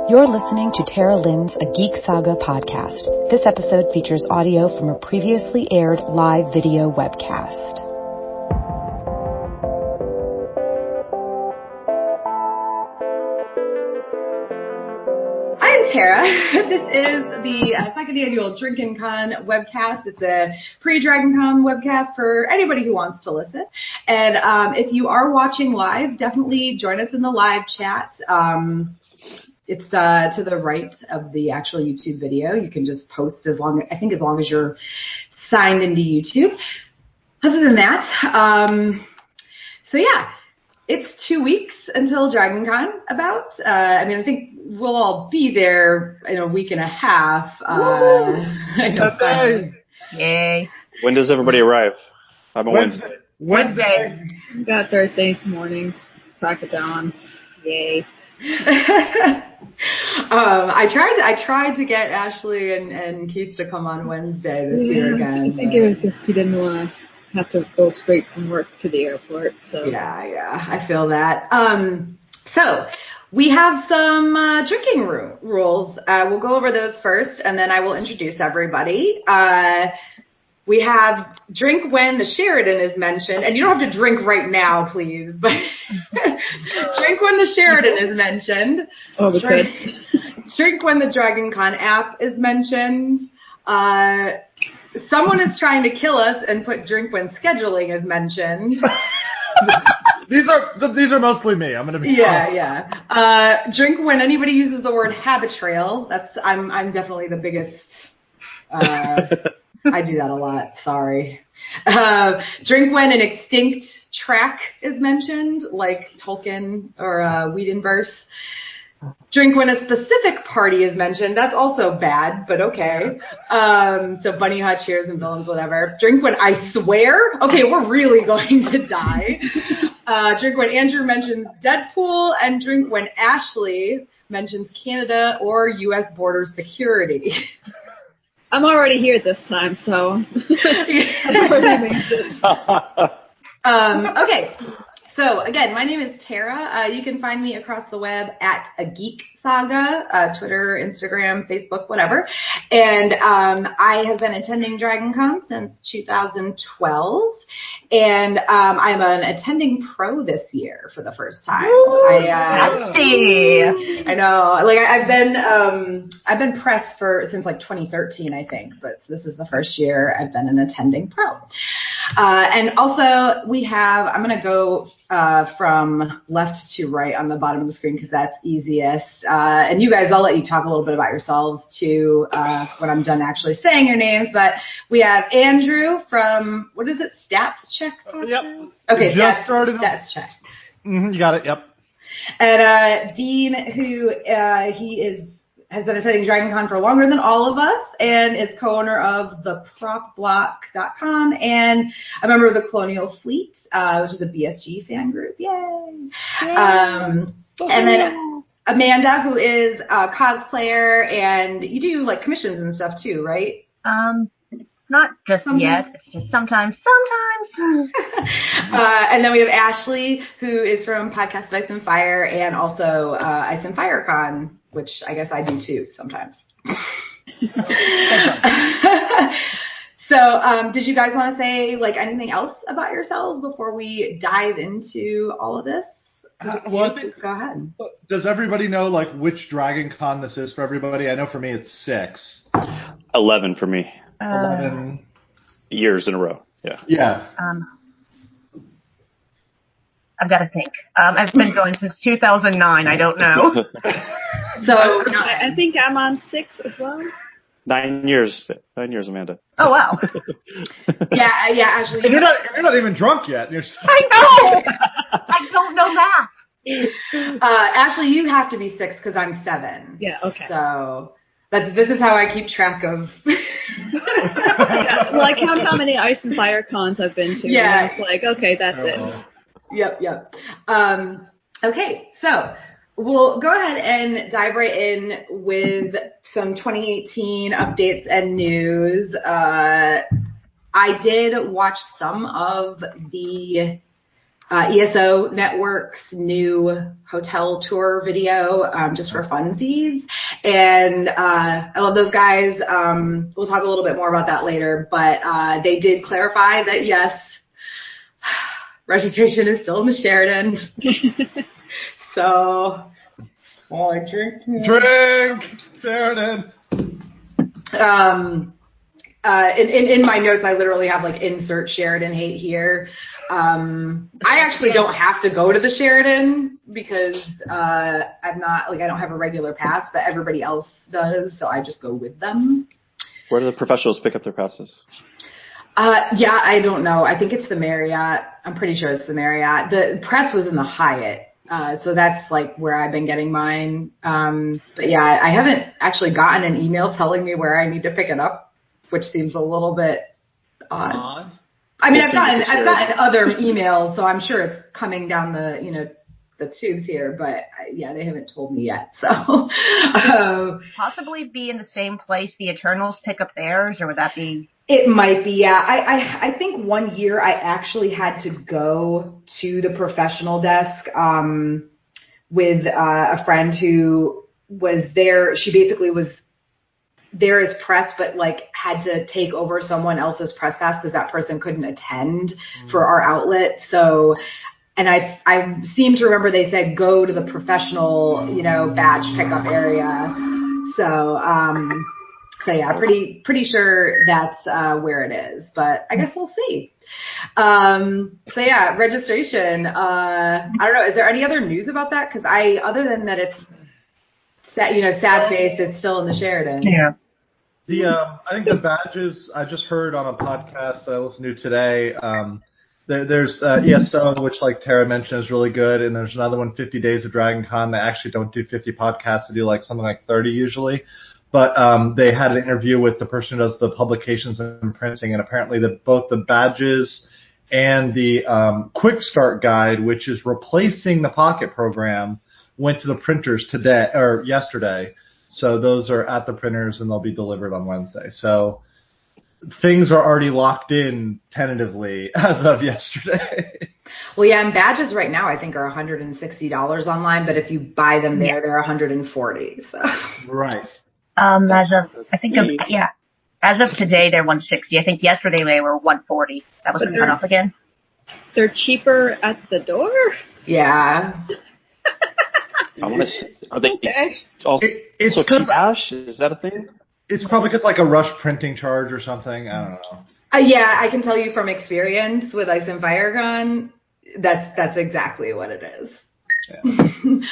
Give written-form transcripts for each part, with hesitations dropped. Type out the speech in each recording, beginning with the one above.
You're listening to Tara Lynn's A Geek Saga podcast. This episode features audio from a previously aired live video webcast. I'm Tara. This is the second annual Drinkin webcast. It's a pre-Dragon Con webcast for anybody who wants to listen. And if you are watching live, definitely join us in the live chat. It's to the right of the actual YouTube video. You can just post as long as you're signed into YouTube. Other than that, so yeah, it's 2 weeks until Dragon Con about. I think we'll all be there in a week and a half. I know. Yay. When does everybody arrive? I'm on Wednesday. Got Thursday morning, crack of dawn. Yay. I tried to get Ashley and Keith to come on Wednesday this year again. I think it was just he didn't want to have to go straight from work to the airport. So yeah, I feel that. So we have some drinking rules. We'll go over those first, and then I will introduce everybody. We have drink when the Sheridan is mentioned, and you don't have to drink right now, please, but drink when the Sheridan is mentioned. Oh, we could. Drink when the Dragon Con app is mentioned. Someone is trying to kill us and put drink when scheduling is mentioned. These are mostly me. I'm gonna be yeah. Drink when anybody uses the word habitrail. I'm definitely the biggest. I do that a lot. Sorry. Drink when an extinct track is mentioned, like Tolkien or Whedonverse. Drink when a specific party is mentioned. That's also bad, but okay. So Bunny Hutch, Heroes and Villains, whatever. Drink when I swear. Okay, we're really going to die. Drink when Andrew mentions Deadpool, and drink when Ashley mentions Canada or U.S. border security. I'm already here this time, so. Okay. So, again, my name is Tara. You can find me across the web at A Geek Saga, Twitter, Instagram, Facebook, whatever. And I have been attending Dragon Con since 2012. And I'm an attending pro this year for the first time. I know. Like I've been pressed since like 2013, I think, but this is the first year I've been an attending pro. And also I'm going to go from left to right on the bottom of the screen because that's easiest. And you guys, I'll let you talk a little bit about yourselves too when I'm done actually saying your names. But we have Andrew from, what is it, Stats Check? Yep. Okay, just started Stats Check. Mm-hmm, you got it, yep. And Dean, who has been attending Dragon Con for longer than all of us and is co-owner of theprocblock.com and a member of the Colonial Fleet, which is a BSG fan group. Yay! And then Amanda, who is a cosplayer, and you do like commissions and stuff too, right? Not just yet. It's just sometimes. And then we have Ashley, who is from Podcast Ice and Fire and also Ice and Fire Con, which I guess I do too sometimes. So, did you guys want to say like anything else about yourselves before we dive into all of this? Well, I think, go ahead. Does everybody know like which Dragon Con this is for everybody? I know for me it's 6. 11 for me. 11 years in a row. Yeah. Yeah. I've got to think. I've been going since 2009. I don't know. So I think I'm on 6 as well. 9 years. 9 years, Amanda. Oh wow. yeah, Ashley. And you're not even drunk yet. I know. I don't know math. Ashley, you have to be 6 because I'm 7. Yeah. Okay. So this is how I keep track of. Yeah, well, I count how many Ice and Fire Cons I've been to. Yeah. And it's like, okay, that's it. Yep. Okay, so we'll go ahead and dive right in with some 2018 updates and news. I did watch some of the ESO Network's new hotel tour video, just for funsies. And I love those guys. We'll talk a little bit more about that later, but they did clarify that, yes, registration is still in the Sheraton. So, while I drink Sheridan. In my notes, I literally have like insert Sheridan hate here. I actually don't have to go to the Sheridan because I'm not like I don't have a regular pass, but everybody else does, so I just go with them. Where do the professionals pick up their passes? Yeah, I don't know. I think it's the Marriott. I'm pretty sure it's the Marriott. The press was in the Hyatt. So that's like where I've been getting mine. But yeah, I haven't actually gotten an email telling me where I need to pick it up, which seems a little bit odd. I mean, I've gotten other emails, so I'm sure it's coming down the tubes here, but yeah, they haven't told me yet. So Possibly be in the same place the Eternals pick up theirs, or would that be? It might be, yeah. I think one year I actually had to go to the professional desk with a friend who was there. She basically was there as press, but like had to take over someone else's press pass because that person couldn't attend for our outlet. So, and I seem to remember they said go to the professional, badge pickup area. So, So yeah, pretty sure that's where it is, but I guess we'll see. So yeah, registration. I don't know. Is there any other news about that? Because other than that, it's sad face. It's still in the Sheraton. Yeah. I think the badges. I just heard on a podcast that I listened to today. There's ESO, which like Tara mentioned is really good, and there's another one, 50 Days of Dragon Con. They actually don't do 50 podcasts; they do like something like 30 usually. But they had an interview with the person who does the publications and printing, and apparently both the badges and the Quick Start Guide, which is replacing the Pocket program, went to the printers today or yesterday. So those are at the printers, and they'll be delivered on Wednesday. So things are already locked in tentatively as of yesterday. Well, yeah, and badges right now I think are $160 online, but if you buy them there, they're $140. So. Right. As of today, they're $160. I think yesterday they were $140. That was the cutoff again. They're cheaper at the door? Yeah. I want to. Are they also it's cash? Is that a thing? It's probably because like a rush printing charge or something. I don't know. Yeah, I can tell you from experience with Ice and FireCon, that's exactly what it is. Yeah.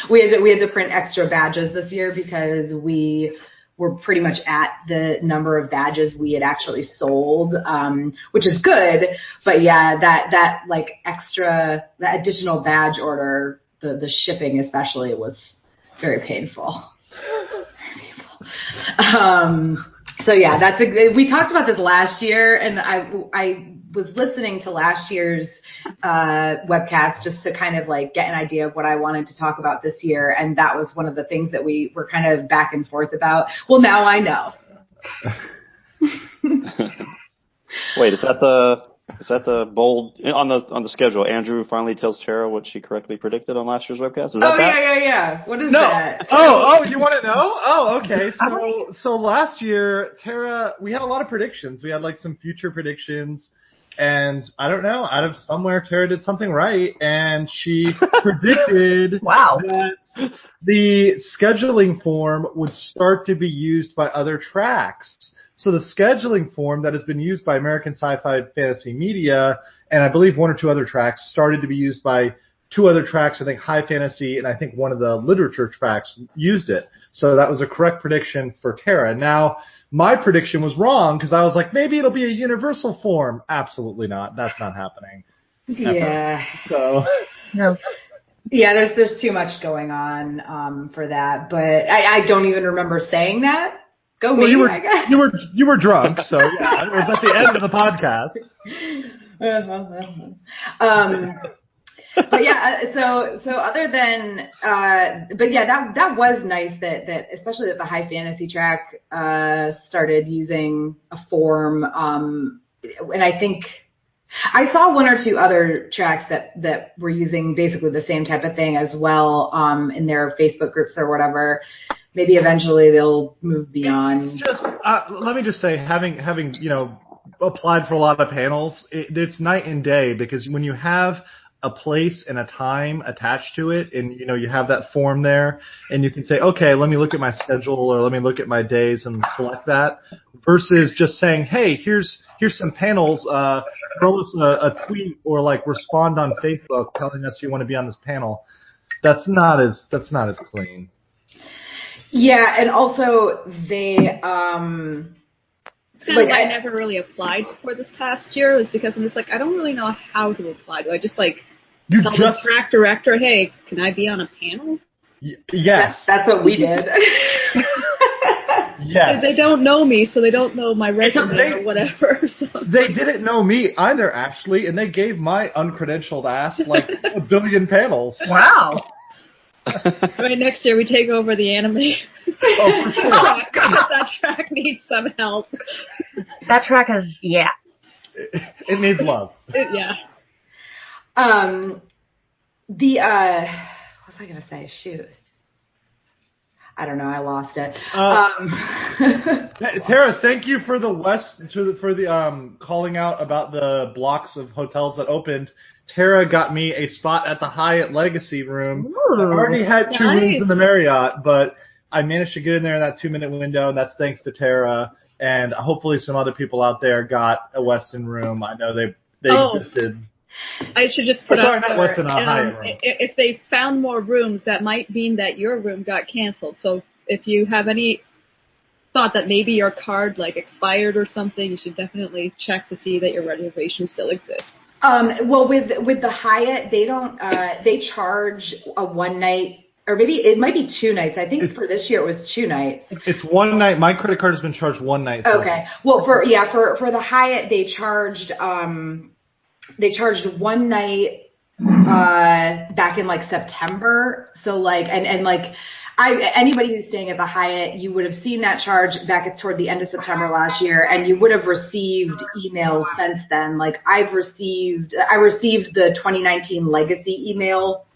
we had to print extra badges this year because we were pretty much at the number of badges we had actually sold, which is good. But yeah, that like that additional badge order, the shipping especially was very painful. So yeah, we talked about this last year, and I was listening to last year's webcast just to kind of like get an idea of what I wanted to talk about this year, and that was one of the things that we were kind of back and forth about. Well, now I know. Wait, is that the bold on the schedule? Andrew finally tells Tara what she correctly predicted on last year's webcast. Is that that? Yeah. What is that? Oh, you want to know? Oh, okay. So last year, Tara, we had a lot of predictions. We had like some future predictions. And I don't know, out of somewhere, Tara did something right, and she predicted that the scheduling form would start to be used by other tracks. So the scheduling form that has been used by American Sci-Fi Fantasy Media, and I believe one or two other tracks, started to be used by two other tracks, I think High Fantasy, and I think one of the literature tracks used it. So that was a correct prediction for Tara. Now, my prediction was wrong because I was like, maybe it'll be a universal form. Absolutely not. That's not happening. Yeah. So. No. Yeah, there's too much going on for that, but I don't even remember saying that. Go me, I guess. You were drunk, so yeah, it was at the end of the podcast. But yeah, so other than, but yeah, that was nice that especially that the High Fantasy track started using a form, and I think I saw one or two other tracks that were using basically the same type of thing as well in their Facebook groups or whatever. Maybe eventually they'll move beyond. Let me just say, having applied for a lot of panels, it's night and day, because when you have a place and a time attached to it, and you have that form there, and you can say, okay, let me look at my schedule, or let me look at my days and select that, versus just saying, hey, here's some panels, throw us a tweet or respond on Facebook telling us you want to be on this panel. That's not as clean. Yeah, and also they It's kind of why I never really applied for this past year, was because I'm just I don't really know how to apply. Do I just tell the track director, hey, can I be on a panel? Yes. That's what we did. Yes. They don't know me, so they don't know my resume or whatever. So. They didn't know me either, actually, and they gave my uncredentialed ass a billion panels. Wow. Right, next year we take over the anime. Oh, for sure. That track needs some help. That track is, yeah. It needs love. Yeah. What was I going to say? Shoot. I don't know. I lost it. Tara, thank you for the calling out about the blocks of hotels that opened. Tara got me a spot at the Hyatt Legacy room. Ooh, I already had two rooms in the Marriott, but I managed to get in there in that 2-minute window, and that's thanks to Tara. And hopefully some other people out there got a Westin room. I know they existed. I should just put out there, Westin, Hyatt room. If they found more rooms, that might mean that your room got canceled. So if you have any thought that maybe your card expired or something, you should definitely check to see that your reservation still exists. Well, with the Hyatt, they don't. They charge a one night, or maybe it might be 2 nights. I think for this year it was 2 nights. It's 1 night. My credit card has been charged 1 night. So. Okay. Well, for the Hyatt, they charged 1 night back in September. So anybody who's staying at the Hyatt, you would have seen that charge back toward the end of September last year, and you would have received emails since then. I received the 2019 legacy email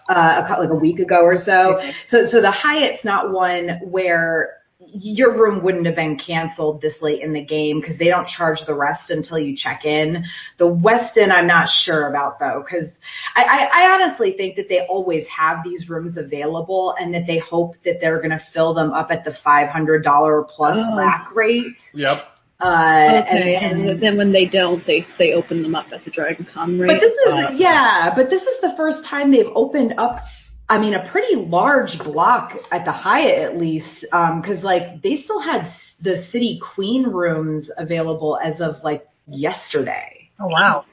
a week ago or so. So the Hyatt's not one where your room wouldn't have been canceled this late in the game, because they don't charge the rest until you check in. The Westin, I'm not sure about, though, because I honestly think that they always have these rooms available, and that they hope that they're going to fill them up at the $500 plus rack rate. Yep. Okay, and then when they don't, they open them up at the Dragon Con rate. But this is the first time they've opened up, a pretty large block at the Hyatt, at least, because they still had the City Queen rooms available as of yesterday. Oh wow!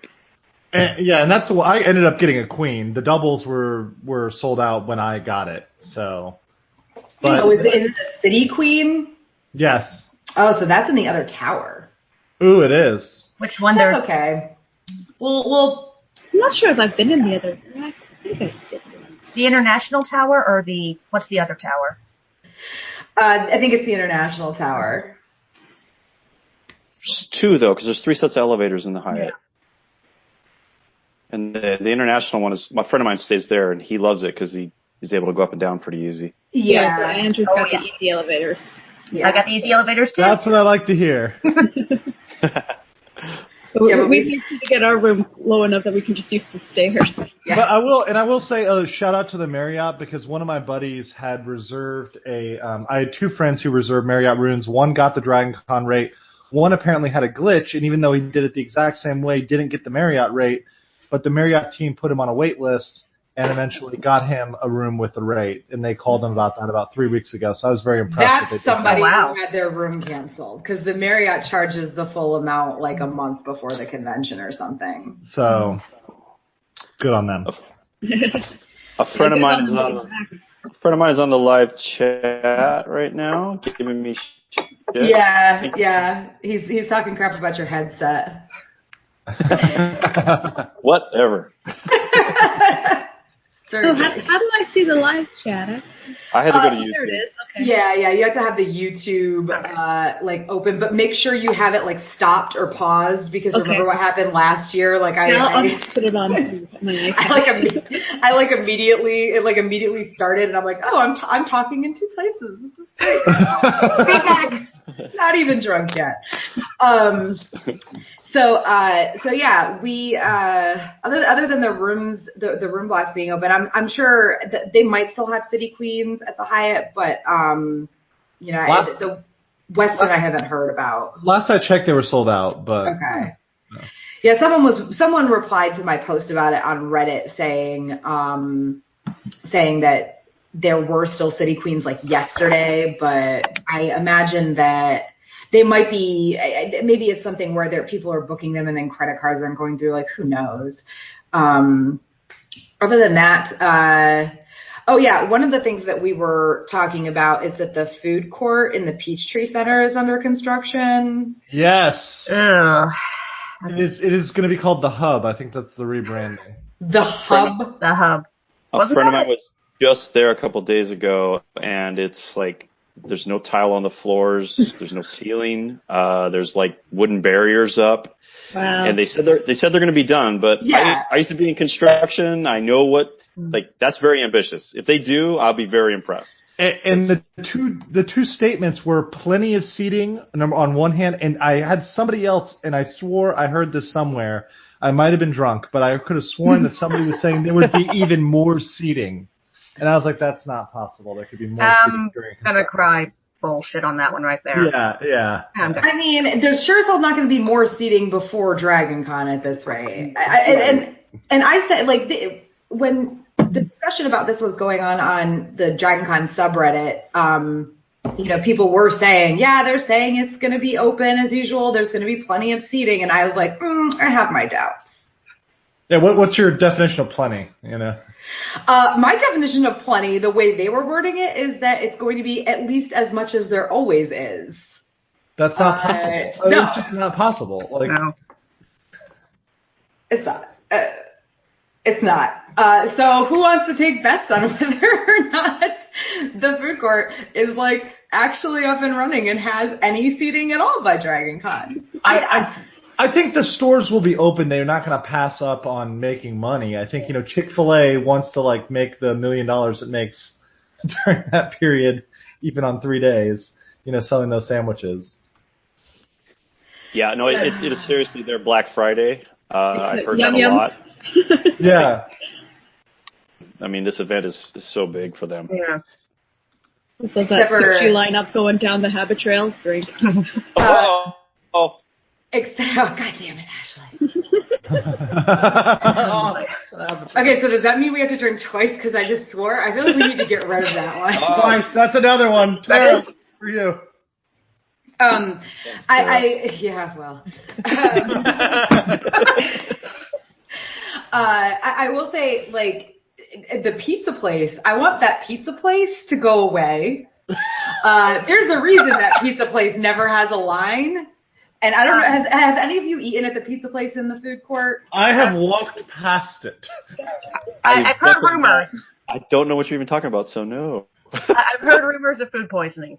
And that's why I ended up getting a queen. The doubles were sold out when I got it. So, but is it the City Queen? Yes. Oh, so that's in the other tower. Ooh, it is. Which one? That's okay. Well, I'm not sure if I've been in the other. I think I did once. The International Tower, or what's the other tower? I think it's the International Tower. There's 2 though, because there's 3 sets of elevators in the Hyatt. Yeah. And the International one is, my friend of mine stays there, and he loves it because he's able to go up and down pretty easy. Yeah, so Andrew's got the easy elevators. Yeah. I got the easy elevators too. That's what I like to hear. We need to get our room low enough that we can just use the stairs. Yeah. But I will say a shout out to the Marriott, because one of my buddies had reserved I had 2 friends who reserved Marriott rooms. One got the Dragon Con rate. One apparently had a glitch, and even though he did it the exact same way, didn't get the Marriott rate. But the Marriott team put him on a wait list and eventually got him a room with the rate. And they called him about that about 3 weeks ago. So I was very impressed. That's somebody who had their room canceled, because the Marriott charges the full amount a month before the convention or something. So good on them. A friend of mine is on the live chat right now, giving me shit. Yeah. He's talking crap about your headset. Whatever. Oh, how do I see the live chat? I had to go to YouTube. There it is. Okay. Yeah, you have to have the YouTube open, but make sure you have it stopped or paused because remember what happened last year? I'll just put it on my iPad. I immediately started and I'm like, oh, I'm talking in two places. This is great. Come back. Not even drunk yet. So yeah, we other than the rooms, the room blocks being open, I'm sure that they might still have City Queens at the Hyatt, but the Westin I haven't heard about. Last I checked, they were sold out, but okay. Yeah, someone replied to my post about it on Reddit saying that there were still City Queens yesterday, but I imagine that they might be, maybe it's something where people are booking them and then credit cards aren't going through, who knows. Other than that, one of the things that we were talking about is that the food court in the Peachtree Center is under construction. Yes. It is going to be called The Hub. I think that's the rebranding. The Hub? The Hub. A friend of mine was just there a couple days ago, and it's there's no tile on the floors, there's no ceiling, there's wooden barriers up. Wow. And they said they're going to be done, but I used to be in construction. I know that's very ambitious. If they do, I'll be very impressed. And the two statements were plenty of seating on one hand, and I had somebody else, and I swore I heard this somewhere. I might have been drunk, but I could have sworn that somebody was saying there would be even more seating. And I was like, that's not possible. There could be more seating during. I'm gonna cry bullshit on that one right there. Yeah. I mean, there's sure as hell not going to be more seating before Dragon Con at this rate. And I said, when the discussion about this was going on the Dragon Con subreddit, people were saying, they're saying it's going to be open as usual. There's going to be plenty of seating. And I was like, I have my doubts. Yeah, what's your definition of plenty, My definition of plenty, the way they were wording it, is that it's going to be at least as much as there always is. That's not possible. No. It's just not possible. No. It's not. It's not. So who wants to take bets on whether or not the food court is actually up and running and has any seating at all by Dragon Con? I think the stores will be open. They're not going to pass up on making money. I think, Chick-fil-A wants to like make the $1 million it makes during that period, even on 3 days, selling those sandwiches. Yeah, no, it is seriously their Black Friday. I've heard that a lot. Yeah. I mean, this event is so big for them. Yeah. So that sushi lineup going down the habit trail. Drink. Oh, God damn it, Ashley. Okay, so does that mean we have to drink twice because I just swore? I feel like we need to get rid of that one. Twice. That's another one. Tara, for you. I will say, the pizza place, I want that pizza place to go away. There's a reason that pizza place never has a line. And I don't know, have any of you eaten at the pizza place in the food court? I have walked past it. I've heard rumors. I don't know what you're even talking about, so no. I've heard rumors of food poisoning.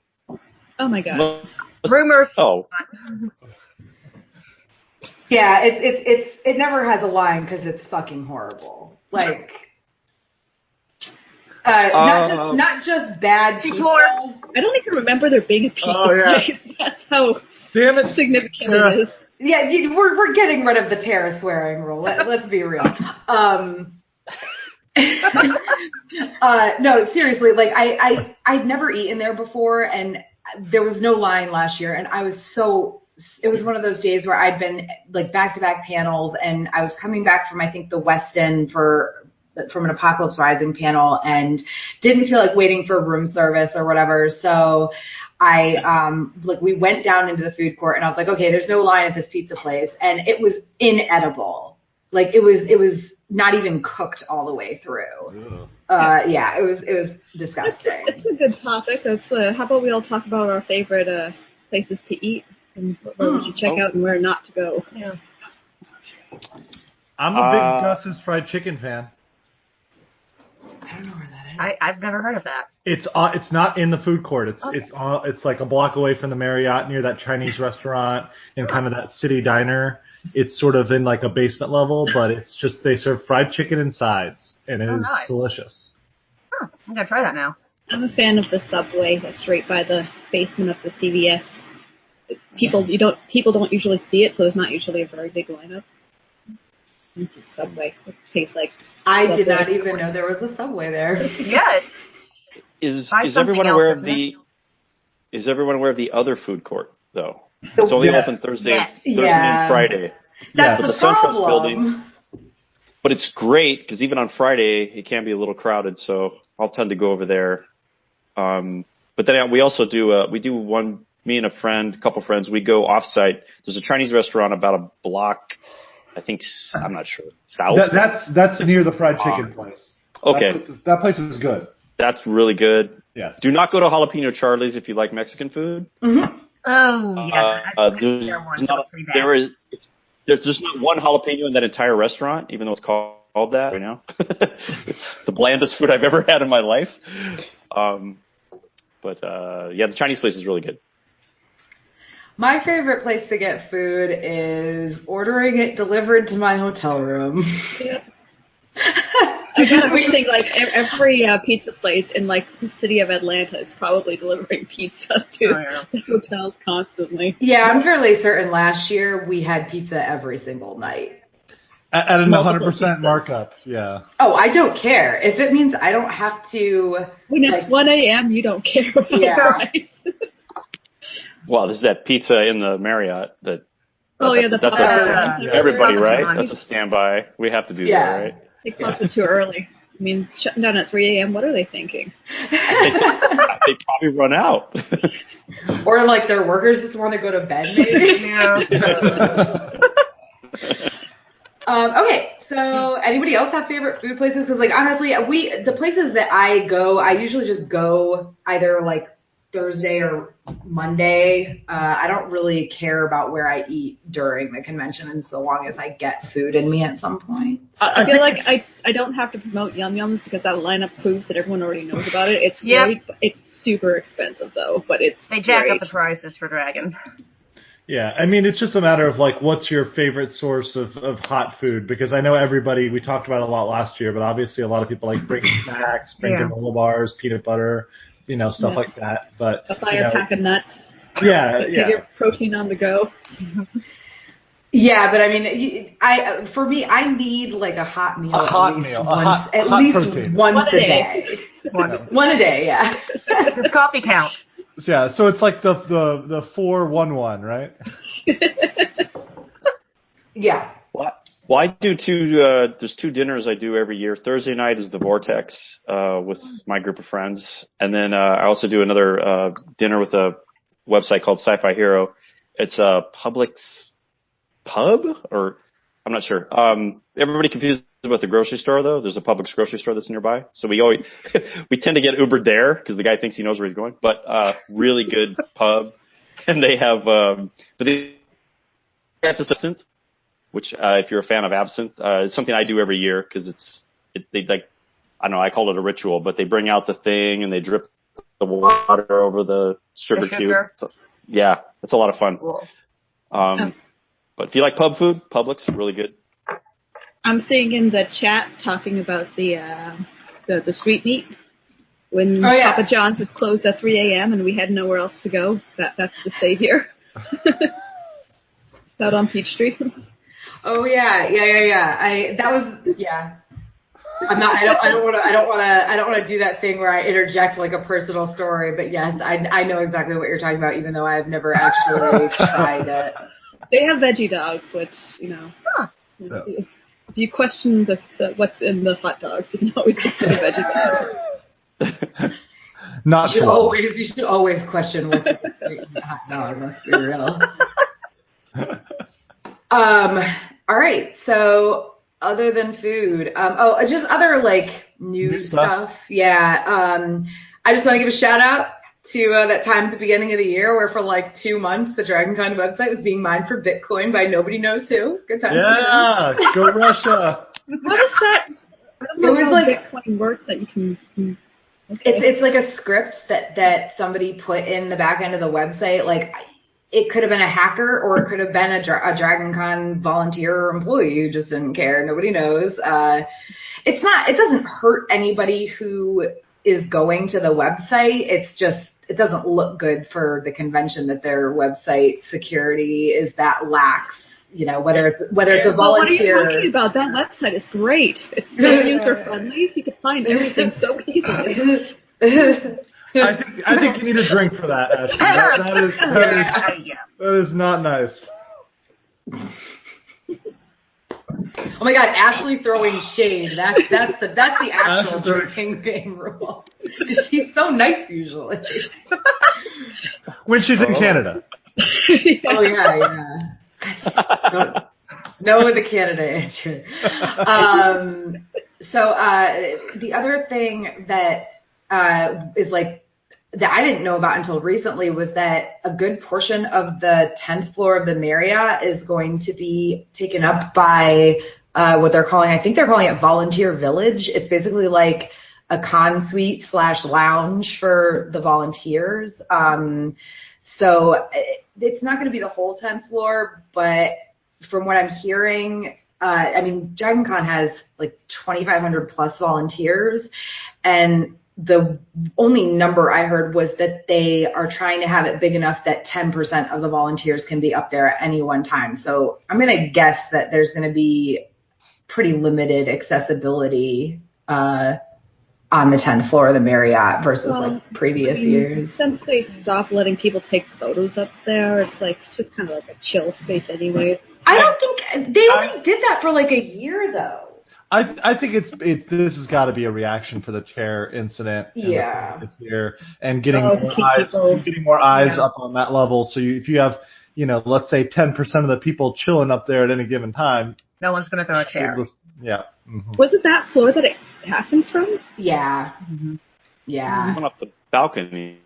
Oh my God. Rumors. Oh. Yeah, it never has a line because it's fucking horrible. Not just bad pizza. I don't even remember there being a pizza place. That's how significant it is. Yeah, we're getting rid of the Tara swearing rule. Let's be real. No, seriously, I'd never eaten there before, and there was no line last year, and it was one of those days where I'd been back-to-back panels, and I was coming back from, I think, the West End from an Apocalypse Rising panel, and didn't feel like waiting for room service or whatever. So we went down into the food court, and I was like, okay, there's no line at this pizza place, and it was inedible. It was not even cooked all the way through. Yeah, it was disgusting. It's a good topic. How about we all talk about our favorite places to eat and where we should check out and where not to go. Yeah. I'm a big Gus's fried chicken fan. I don't know where that is. I've never heard of that. It's not in the food court. It's like a block away from the Marriott near that Chinese restaurant and kind of that city diner. It's sort of in like a basement level, but it's just they serve fried chicken and sides, and it is delicious. Huh, I'm gonna try that now. I'm a fan of the Subway that's right by the basement of the CVS. People don't usually see it, so there's not usually a very big lineup. It's Subway. It tastes like I Subway. did not even know there was a Subway there. Yeah. Is everyone aware of the other food court though? It's only open Thursday and Friday. That's the SunTrust problem. building. But it's great because even on Friday it can be a little crowded, so I'll tend to go over there. But then we also do me and a couple friends, we go offsite. There's a Chinese restaurant about a block, I think, I'm not sure, south. That's near the fried chicken place. Okay. That place is good. That's really good. Yes. Do not go to Jalapeno Charlie's if you like Mexican food. Mm-hmm. Oh, yeah. There's just not one jalapeno in that entire restaurant, even though it's called that right now. It's the blandest food I've ever had in my life. But the Chinese place is really good. My favorite place to get food is ordering it delivered to my hotel room. Yeah. I gotta think like every pizza place in like the city of Atlanta is probably delivering pizza to the hotels constantly. Yeah, I'm fairly certain last year we had pizza every single night. At an 100% markup, yeah. Oh, I don't care. If it means I don't have to... When it's 1 a.m., you don't care about the price. Well, there's that pizza in the Marriott that... That's everybody, right? That's a standby. We have to do that, right? They closed it too early. I mean, shutting down at 3 a.m., what are they thinking? They probably run out. Or like their workers just want to go to bed, maybe? Okay, so anybody else have favorite food places? Because, like, honestly, the places that I go, I usually just go either, like, Thursday or Monday. I don't really care about where I eat during the convention, and so long as I get food in me at some point. I feel like I don't have to promote Yum Yums because that lineup proves that everyone already knows about it. It's great. It's super expensive, though, but They jack up the prices for Dragon. Yeah, I mean, it's just a matter of, like, what's your favorite source of hot food? Because I know we talked about it a lot last year, but obviously a lot of people like bring snacks, bring granola bars, peanut butter, stuff like that. But a fire pack of nuts. Yeah, Get your protein on the go. Yeah, but I mean, for me, I need like a hot meal. At least once a day. One a day, yeah. Does coffee count? Yeah, so it's like the 4-1-1, right? Yeah. Well, I do there's two dinners I do every year. Thursday night is the Vortex with my group of friends. And then I also do another dinner with a website called Sci-Fi Hero. It's a Publix pub, or I'm not sure. Everybody confused about the grocery store, though. There's a Publix grocery store that's nearby. So we tend to get Ubered there because the guy thinks he knows where he's going. But really good pub. And they have but they have absinthe, which if you're a fan of absinthe, it's something I do every year because they like, I don't know, I call it a ritual, but they bring out the thing and they drip the water over the sugar cube. So, yeah, it's a lot of fun. Cool. But if you like pub food, Publix, really good. I'm seeing in the chat talking about the street meat. When Papa John's was closed at 3 a.m. and we had nowhere else to go, that's the savior. Out on Peachtree. Oh yeah. I don't want to do that thing where I interject like a personal story, but yes, I know exactly what you're talking about, even though I've never actually tried it. They have veggie dogs, which if you question what's in the hot dogs, you can always get the veggie dog. You should always question what's in the hot dog. Let's be real. All right. So other than food, just other like new stuff. Yeah. I just want to give a shout out to that time at the beginning of the year where for like 2 months the DragonCon website was being mined for Bitcoin by nobody knows who. Good time. Yeah. Go Russia. What is that? I don't know It was how like Bitcoin works that you can. Okay. it's like a script that somebody put in the back end of the website. Like it could have been a hacker, or it could have been a DragonCon volunteer or employee who just didn't care. Nobody knows. It's not. It doesn't hurt anybody who is going to the website. It's just it doesn't look good for the convention that their website security is that lax. You know, whether it's a volunteer. Well, what are you talking about? That website is great. It's so user friendly. You can find everything so easily. I think you need a drink for that, Ashley. That is not nice. Oh my God, Ashley throwing shade. That's the actual drinking game rule. She's so nice usually. When she's in Canada. Oh yeah. No, the Canada answer. So the other thing that is like that I didn't know about until recently was that a good portion of the 10th floor of the Marriott is going to be taken up by what they're calling, I think they're calling it Volunteer Village. It's basically like a con suite / lounge for the volunteers. So it's not going to be the whole 10th floor, but from what I'm hearing, I mean, DragonCon has like 2,500 plus volunteers, and the only number I heard was that they are trying to have it big enough that 10% of the volunteers can be up there at any one time. So I'm going to guess that there's going to be pretty limited accessibility on the 10th floor of the Marriott versus like previous years. Since they stopped letting people take photos up there, it's just kind of like a chill space anyway. I don't think they only did that for like a year though. I think this has got to be a reaction for the chair incident. Yeah. This year and getting more eyes up on that level. So if you have, let's say 10% of the people chilling up there at any given time, no one's going to throw a chair. Yeah. Mm-hmm. Was it that floor that it happened from? Yeah. Mm-hmm. Yeah. Went up the balcony,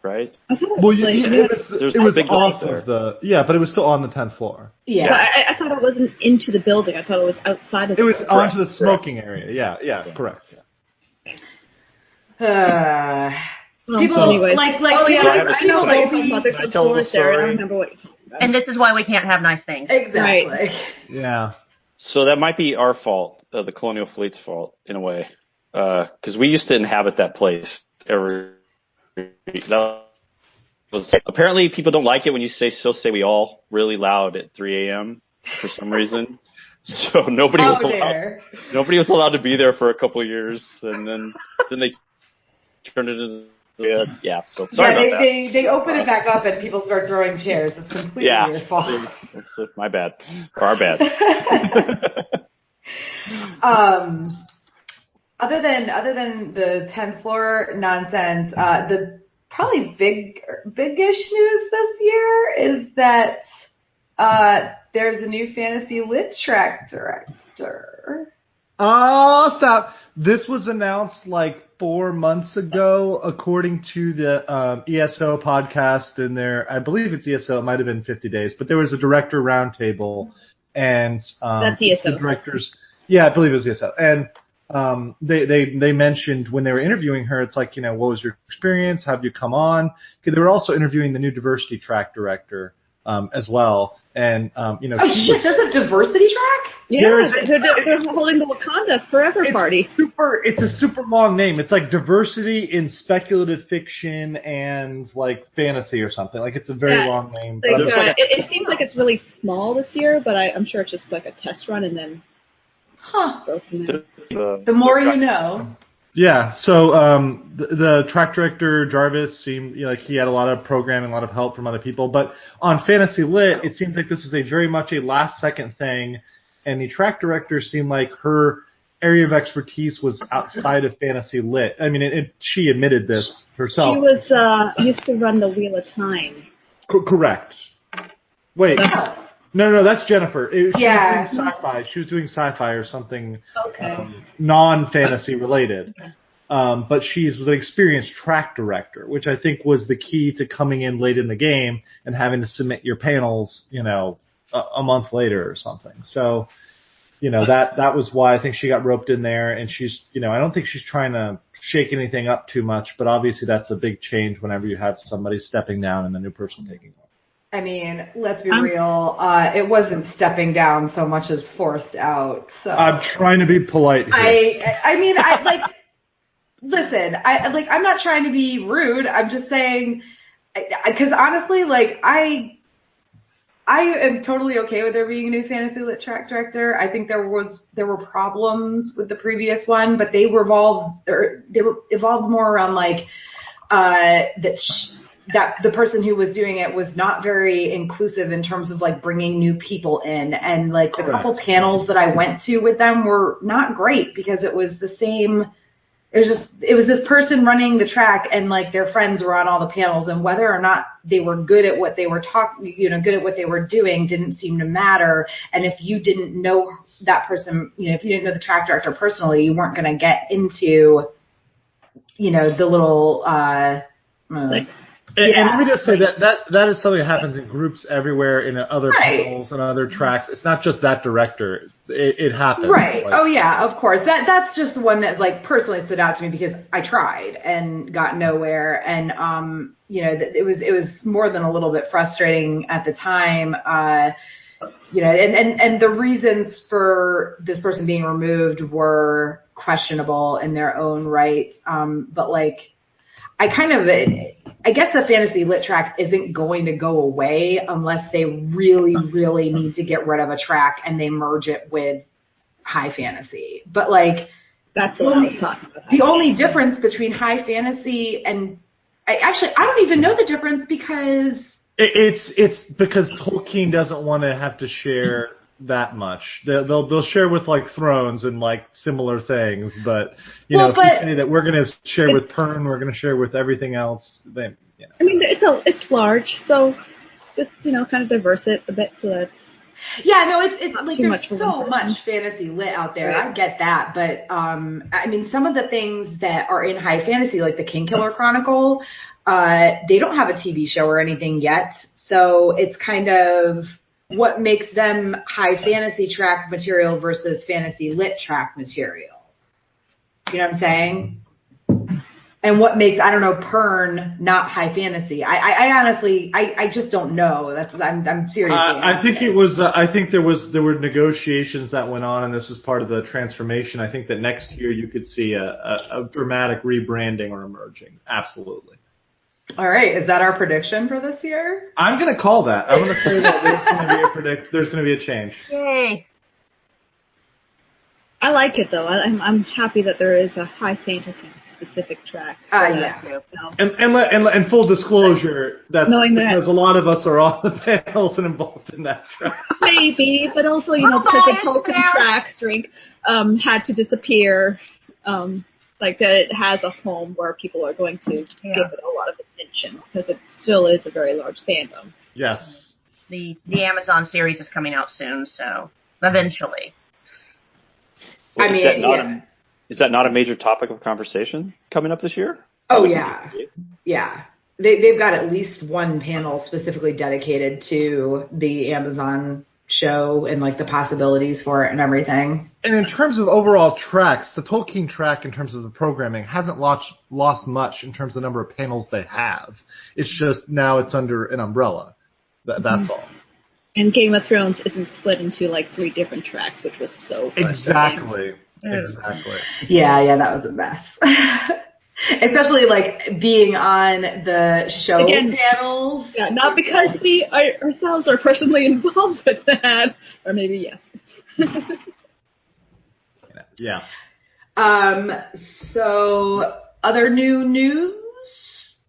right? I thought it was off of but it was still on the 10th floor. Yeah. But I thought it wasn't into the building. I thought it was outside of the building. It was onto the smoking area. Yeah, correct. People, anyways. I know there's some floors there. I don't remember what you're talking about. And this is why we can't have nice things. Exactly. Right. Yeah. So that might be our fault, the Colonial Fleet's fault, in a way. Because we used to inhabit that place. Apparently people don't like it when you still say we all really loud at 3 a.m. for some reason. So nobody was allowed to be there for a couple of years, and then they turned it into so sorry about that. They open it back up and people start throwing chairs. It's completely your fault. It's my bad. Or our bad. Other than the 10th floor nonsense, the probably big-ish news this year is that there's a new Fantasy Lit track director. Oh, stop. This was announced like 4 months ago, according to the ESO podcast in there. I believe it's ESO. It might have been 50 Days, but there was a director roundtable, and that's ESO. The directors. Yeah, I believe it was ESO, and they mentioned when they were interviewing her, it's like, what was your experience? How did you come on? They were also interviewing the new diversity track director as well, and oh shit, there's a diversity track? Yeah, they're holding the Wakanda Forever party. It's a super long name. It's like diversity in speculative fiction and like fantasy or something. Like it's a very long name. It seems like it's really small this year, but I'm sure it's just like a test run and then go from there. The more you know. Yeah, so the track director, Jarvis, seemed like he had a lot of programming, a lot of help from other people. But on Fantasy Lit, it seems like this is very much a last-second thing, and the track director seemed like her area of expertise was outside of Fantasy Lit. I mean, she admitted this herself. She was used to run the Wheel of Time. Correct. Wait. No, that's Jennifer. She was doing sci-fi. She was doing sci-fi or something non-fantasy related. But she was an experienced track director, which I think was the key to coming in late in the game and having to submit your panels, a month later or something. So that was why I think she got roped in there, and she's, I don't think she's trying to shake anything up too much, but obviously that's a big change whenever you have somebody stepping down and a new person taking over. I mean, let's be real. It wasn't stepping down so much as forced out. So I'm trying to be polite here. Listen. I'm not trying to be rude. I'm just saying, because honestly, I am totally okay with there being a new fantasy lit track director. I think there were problems with the previous one, but they evolved more around that the person who was doing it was not very inclusive in terms of bringing new people in, and the couple panels that I went to with them were not great because it was the same. It was this person running the track, and their friends were on all the panels, and whether or not they were good at what they were good at what they were doing didn't seem to matter. And if you didn't know that person, if you didn't know the track director personally, you weren't going to get into, the little, And let me just say that is something that happens in groups everywhere, in other panels and other tracks. It's not just that director. It happens. Right. Oh yeah, of course. That's just the one that personally stood out to me because I tried and got nowhere, and it was more than a little bit frustrating at the time. And the reasons for this person being removed were questionable in their own right. But I guess the fantasy lit track isn't going to go away unless they really, really need to get rid of a track and they merge it with high fantasy. But that's what I was talking about. The only difference between high fantasy and I don't even know the difference because it's because Tolkien doesn't want to have to share that much. They'll share with Thrones and similar things, but if you say that we're going to share with Pern, we're going to share with everything else, then I mean it's large, so just kind of diverse it a bit so that's it's there's so much fantasy lit out there. Right. I get that, but I mean some of the things that are in high fantasy, like the Kingkiller Chronicle, they don't have a TV show or anything yet, so it's kind of what makes them high fantasy track material versus fantasy lit track material. You know what I'm saying? And what makes, I don't know, Pern not high fantasy? I honestly, I just don't know. I'm serious. I think it was. I think there were negotiations that went on, and this was part of the transformation. I think that next year you could see a dramatic rebranding or emerging. Absolutely. All right, is that our prediction for this year? I'm going to call that. I'm going to say that there's going to be a change. Yay! I like it though. I'm happy that there is a high fantasy specific track. And full disclosure, that's because a lot of us are on the panels and involved in that track. Maybe, but also because the Tolkien track had to disappear. That it has a home where people are going to give it a lot of attention because it still is a very large fandom. Yes. The Amazon series is coming out soon, so eventually. Well, is that not a major topic of conversation coming up this year? Oh yeah, yeah. They've got at least one panel specifically dedicated to the Amazon show and the possibilities for it and everything. And in terms of overall tracks, the Tolkien track in terms of the programming hasn't lost much in terms of the number of panels they have. It's just now it's under an umbrella. That's all. And Game of Thrones isn't split into 3 different tracks, which was so frustrating. Exactly. Yeah, that was a mess. Especially being on the show panels. Yeah, not because we ourselves are personally involved with that, or maybe yes. Yeah. So other new news?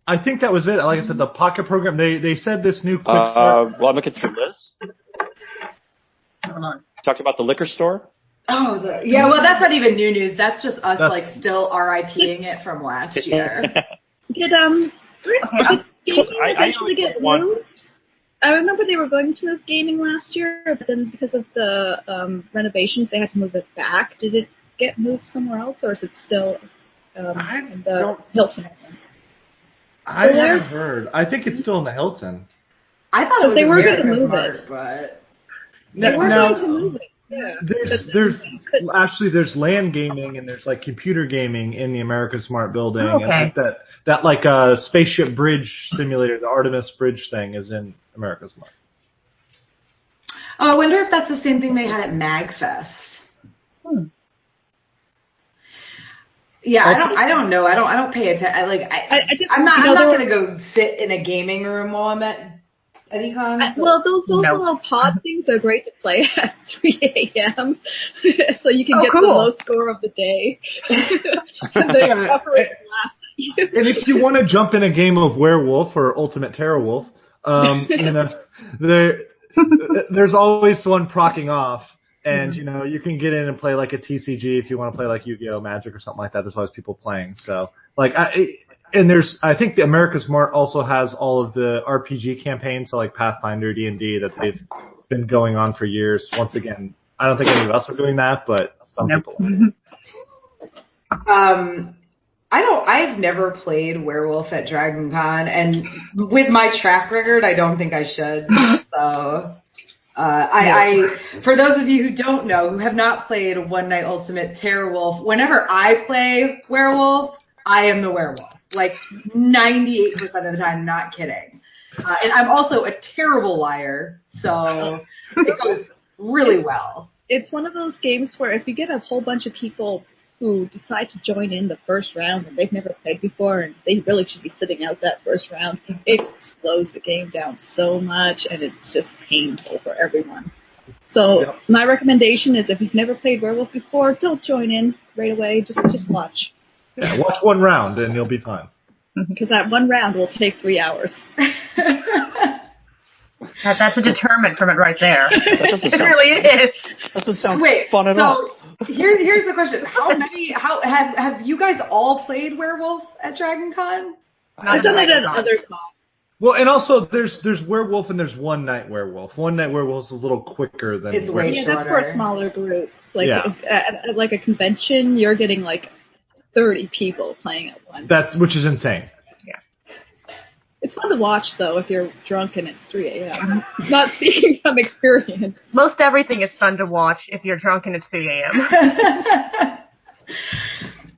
I think that was it. Like I said, the Pocket program. They said this new quick start. Well, I'm looking through this. Hold on. Talked about the liquor store. Oh, well, that's not even new news. That's just us still RIPing it from last year. Did gaming eventually get moved? I remember they were going to move gaming last year, but then because of the renovations, they had to move it back. Did it get moved somewhere else, or is it still in the Hilton? I haven't heard. I think it's still in the Hilton. I thought it was they were going to move Mart, it, but they were going to move it. Yeah. There's LAN gaming and there's like computer gaming in the America Smart building. Okay. And that like spaceship bridge simulator, the Artemis bridge thing, is in America Smart. Oh, I wonder if that's the same thing they had at MagFest. Yeah, I don't know. I don't pay attention. I'm not going to go sit in a gaming room while I'm at anycon. Well, those little pod things are great to play at 3 a.m. so you can get the low score of the day. They operate last. And if you want to jump in a game of Werewolf or Ultimate Terrorwolf, there's always one procking off. And, you can get in and play like a TCG if you want to play like Yu-Gi-Oh! Magic or something like that. There's always people playing. So, I think the America Smart also has all of the RPG campaigns, so like Pathfinder, D&D, that they've been going on for years. Once again, I don't think any of us are doing that, but some people are. I've never played Werewolf at Dragon Con, and with my track record, I don't think I should. So... for those of you who don't know, who have not played One Night Ultimate Terrorwolf, whenever I play Werewolf, I am the werewolf. Like 98% of the time, not kidding. And I'm also a terrible liar, so it goes really well. It's one of those games where if you get a whole bunch of people who decide to join in the first round and they've never played before and they really should be sitting out that first round, it slows the game down so much and it's just painful for everyone. So my recommendation is if you've never played Werewolf before, don't join in right away. Just watch. Yeah, watch one round and you'll be fine. Because that one round will take 3 hours. That's a deterrent from it right there. It really is. Doesn't sound fun at all. Here's the question: have you guys all played Werewolf at Dragon Con? I've done it at other cons. Well, and also there's Werewolf and there's One Night Werewolf. One Night Werewolf is a little quicker than. It's way shorter. That's for a smaller group. At like a convention, you're getting like 30 people playing at once. Which is insane. It's fun to watch, though, if you're drunk and it's 3 a.m. Not speaking from experience. Most everything is fun to watch if you're drunk and it's 3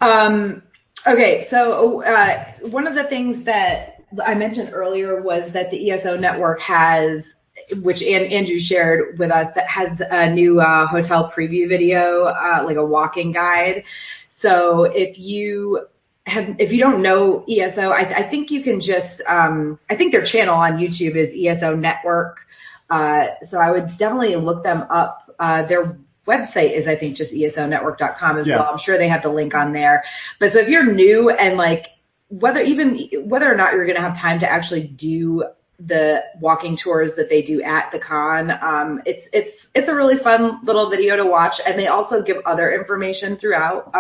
a.m. Okay, so one of the things that I mentioned earlier was that the ESO network has, which Andrew shared with us, that has a new hotel preview video, like a walking guide. So if you don't know ESO, I think you can just, I think their channel on YouTube is ESO Network. So I would definitely look them up. Their website is, I think, just esonetwork.com as well. I'm sure they have the link on there. But so if you're new and like, whether or not you're going to have time to actually do the walking tours that they do at the con, it's a really fun little video to watch. And they also give other information throughout.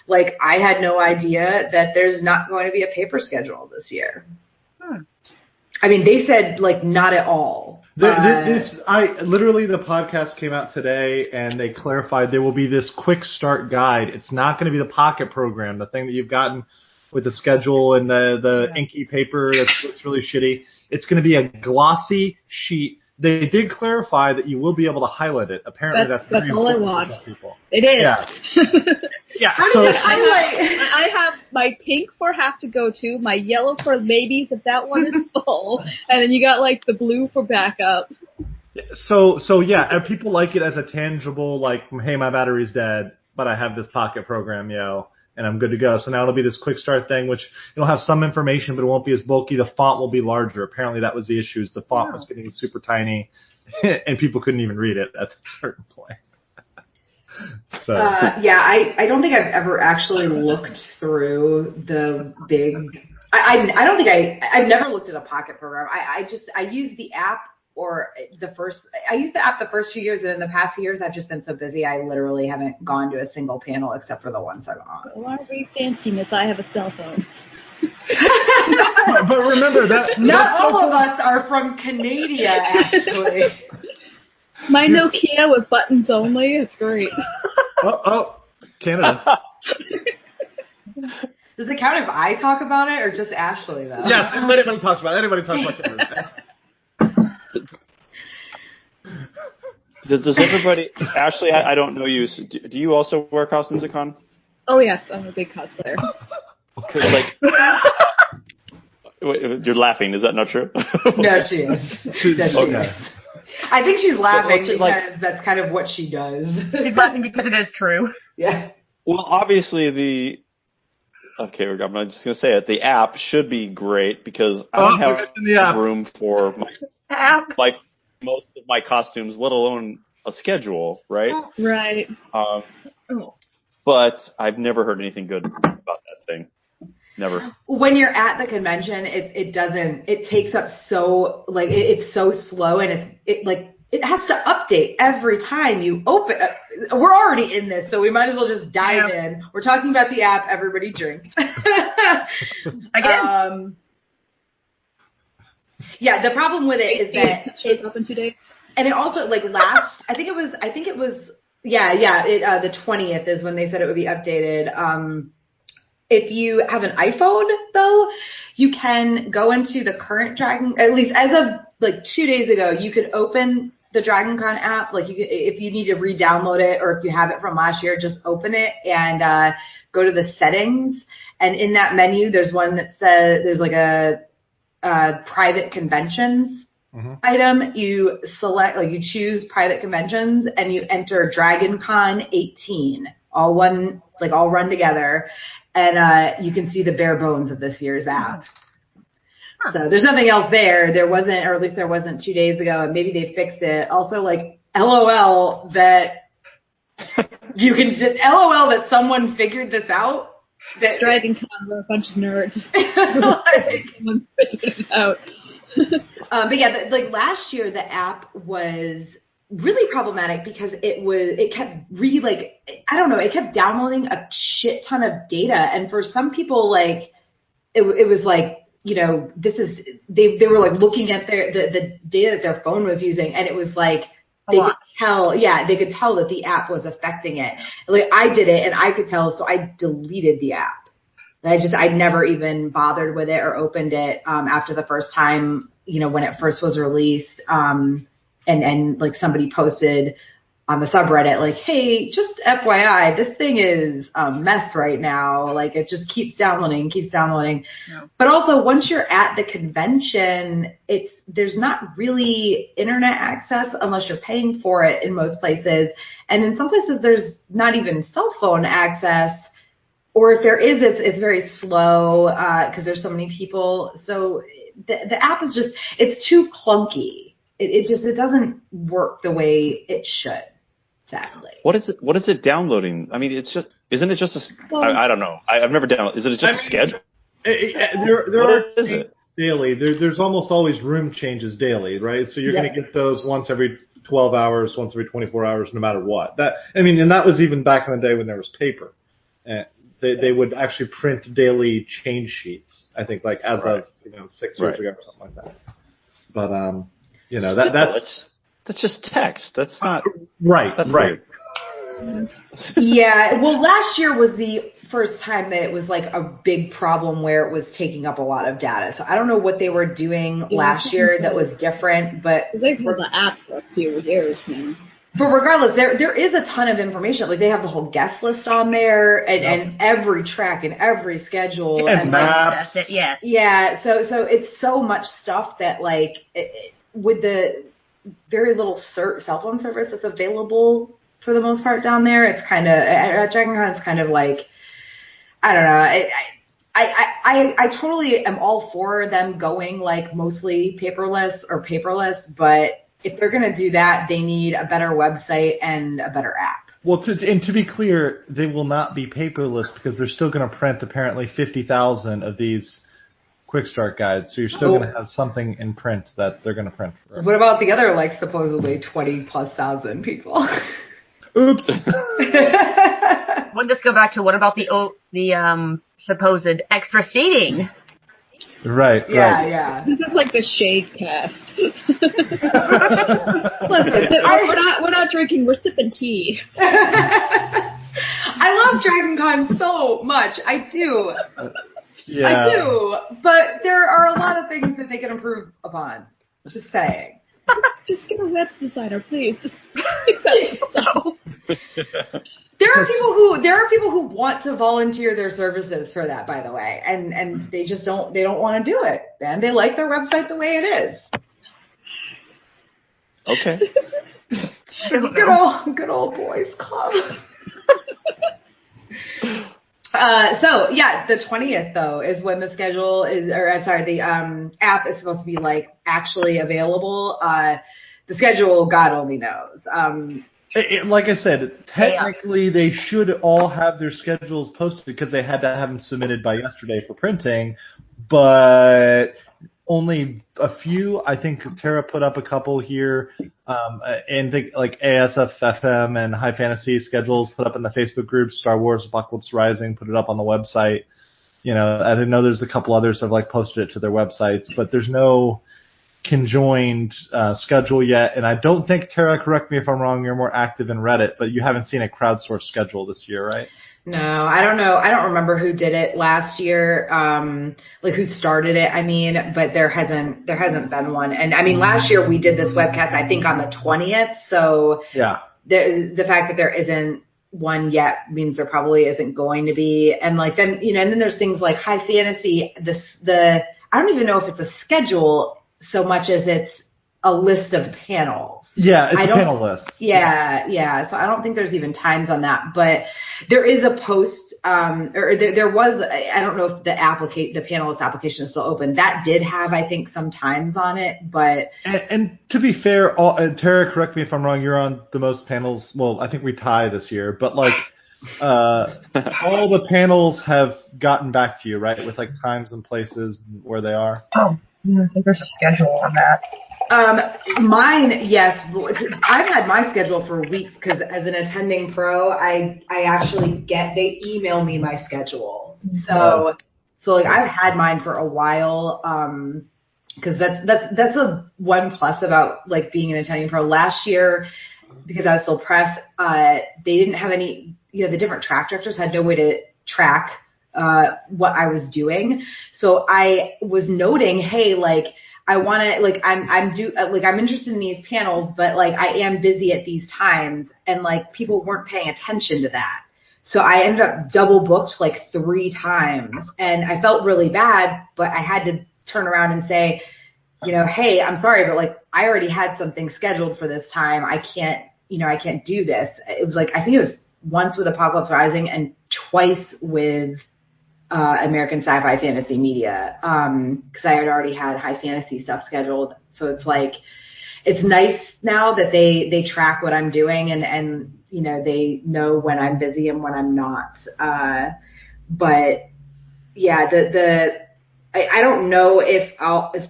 Like, I had no idea that there's not going to be a paper schedule this year. I mean, they said, like, not at all. Literally, the podcast came out today, and they clarified there will be this quick start guide. It's not going to be the Pocket program, the thing that you've gotten with the schedule and the inky paper that's really shitty. It's going to be a glossy sheet. They did clarify that you will be able to highlight it. Apparently, that's all I want. It is. Yeah. Yeah. I have my pink for have to go to, my yellow for maybes if that one is full, and then you got like the blue for backup. So yeah, and people like it as a tangible, like, hey, my battery's dead, but I have this Pocket program, and I'm good to go. So now it'll be this quick start thing, which it'll have some information, but it won't be as bulky. The font will be larger. Apparently that was the issue. The font was getting super tiny, and people couldn't even read it at a certain point. So. I don't think I've ever actually looked through the big. I've never looked at a Pocket program. I use the app I used the app the first few years, and in the past few years I've just been so busy I literally haven't gone to a single panel except for the ones I'm on. Well, aren't we fanciness? I have a cell phone. But remember that not all of us are from Canada, actually. My Nokia with buttons only. It's great. Oh, Canada. Does it count if I talk about it or just Ashley, though? Yes, anybody talks about it. Anybody talks about Canada. Does everybody? Ashley, I don't know you. So do you also wear costumes at con? Oh yes, I'm a big cosplayer. Like, wait, you're laughing. Is that not true? No, she is. Yes, she is. I think she's laughing because that's kind of what she does. She's laughing because it is true. Yeah. Well, obviously I'm just going to say it. The app should be great because I don't have room for most of my costumes, let alone a schedule, right? Right. But I've never heard anything good about that thing. Never. When you're at the convention, it takes up so, like, it's so slow, and it has to update every time you open. We're already in this, so we might as well just dive in. We're talking about the app. Everybody drink. Again. Yeah, the problem with it is that it shows up in 2 days. And it also, like, I think it was the 20th is when they said it would be updated. If you have an iPhone, though, you can go into the current Dragon, at least as of like 2 days ago, you could open the Dragon Con app. Like, if you need to re-download it, or if you have it from last year, just open it and go to the settings. And in that menu, there's one that says there's like a private conventions item. You select, like, you choose private conventions and you enter Dragon Con 18, all run together. And you can see the bare bones of this year's app. So there's nothing else there. There wasn't, or at least there wasn't 2 days ago, and maybe they fixed it. Also, like, LOL that you can just, LOL that someone figured this out. That Dragon Con were a bunch of nerds. Someone figured it out. But yeah, like last year, the app was really problematic because it kept downloading a shit ton of data. And for some people, like, it was like, they were like looking at the data that their phone was using, and it was like, they could tell that the app was affecting it. Like, I did it and I could tell, so I deleted the app. I never even bothered with it or opened it, after the first time, when it first was released. And like somebody posted on the subreddit, like, hey, just FYI, this thing is a mess right now. Like, it just keeps downloading. Yeah. But also, once you're at the convention, there's not really internet access unless you're paying for it in most places. And in some places, there's not even cell phone access. Or if there is, it's very slow, because there's so many people. So the app is just, it's too clunky. It doesn't work the way it should, sadly. What is it downloading? I mean, isn't it just I don't know. I've never downloaded. Is it just a schedule? There are changes daily. There's almost always room changes daily, right? So you're going to get those once every 12 hours, once every 24 hours, no matter what. And that was even back in the day when there was paper. They would actually print daily change sheets, I think, like as of 6 years ago or something like that. But that's just text. That's not right. That's right. Yeah. Well, last year was the first time that it was like a big problem where it was taking up a lot of data. So I don't know what they were doing last year that was different, but they've had the app for a few years now. But regardless, there is a ton of information. Like, they have the whole guest list on there, and every track and every schedule and maps. Yes. Yeah. So it's so much stuff that, like, with the very little cell phone service that's available for the most part down there, it's kind of at DragonCon. It's kind of like, I don't know. I totally am all for them going like mostly paperless, but if they're going to do that, they need a better website and a better app. Well, to be clear, they will not be paperless because they're still going to print apparently 50,000 of these quick start guides. So you're still going to have something in print that they're going to print. What about the other, like, supposedly 20,000+ people? Oops. We'll just go back to what about the supposed extra seating? Right. Yeah. This is like the shade cast. Listen, we're not drinking. We're sipping tea. I love DragonCon so much. I do. Yeah. I do. But there are a lot of things that they can improve upon. Just saying. Just get a web designer, please. Just accept yourself. There are people who want to volunteer their services for that, by the way, and they just don't want to do it, and they like their website the way it is. Okay. Good old boys club. So yeah, the 20th though is when the schedule is, the app is supposed to be like actually available. The schedule, God only knows. Like I said, technically they should all have their schedules posted because they had to have them submitted by yesterday for printing, but only a few. I think Tara put up a couple here, and like ASFFM and High Fantasy schedules put up in the Facebook group. Star Wars Apocalypse Rising put it up on the website. You know, I didn't know there's a couple others that have like posted it to their websites, but there's no conjoined schedule yet. And I don't think, Tara, correct me if I'm wrong, you're more active in Reddit, but you haven't seen a crowdsourced schedule this year, right? No, I don't know. I don't remember who did it last year, like who started it. I mean, but there hasn't been one. And I mean, last year we did this webcast, I think on the 20th. So yeah, the fact that there isn't one yet means there probably isn't going to be. And like then, you know, and then there's things like High Fantasy. I don't even know if it's a schedule so much as it's a list of panels. Yeah, it's a panel list. Yeah. So I don't think there's even times on that, but there is a post, or there was. I don't know if the panelist application is still open. That did have, I think, some times on it, but. And to be fair, Tara, correct me if I'm wrong. You're on the most panels. Well, I think we tie this year, but like. All the panels have gotten back to you, right? With like times and places where they are. Oh, I think there's a schedule on that. Mine, yes. I've had my schedule for weeks because as an attending pro, I actually they email me my schedule. So like I've had mine for a while. Cause that's a one plus about like being an attending pro. Last year, because I was still press, they didn't have any, the different track directors had no way to track, what I was doing. So I was noting, hey, like, I want to, like, I'm interested in these panels, but like, I am busy at these times, and like, people weren't paying attention to that. So I ended up double booked like 3 times, and I felt really bad, but I had to turn around and say, hey, I'm sorry, but like, I already had something scheduled for this time. I can't do this. It was like, I think it was once with Apocalypse Rising and twice with American Sci-Fi Fantasy Media, because I had already had High Fantasy stuff scheduled. So it's like, it's nice now that they track what I'm doing and they know when I'm busy and when I'm not. But yeah, I don't know if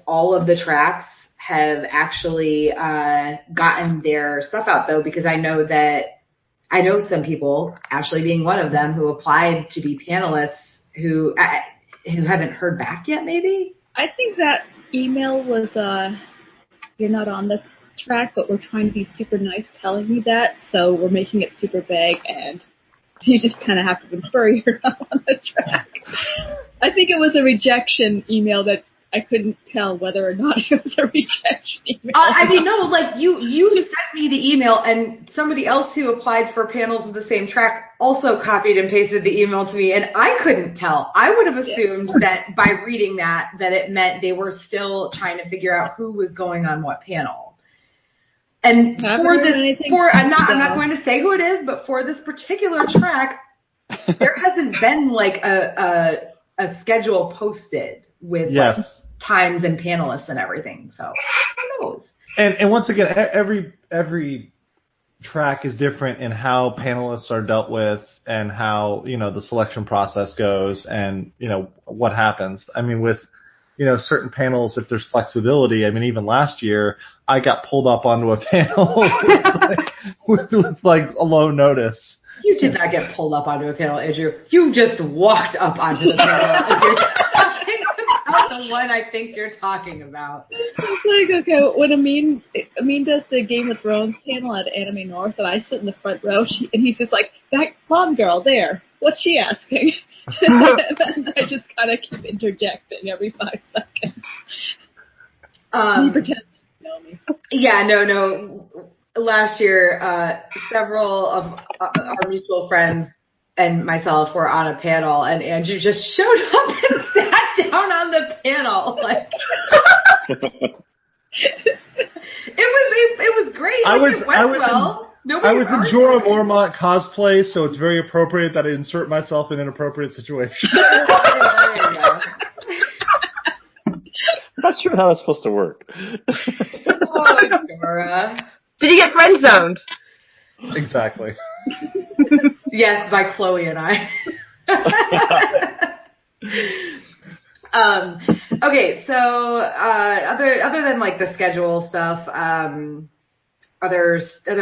all of the tracks have actually gotten their stuff out though, because I know some people, Ashley being one of them, who applied to be panelists who haven't heard back yet, maybe? I think that email was, you're not on the track, but we're trying to be super nice telling you that, so we're making it super vague, and you just kind of have to infer you're not on the track. I think it was a rejection email that I couldn't tell whether or not it was a rejection email. You sent me the email, and somebody else who applied for panels of the same track also copied and pasted the email to me, and I couldn't tell. I would have assumed that by reading that it meant they were still trying to figure out who was going on what panel. And I'm not going to say who it is, but for this particular track, there hasn't been like a schedule posted with like, times and panelists and everything. So who knows? And once again, every track is different in how panelists are dealt with and how the selection process goes and what happens. I mean, with certain panels, if there's flexibility. I mean, even last year, I got pulled up onto a panel with like a low notice. You did not get pulled up onto a panel, Andrew. You just walked up onto the panel. That's the one I think you're talking about. It's like, okay, when Amin does the Game of Thrones panel at Anime North, and I sit in the front row, and he's just like, that blonde girl there, what's she asking? And then I just kind of keep interjecting every 5 seconds. know me. Yeah, no. Last year, several of our mutual friends and myself were on a panel, and Andrew just showed up and sat down on the panel. Like, it was great. Like, it went well. I was in Jorah Mormont cosplay, so it's very appropriate that I insert myself in inappropriate situations. There you go. I'm not sure how that's supposed to work. Oh, Jorah. Did you get friend zoned? Exactly. Yes, by Chloe and I. Okay, so other than like the schedule stuff, other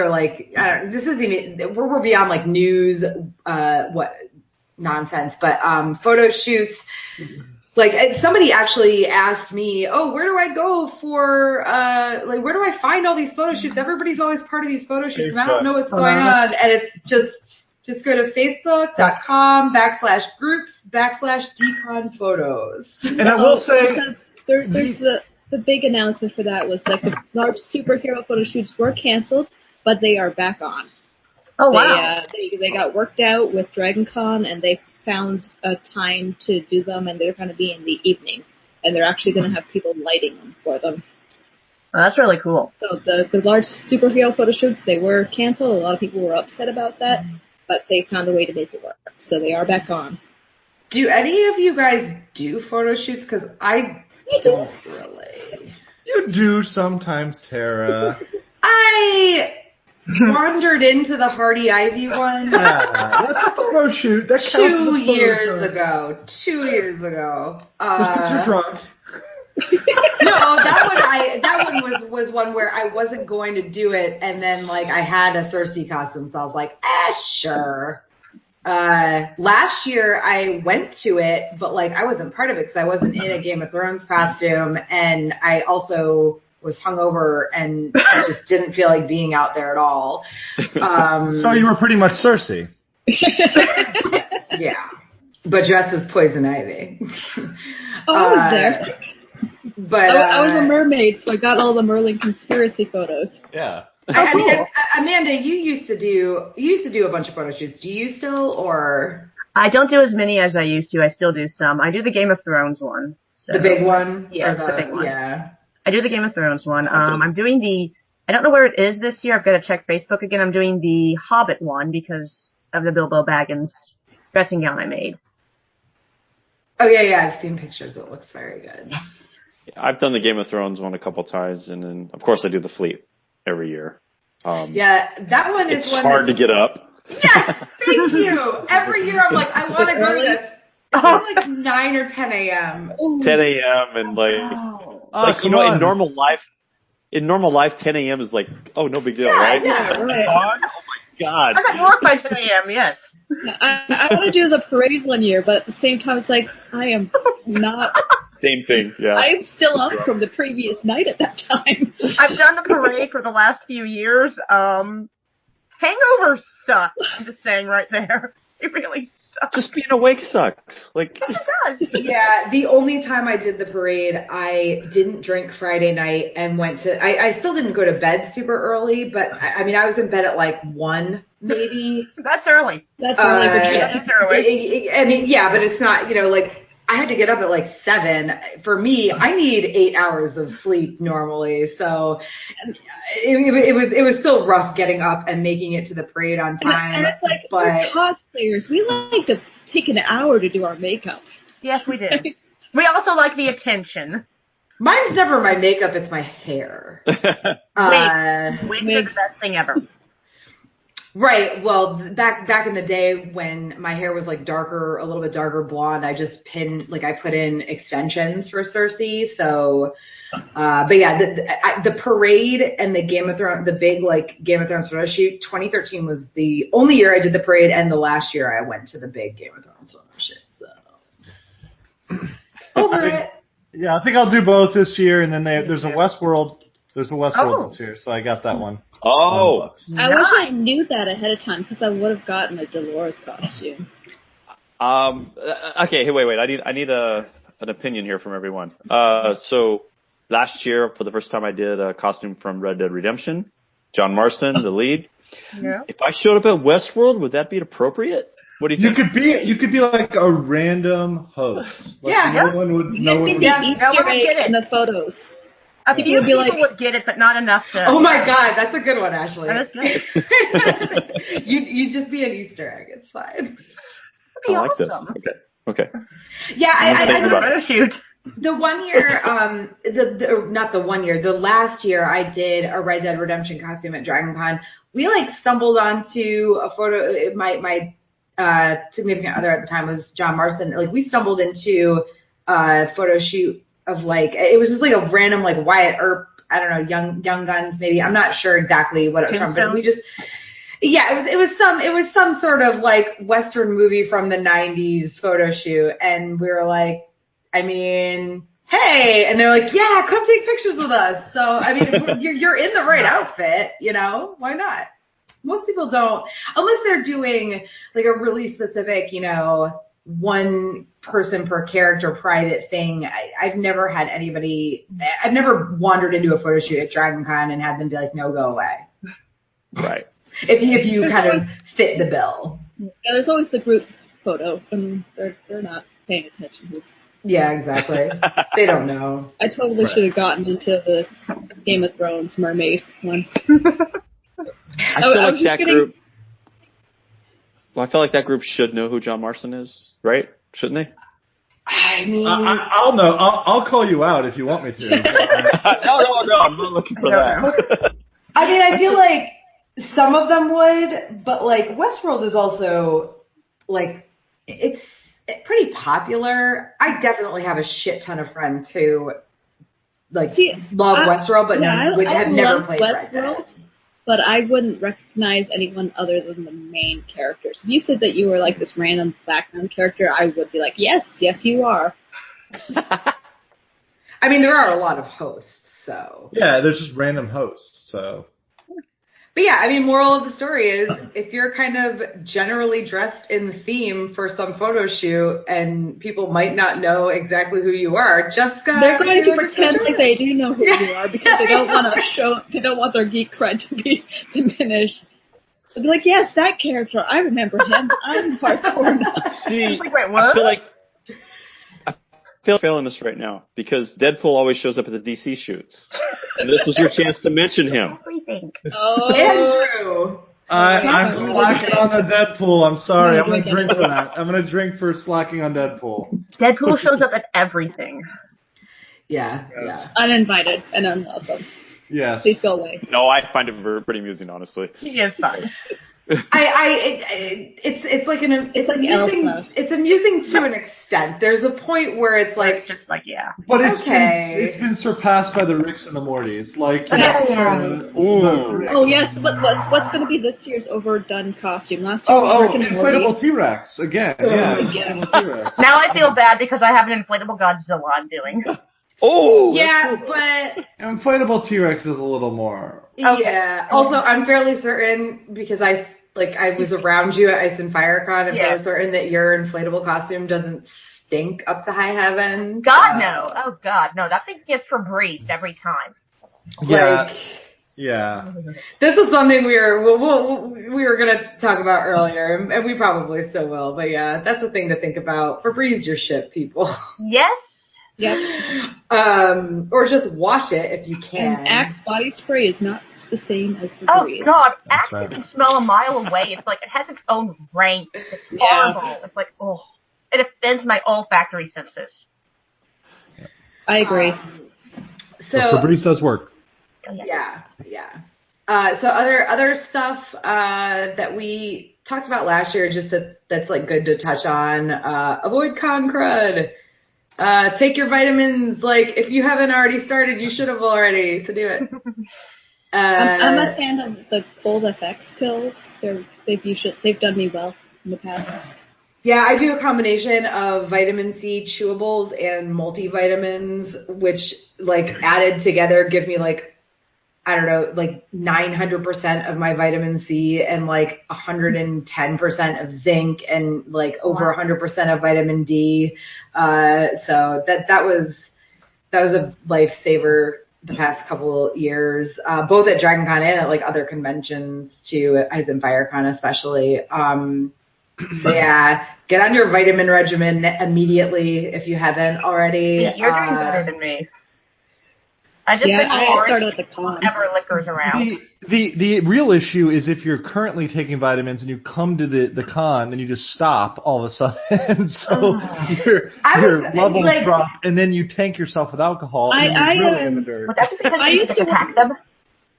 like this isn't even we're beyond like news, what nonsense, but photo shoots. Like somebody actually asked me, oh, where do I go for like where do I find all these photo shoots? Everybody's always part of these photo shoots, and I don't know what's going on. And it's just go to facebook.com/groups/deconphotos. And I will say, there's the big announcement for that was like the large superhero photo shoots were canceled, but they are back on. Oh wow! They got worked out with Dragon Con, and they found a time to do them, and they're going to be in the evening, and they're actually going to have people lighting them for them. Oh, that's really cool. So the large superhero photo shoots, they were canceled. A lot of people were upset about that, but they found a way to make it work. So they are back on. Do any of you guys do photo shoots? Because I don't really. you do sometimes, Tara. I wandered into the Hardy Ivy one. Yeah, that's a photo shoot. That counts 2 as a years photo shoot. ago. 2 years ago. Just because you're drunk. No, that one was one where I wasn't going to do it, and then like I had a thirsty costume, so I was like, sure. Last year I went to it, but like I wasn't part of it because I wasn't in a Game of Thrones costume, and I also was hungover and I just didn't feel like being out there at all. So you were pretty much Cersei. Yeah, but dressed as Poison Ivy. I was there. But I was a mermaid, so I got all the Merlin conspiracy photos. Yeah. I mean, Amanda, you used to do a bunch of photo shoots. Do you still, or? I don't do as many as I used to. I still do some. I do the Game of Thrones one. So. The big one? Yes, the big one. Yeah. I do the Game of Thrones one. I'm doing I don't know where it is this year. I've got to check Facebook again. I'm doing the Hobbit one because of the Bilbo Baggins dressing gown I made. Oh, yeah, I've seen pictures. It looks very good. Yes. Yeah, I've done the Game of Thrones one a couple times, and then, of course, I do the Fleet every year. Yeah, that one is it's hard to get up. Yes, thank you. Every year I'm like, I want to go to this. It's like 9 or 10 a.m. 10 a.m. and like, in normal life, 10 a.m. is like, oh, no big deal, right? Yeah, right. Oh my God. I got work by 10 a.m., yes. I want to do the parade one year, but at the same time, it's like, I am not... Same thing, yeah. I'm still up from the previous night at that time. I've done the parade for the last few years. Hangovers suck. I'm just saying right there. It really sucks. Just being awake sucks. Like, it does. Yeah, the only time I did the parade, I didn't drink Friday night and went to... I still didn't go to bed super early, but I mean, I was in bed at like 1, maybe. That's early. That's early, but That is early. I mean, yeah, but it's not, like... I had to get up at like 7. For me, I need 8 hours of sleep normally, so it was still rough getting up and making it to the parade on time. And it's like, we're cosplayers. We like to take an hour to do our makeup. Yes, we do. We also like the attention. Mine's never my makeup; it's my hair. Wigs are the best thing ever. Right. Well, back in the day when my hair was like darker, a little bit darker blonde, I just I put in extensions for Cersei. So, but yeah, the parade and the Game of Thrones, the big like Game of Thrones photo shoot, 2013 was the only year I did the parade, and the last year I went to the big Game of Thrones photo shoot. So, over it. Yeah, I think I'll do both this year, and then there's a Westworld. There's a Westworld this year, so I got that one. Oh. I wish I knew that ahead of time because I would have gotten a Dolores costume. Okay. Hey, wait. I need an opinion here from everyone. So last year, for the first time, I did a costume from Red Dead Redemption. John Marston, the lead. Yeah. If I showed up at Westworld, would that be appropriate? What do you think? You could be like a random host. Like no one would. You could be the Easter egg in the photos. A few people would get it, but not enough to. Oh my God, that's a good one, Ashley. That's good. you just be an Easter egg. It's fine. I like this. Okay. Yeah, I shoot. The 1 year, not the 1 year, the last year I did a Red Dead Redemption costume at Dragon Con. We stumbled onto a photo. My significant other at the time was John Marston. We stumbled into a photo shoot of it was just a random Wyatt Earp, I don't know, Young Guns maybe. I'm not sure exactly what it was from, but we just. Yeah, it was some sort of Western movie from the 90s photo shoot, and we were hey, and they're yeah, come take pictures with us. So you're in the right outfit, why not? Most people don't, unless they're doing a really specific, one person per character private thing. I've never had I've never wandered into a photo shoot at Dragon Con and had them be no, go away. Right. If you kind of fit the bill. Yeah, there's always the group photo. They're not paying attention. Yeah, exactly. They don't know. I totally should have gotten into the Game of Thrones mermaid one. I feel like that group. Well, I feel like that group should know who John Marston is, right? Shouldn't they? I mean, I'll know. I'll call you out if you want me to. No, I'm not looking for that. I feel like some of them would, but Westworld is also it's pretty popular. I definitely have a shit ton of friends who love Westworld, but have never played Westworld. But I wouldn't recognize anyone other than the main characters. If you said that you were this random background character, I would be yes, you are. There are a lot of hosts, so. Yeah, there's just random hosts, so. But yeah, moral of the story is if you're kind of generally dressed in theme for some photo shoot and people might not know exactly who you are, just they're going to pretend like they do know who you are because they don't want they don't want their geek cred to be diminished. They'll be yes, that character, I remember him. I'm hardcore now. See, wait, what? I feel failing this right now because Deadpool always shows up at the DC shoots. And this was your chance to mention him. Oh, Andrew. I'm slacking on the Deadpool. I'm sorry. I'm going to drink for that. I'm going to drink for slacking on Deadpool. Deadpool shows up at everything. Yeah, yes. yeah. Uninvited and unwelcome. Yes. Please go away. No, I find it pretty amusing, honestly. He is fine. It's amusing to an extent. There's a point where it's just yeah. But it's been surpassed by the Ricks and the Mortys. Oh yes, but what's going to be this year's overdone costume? Last year inflatable T-Rex again. Yeah, inflatable T-Rex. Now I feel bad because I have an inflatable Godzilla I'm doing. Oh, yeah, but inflatable T-Rex is a little more. Okay. Yeah. Also, I'm fairly certain because I was around you at Ice and Firecon. I'm fairly certain that your inflatable costume doesn't stink up to high heaven. God no! Oh God no! That thing gets Febrezed every time. Yeah. Yeah. This is something we were gonna talk about earlier, and we probably still will. But yeah, that's a thing to think about. Febreze your shit, people. Yes. Yep. Or just wash it if you can. And Axe body spray is not the same as Febreze. Oh God, Axe you can smell a mile away. It's it has its own rank. It's horrible. It's it offends my olfactory senses. I agree. So Febreze does work. Yeah. So other stuff that we talked about last year, just that's good to touch on. Avoid con crud. Take your vitamins. If you haven't already started, you should have already. So do it. I'm a fan of the cold FX pills. They've done me well in the past. Yeah, I do a combination of vitamin C chewables and multivitamins, which added together give me 900% of my vitamin C and 110% of zinc and over 100% of vitamin D. So that was a lifesaver the past couple years, both at Dragon Con and at like other conventions too, as in FireCon especially. So yeah, get on your vitamin regimen immediately if you haven't already. You're doing better than me. I started at the con. Whenever liquor's around. The real issue is if you're currently taking vitamins and you come to the con, then you just stop all of a sudden. So your levels drop, and then you tank yourself with alcohol, and you're really in the dirt. But that's because I used to pack them.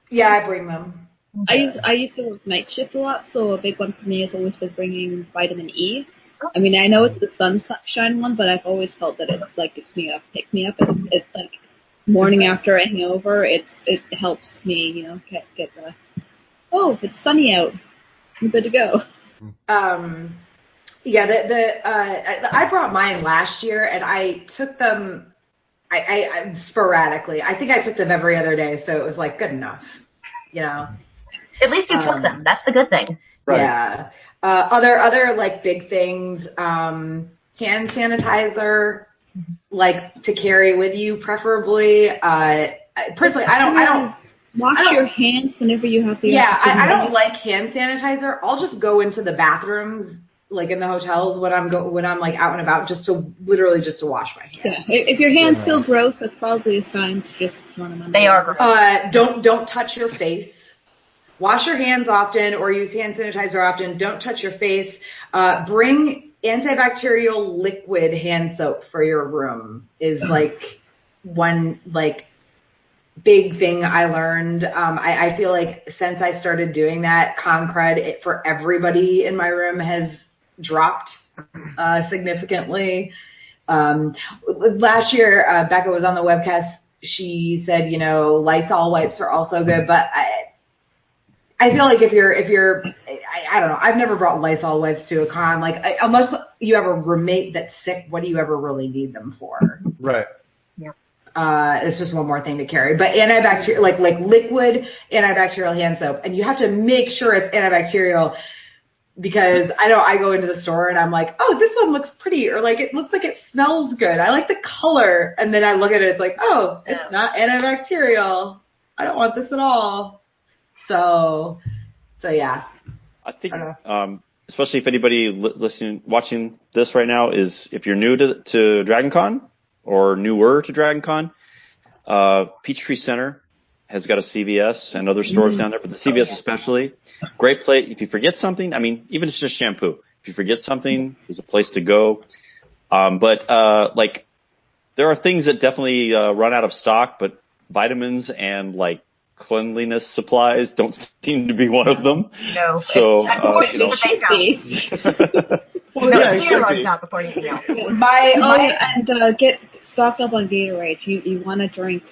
Yeah, I bring them. I used to work night shift a lot, so a big one for me has always been bringing vitamin E. I mean, I know it's the sunshine one, but I've always felt that it like gives me a pick me up. It's like morning after a hangover. It helps me, you know, get the it's sunny out. I'm good to go. Yeah, I brought mine last year, and I took them. I sporadically. I think I took them every other day, so it was like good enough, you know. At least you took them. That's the good thing. Right. Yeah. Other like big things. Hand sanitizer, like to carry with you, preferably. Personally, I don't wash your hands whenever you have the. Yeah, I don't like hand sanitizer. I'll just go into the bathrooms, like in the hotels when I'm like out and about, just to wash my hands. Yeah. If your hands feel gross, that's probably a sign to just run them. They are gross. Don't touch your face. Wash your hands often or use hand sanitizer often. Don't touch your face. Bring antibacterial liquid hand soap for your room is like one like big thing I learned. I feel like since I started doing that, con cred for everybody in my room has dropped significantly. Last year, Becca was on the webcast. She said, you know, Lysol wipes are also good, but I feel like if you're, I don't know. I've never brought Lysol wipes to a con. Like, unless you have a roommate that's sick, what do you ever really need them for? Right. Yeah. It's just one more thing to carry. But antibacterial, like liquid antibacterial hand soap, and you have to make sure it's antibacterial because I know I go into the store and I'm like, oh, this one looks pretty, or like it looks like it smells good. I like the color, and then I look at it, it's like, oh, it's not antibacterial. I don't want this at all. So yeah. I think, especially if anybody watching this right now is, if you're new to Dragon Con or newer to Dragon Con, Peachtree Center has got a CVS and other stores down there, but the CVS especially, great place. If you forget something, I mean, even if it's just shampoo, if you forget something, there's a place to go. Like, there are things that definitely run out of stock, but vitamins and like cleanliness supplies don't seem to be one of them. No. So, Well, yeah, exactly. Not before anything else. And get stocked up on Gatorade. You want to drink.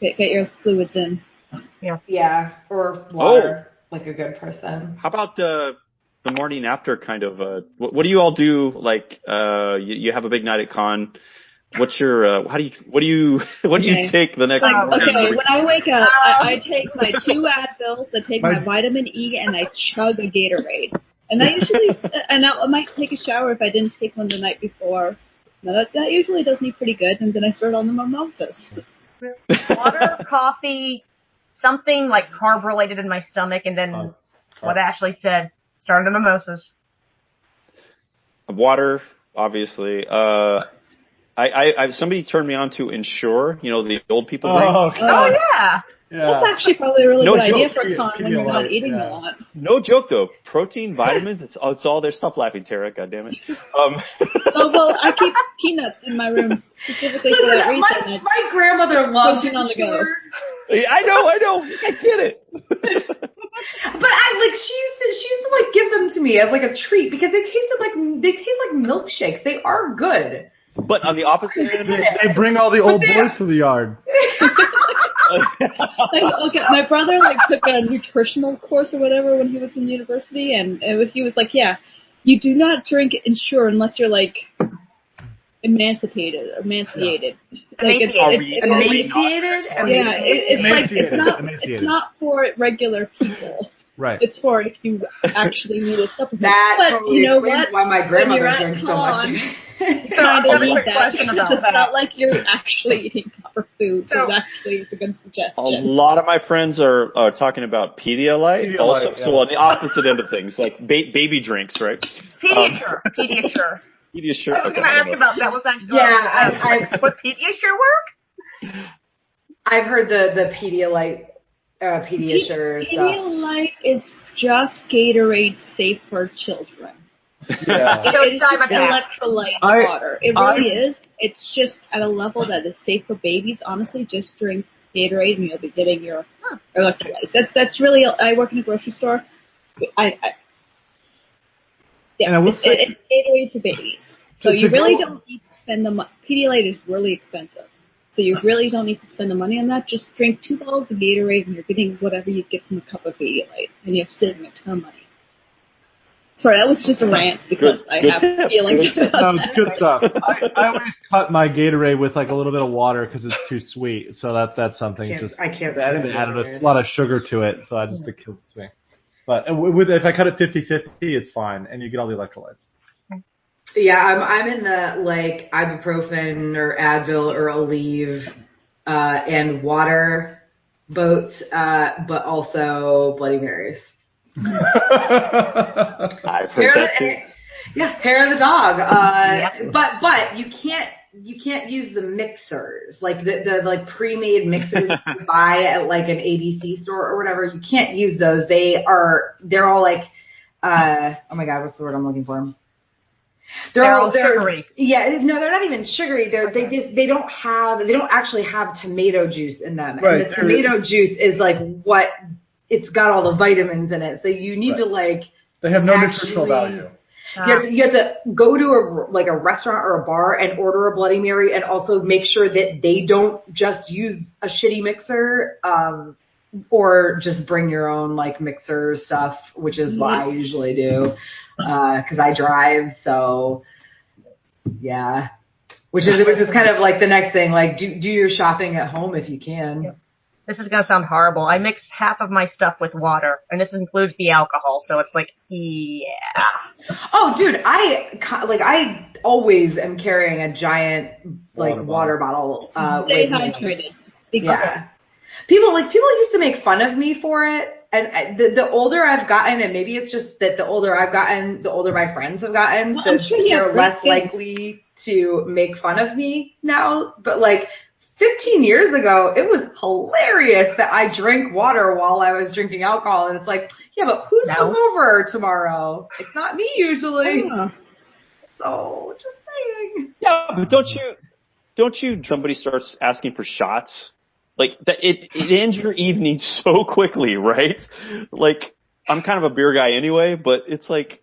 Get your fluids in. Yeah, or water, like a good person. How about the morning after kind of? What do you all do? Like, you have a big night at con. What's your what do you take the next morning? Okay, when I wake up, I take my 2 Advils, I take my vitamin E, and I chug a Gatorade. And I might take a shower if I didn't take one the night before. No, that usually does me pretty good, and then I start on the mimosas. Water, coffee, something like carb related in my stomach, and then what Ashley said, start on the mimosas. Water, obviously. I somebody turned me on to Ensure, you know, the old people drink. Oh yeah. That's actually probably a really good idea for a con when you're not eating a lot. No joke though. Protein, vitamins, it's all there. Stop laughing, Tara. God damn it. Well, I keep peanuts in my room specifically for that reason. My grandmother loved on the go. I know. I get it. But she used to like give them to me as like a treat because they taste like milkshakes. They are good. But on the opposite end, they bring all the old boys to the yard. Okay, my brother took a nutritional course or whatever when he was in university, and he was like, "Yeah, you do not drink Ensure unless you're like emancipated. Emaciated. It's not for regular people." Right. It's for if you actually need a supplement. That but totally you know explains what? why my When grandmother you're at drinks so con, much. you kind of need that. question about It's that. not like you're actually eating proper food, so So- actually it's a good A suggestion. lot of my friends are talking about Pedialyte also. Pedialyte, yeah. So on the opposite end of things, like baby drinks, right? Pediasure. Pediasure. Pediasure. I was going to ask about that. Was actually Yeah, would Pediasure work? I've heard the Pedialyte, Pediasure stuff. Pedialyte is just Gatorade safe for children. Yeah. It is just Diamondback. electrolyte I- water. It really is. It's just at a level that is safe for babies. Honestly, just drink Gatorade and you'll be getting your electrolytes. That's really. I work in a grocery store. And I will it's say- Gatorade for babies. So To you really go- don't need to spend the money. Pedialyte is really expensive. So you really don't need to spend the money on that. Just drink 2 bottles of Gatorade and you're getting whatever you get from a cup of Pedialyte. And you're saving a ton of money. Sorry, that was just a rant because I have tip. feelings Good about No, it's good stuff. I always cut my Gatorade with like a little bit of water because it's too sweet. So that's something. I can't add stand added Gatorade. a lot of sugar to it, so I just kill the sweet. But if I cut it 50-50, it's fine, and you get all the electrolytes. Yeah, I'm in the like ibuprofen or Advil or Aleve and water boat, but also Bloody Marys. I've heard that too. Yeah, hair of the dog. Yep. But you can't use the mixers, like the like pre-made mixers you buy at like an ABC store or whatever. You can't use those. They're all like, oh my God, what's the word I'm looking for? They're all sugary. Yeah, no, they're not even sugary. They don't actually have tomato juice in them. Right, And the tomato juice is like what it's got all the vitamins in it. So you need to like They have no actually- nutritional value. You have to go to a restaurant or a bar and order a Bloody Mary, and also make sure that they don't just use a shitty mixer, or just bring your own like mixer stuff, which is what I usually do, because I drive. So yeah, which is kind of like the next thing. Like do your shopping at home if you can. Yep. This is going to sound horrible. I mix half of my stuff with water, and this includes the alcohol, so it's like, yeah. Oh, dude, I always am carrying a giant like water bottle. Stay with me. hydrated. Because Yeah. People used to make fun of me for it, and the older I've gotten, and maybe it's just that the older I've gotten, the older my friends have gotten, Well, so I'm sure you have they're less great likely to make fun of me now. But like 15 years ago, it was hilarious that I drank water while I was drinking alcohol, and it's like, yeah, but who's come over tomorrow? It's not me usually. Yeah. So just saying. Yeah, but don't you? Somebody starts asking for shots, like that. It ends your evening so quickly, right? Like I'm kind of a beer guy anyway, but it's like,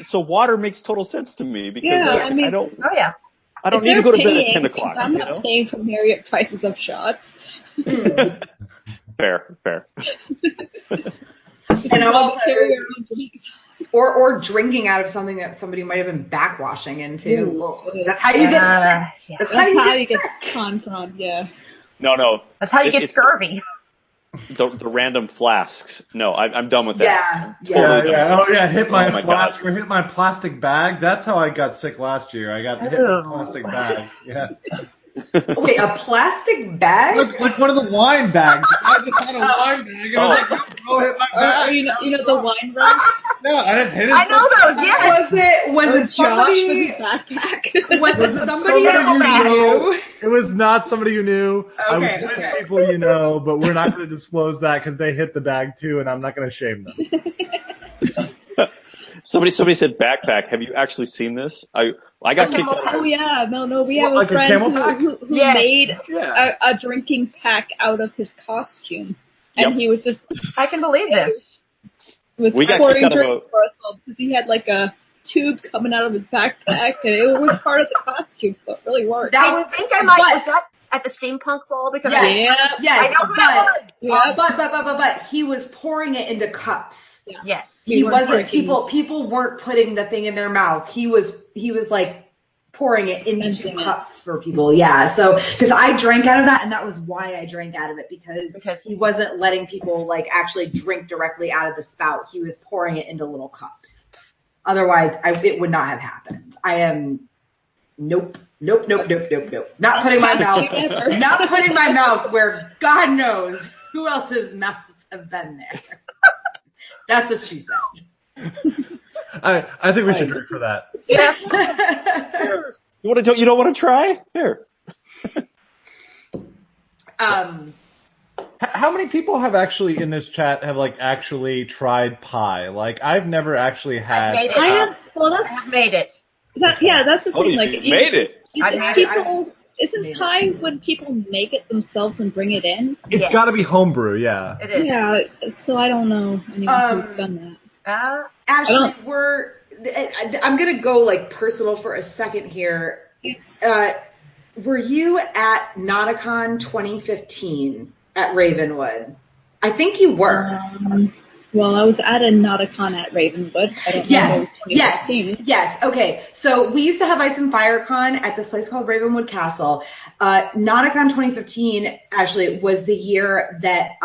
so water makes total sense to me because Yeah, I don't. Oh, yeah. I don't If need to they're go to bed at paying, 10 o'clock. I'm You not know? paying for Marriott prices of shots. Fair. And I'm also Carry your own drinks. or drinking out of something that somebody might have been backwashing into. Ooh. That's how you get. Yeah. That's That's how you get sick. con, yeah. No. That's how you get It's scurvy. the random flasks. No, I'm done with that. Yeah. Yeah. Oh yeah, hit my Oh, my flask God. or hit my plastic bag. That's how I got sick last year. I got hit with a plastic bag. Yeah. Wait, a plastic bag? Like one of the wine bags. I just had a wine bag and I was like, oh, hit my Or bag. you know the wine run? No, I didn't hit it. I know those, yeah. Was it Josh with somebody? his backpack. Was it somebody you you knew? It was not somebody you knew. I was with Okay. people you know, but we're not going to disclose that because they hit the bag too, and I'm not going to shame them. Somebody said backpack. Have you actually seen this? I got kicked out. Oh yeah, no, we have Like a a friend camel pack? who Yeah. made Yeah. a drinking pack out of his costume, and Yep. he was just I can believe this. We got pouring kicked out of drinks for us all because he had like a tube coming out of his backpack, and it was part of the costume, so it really worked. I think I might. Was that at the steampunk ball? Because Yeah. Yeah. Yes, I know who that was. but he was pouring it into cups. Yes. He weren't wasn't. drinking. People weren't putting the thing in their mouths. He was like pouring it into cups for people. Yeah. So, because I drank out of that, and that was why I drank out of it, because he wasn't letting people like actually drink directly out of the spout. He was pouring it into little cups. Otherwise, it would not have happened. I am nope. Not putting my mouth where God knows who else's mouths have been there. That's what she said. I think we should drink for that. Yeah. You don't want to try? Here. How many people have actually in this chat have like actually tried pie? Like I've never actually had. I have made it. That's the thing. Like you made it. Isn't pie when people make it themselves and bring it in? It's got to be homebrew, yeah. It is. Yeah, so I don't know anyone who's done that. Ashley, I'm gonna go like personal for a second here. Were you at Nauticon 2015 at Ravenwood? I think you were. Well, I was at a Nauticon at Ravenwood. I don't know if it was 2015. Yes. Okay. So we used to have Ice and Fire Con at this place called Ravenwood Castle. Nauticon 2015 actually was the year that.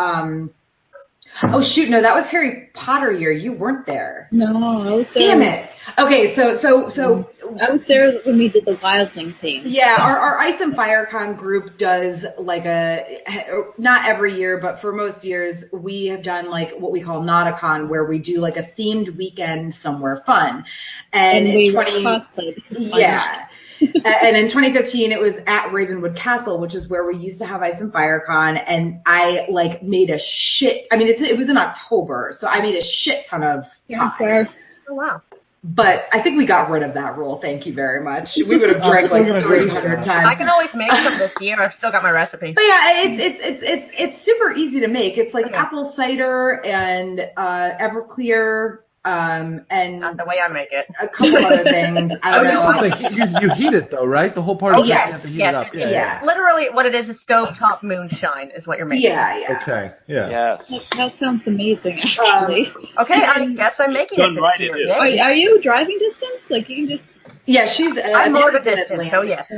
Oh shoot! No, that was Harry Potter year. You weren't there. No, I was there. Damn it. Okay, so I was there when we did the Wildling thing. Yeah, our Ice and Fire Con group does like not every year, but for most years we have done like what we call Nauticon, where we do like a themed weekend somewhere fun. And we cosplay because why not? And in 2015, it was at Ravenwood Castle, which is where we used to have Ice and Fire Con, and I like made a shit. I mean, it was in October, so I made a shit ton of pie. Oh wow! But I think we got rid of that rule. Thank you very much. We would have drank like 300 times. I can always make some this year. I've still got my recipe. But yeah, it's super easy to make. It's like apple cider and Everclear. And not the way I make it. A couple other things. I don't know. You heat it though, right? The whole part is you have to heat it up. Yeah. Literally, what it is stovetop moonshine is what you're making. Yeah. Okay. Yeah. Yes. That sounds amazing, actually. Okay, I guess I'm making it this year. Are you driving distance? Like you can just. Yeah, she's. I'm more of a distance, so yes.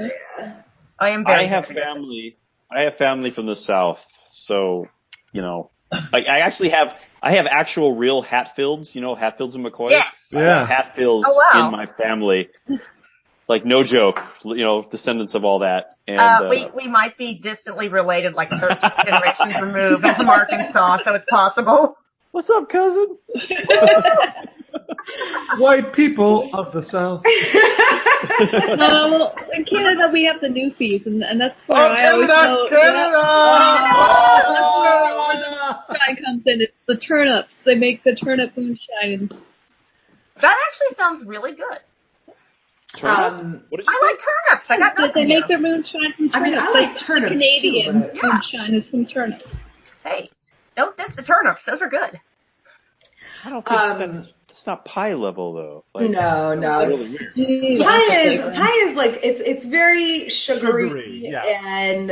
I am. I have family. I have family from the south, so like I actually have. I have actual real Hatfields, Hatfields and McCoys. Yeah. I have Hatfields in my family. Like, no joke, descendants of all that. And we might be distantly related, like 13 generations removed from Arkansas, so it's possible. What's up, cousin? White people of the South. Well, in Canada we have the Newfies, and that's where I always know. Moonshine comes in. It's the turnips. They make the turnip moonshine. That actually sounds really good. What did you say? I like turnips. I got nothing. They make their moonshine from turnips. I mean, I like turnips. The Canadian moonshine is from turnips. Hey, don't diss the turnips. Those are good. I don't think that's not pie level though. Like, no. Really Pie is like it's very sugary and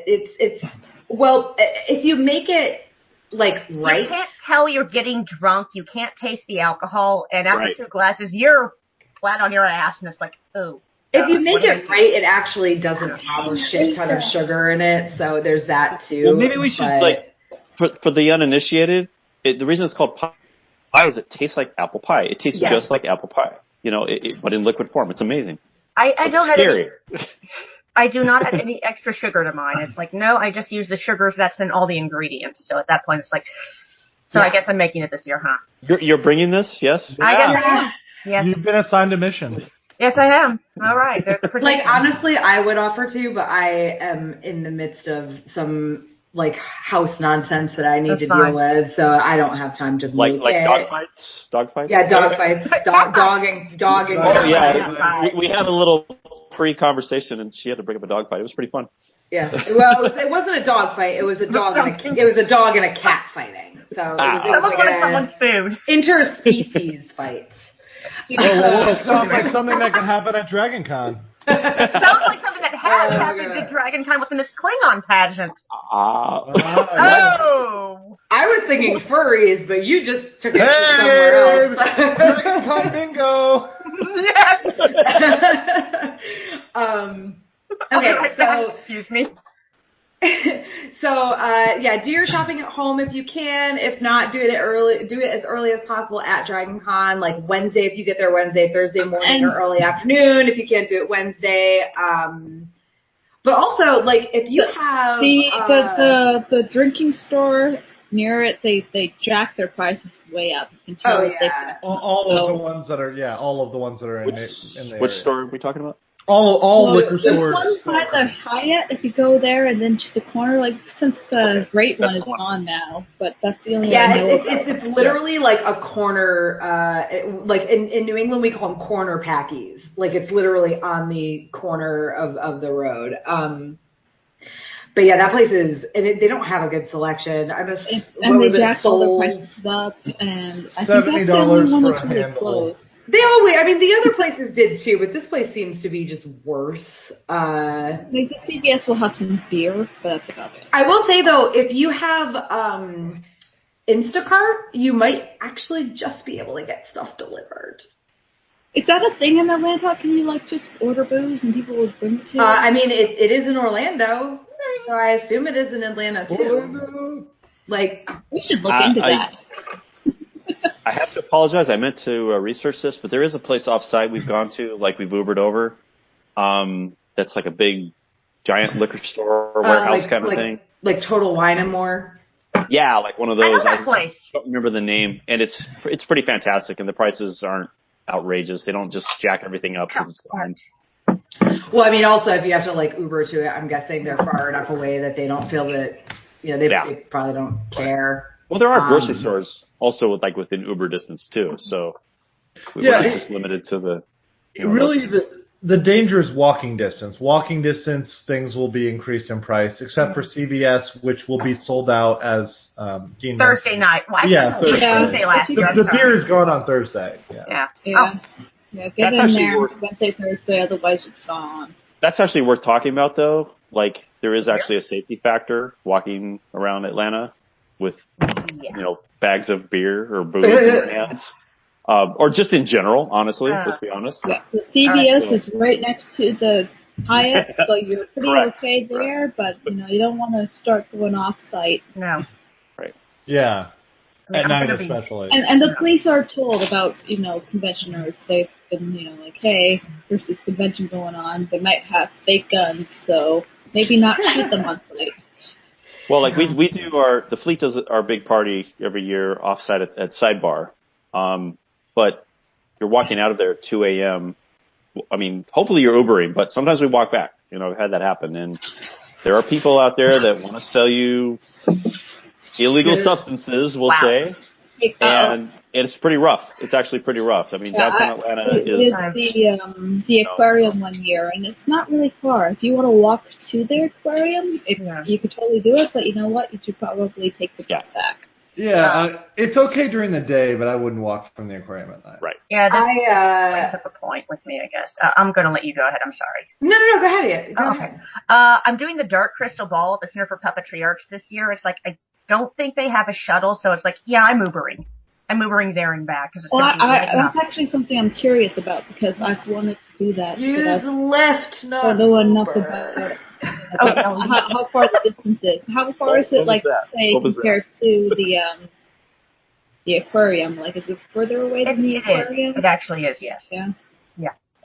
it's well, if you make it like right. You can't tell you're getting drunk. You can't taste the alcohol, and after 2 glasses, you're flat on your ass, and it's like, oh. If you make it right, it actually doesn't have a shit ton of sugar in it, so there's that too. Well, maybe we should for the uninitiated. The reason it's called pie is it tastes like apple pie. It tastes just like apple pie, but in liquid form. It's amazing. I don't have scary. I do not add any extra sugar to mine. It's like, no, I just use the sugars that's in all the ingredients. So at that point, it's like, I guess I'm making it this year, huh? You're bringing this, yes? I guess I am. Yes. You've been assigned a mission. Yes, I am. All right. Like, honestly, I would offer to, but I am in the midst of some like house nonsense that I need to deal with, so I don't have time to like dogfights. Yeah, dogfights, dogging. Oh yeah, we had a little pre-conversation, and she had to bring up a dog fight. It was pretty fun. Yeah, well, it wasn't a dog fight. It was a dog and a cat fighting. So it was like someone's food. Interspecies fight. Well, sounds like something that can happen at Dragon Con. It sounds like something that has happened at Dragon Con within this Klingon pageant. I was thinking furries, but you just took it somewhere else. Dragon Con bingo! Okay, so excuse me. So do your shopping at home if you can. If not, do it as early as possible at Dragon Con, like Wednesday if you get there Wednesday, Thursday morning or early afternoon if you can't do it Wednesday. But also, like, if you have the drinking store near it, they jack their prices way up. Oh yeah, all of the ones that are in the Which area. store are we talking about? All liquor There's stores. one by the Hyatt if you go there, and then to the corner, like since the great one is gone now, but that's the only one I know about. It's literally like a corner, like in New England we call them corner packies. Like it's literally on the corner of the road. But yeah, that place is, and they don't have a good selection. And they jack all their prices up, and I think that's the only one that's really close. The other places did too, but this place seems to be just worse. Like the CVS will have some beer, but that's about it. I will say though, if you have Instacart, you might actually just be able to get stuff delivered. Is that a thing in Atlanta? Can you like just order booze and people will bring it to you? It is in Orlando, so I assume it is in Atlanta too. Like we should look into that. I have to apologize. I meant to research this, but there is a place off-site we've gone to, like we've Ubered over, that's like a big, giant liquor store, warehouse kind of thing. Like Total Wine and More? Yeah, like one of those. I know that place. I don't remember the name, and it's pretty fantastic, and the prices aren't outrageous. They don't just jack everything up because it's gone. Well, also if you have to like Uber to it, I'm guessing they're far enough away that they don't feel that, they probably don't care. Well, there are grocery stores also within Uber distance too, so we're just limited to the. Really, the danger is walking distance. Walking distance, things will be increased in price, except for CVS, which will be sold out as Thursday night. Well, Thursday last year. The beer is gone on Thursday. Yeah. Get That's in there Wednesday, Thursday, otherwise it's gone. That's actually worth talking about, though. Like, there is actually a safety factor walking around Atlanta with, bags of beer or booze in your hands. Or just in general, honestly, let's be honest. Yeah, the CVS is right next to the Hyatt, so you're pretty okay there, but, you don't want to start going off-site. No. Right. Yeah. At night especially. And the police are told about, conventioners. They've been, like, hey, there's this convention going on. They might have fake guns, so maybe not shoot them on site. Well, like we do the fleet does our big party every year offsite at Sidebar. But you're walking out of there at 2 a.m. Hopefully you're Ubering, but sometimes we walk back. I've had that happen. And there are people out there that want to sell you illegal substances, we'll say. And it's pretty rough. It's actually pretty rough. Downtown Atlanta is... the aquarium one year, and it's not really far. If you want to walk to the aquarium, you could totally do it, but you know what? You should probably take the bus back. Yeah, it's okay during the day, but I wouldn't walk from the aquarium at night. Right. Yeah, that brings up a point with me, I guess. I'm going to let you go ahead. I'm sorry. No, go ahead. Go ahead. I'm doing the Dark Crystal Ball at the Center for Puppetry Arts this year. It's like, I don't think they have a shuttle, so it's like, I'm Ubering. I'm Ubering there and back. Cause it's that's actually something I'm curious about, because I've wanted to do that. Use Lyft, I don't know enough about it. How far the distance is. How far is it, like, say, compared to the aquarium? Like, is it further away than the aquarium? It actually is, yes. Yeah.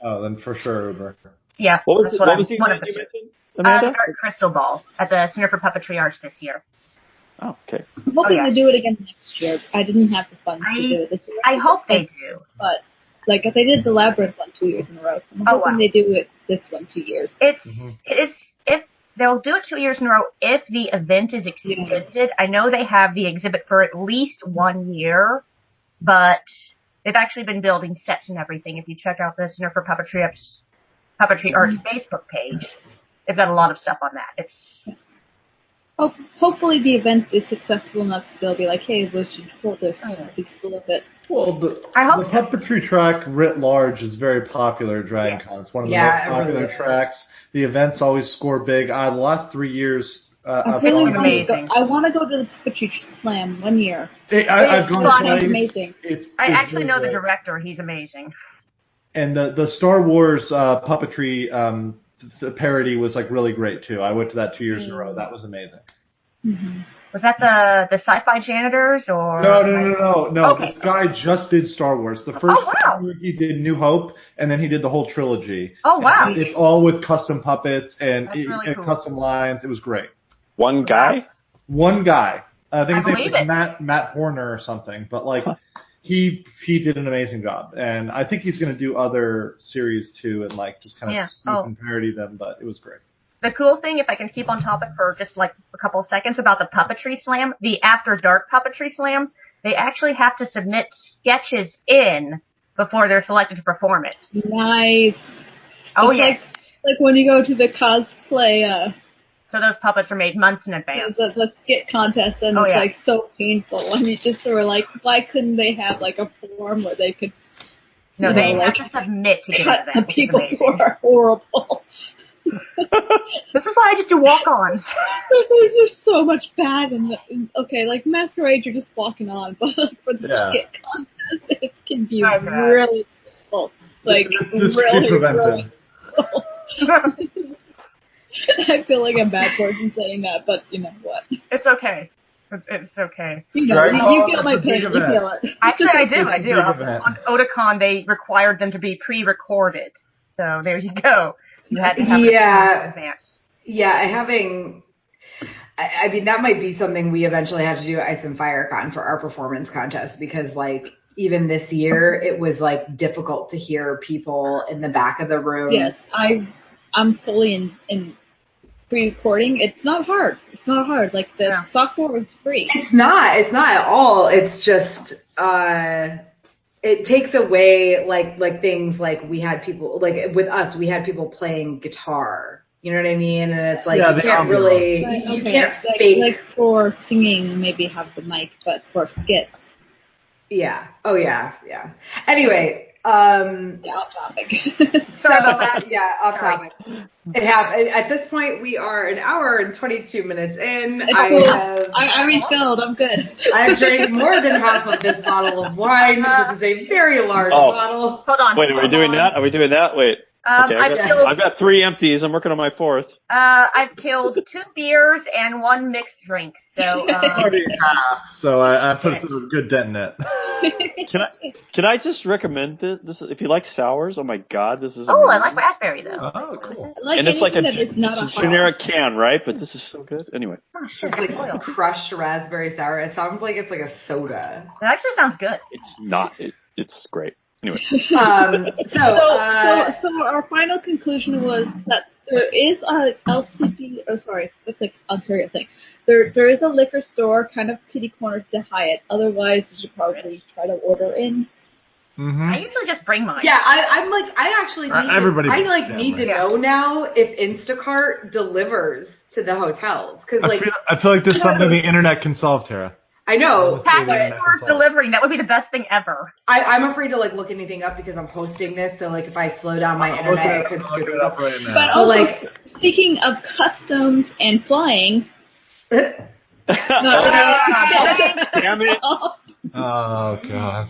Oh, then for sure, Uber. Yeah. What was the one of the two. Amanda? Dark Crystal Ball at the Center for Puppetry Arts this year. Oh, okay. I'm hoping to do it again next year. I didn't have the funds to do it this year. I hope they do. But, like, they did the Labyrinth one 2 years in a row, so I'm hoping they do it this one 2 years. It is, if they'll do it 2 years in a row if the event is extended. Yeah. I know they have the exhibit for at least 1 year, but they've actually been building sets and everything. If you check out the Center for Puppetry Arts Facebook page, they've got a lot of stuff on that. It's... Hopefully the event is successful enough that they'll be like, hey, we should pull this piece a little bit. Well, the puppetry track writ large is very popular at Dragon Con. It's one of the most popular tracks. The events always score big. The last 3 years... I want to go to the Puppetry Slam 1 year. I've gone twice. Amazing. I actually know the director. He's amazing. And the Star Wars puppetry the parody was like really great too. I went to that 2 years in a row. That was amazing. Mm-hmm. Was that the sci-fi janitors or? No. Okay. This guy just did Star Wars. The first time he did New Hope, and then he did the whole trilogy. Oh wow! And it's all with custom puppets and, really cool. custom lines. It was great. One guy? One guy. I think his name believe was Matt Horner or something. But like, he did an amazing job, and I think he's going to do other series too, and like just kind of spoof and parody them. But it was great. The cool thing, if I can keep on topic for just like a couple of seconds about the Puppetry Slam, the After Dark Puppetry Slam, they actually have to submit sketches in before they're selected to perform it. Nice. Oh, it's like when you go to the cosplay, so those puppets are made months in advance. The skit contest, and it's like so painful. And you just sort of like, why couldn't they have like a form where they could? No, they have to submit to get cut into that. The people who are horrible. This is why I just do walk-ons. There's so much bad okay, like Masquerade, you're just walking on, but for the skit contest, it can be really difficult. Like really. I feel like I'm a bad person saying that, but you know what? It's okay. It's okay. You feel my pain. You feel it. Actually, I do. On Otakon, they required them to be pre-recorded. So there you go. You had to have it in advance. Yeah, I mean, that might be something we eventually have to do at Ice and FireCon for our performance contest, because like even this year it was like difficult to hear people in the back of the room. Yes, I'm fully in pre-recording. It's not hard. Like the software is free. It's not at all. It's just it takes away like things like we had people like with us, we had people playing guitar. You know what I mean? And it's like you can't really you can't fake. Like for singing, maybe have the mic, but for skits. Yeah. Oh yeah. Anyway. Off topic. Sorry about that. Yeah, off topic. It happened. At this point, we are an hour and 22 minutes in. I refilled. I'm good. I've drank more than half of this bottle of wine. This is a very large bottle. Hold on. Wait, are we doing that? Wait. Okay, I've got 3 empties. I'm working on my 4th. I've killed 2 beers and 1 mixed drink. So already half. So I put a good dent in it. Can I just recommend this? If you like sours, oh my god, this is. Oh, amazing. I like raspberry though. Oh, cool. And it's like a generic can, right? But this is so good. Anyway. Oh, shit, it's like crushed raspberry sour. It sounds like it's like a soda. It actually sounds good. It's not. It's great. Anyway. So our final conclusion was that there is a LCP. Oh, sorry, that's like Ontario thing. There is a liquor store kind of kitty corner to Hyatt. Otherwise, you should probably try to order in. Mm-hmm. I usually just bring mine. Yeah, I'm like I actually need to know now if Instacart delivers to the hotels because I feel like there's something the internet can solve, Tara. I know. Package stores delivering. That would be the best thing ever. I'm afraid to look anything up because I'm hosting this. So if I slow down my internet, it could screw things up. Right now. But also, speaking of customs and flying. Damn it! Oh god.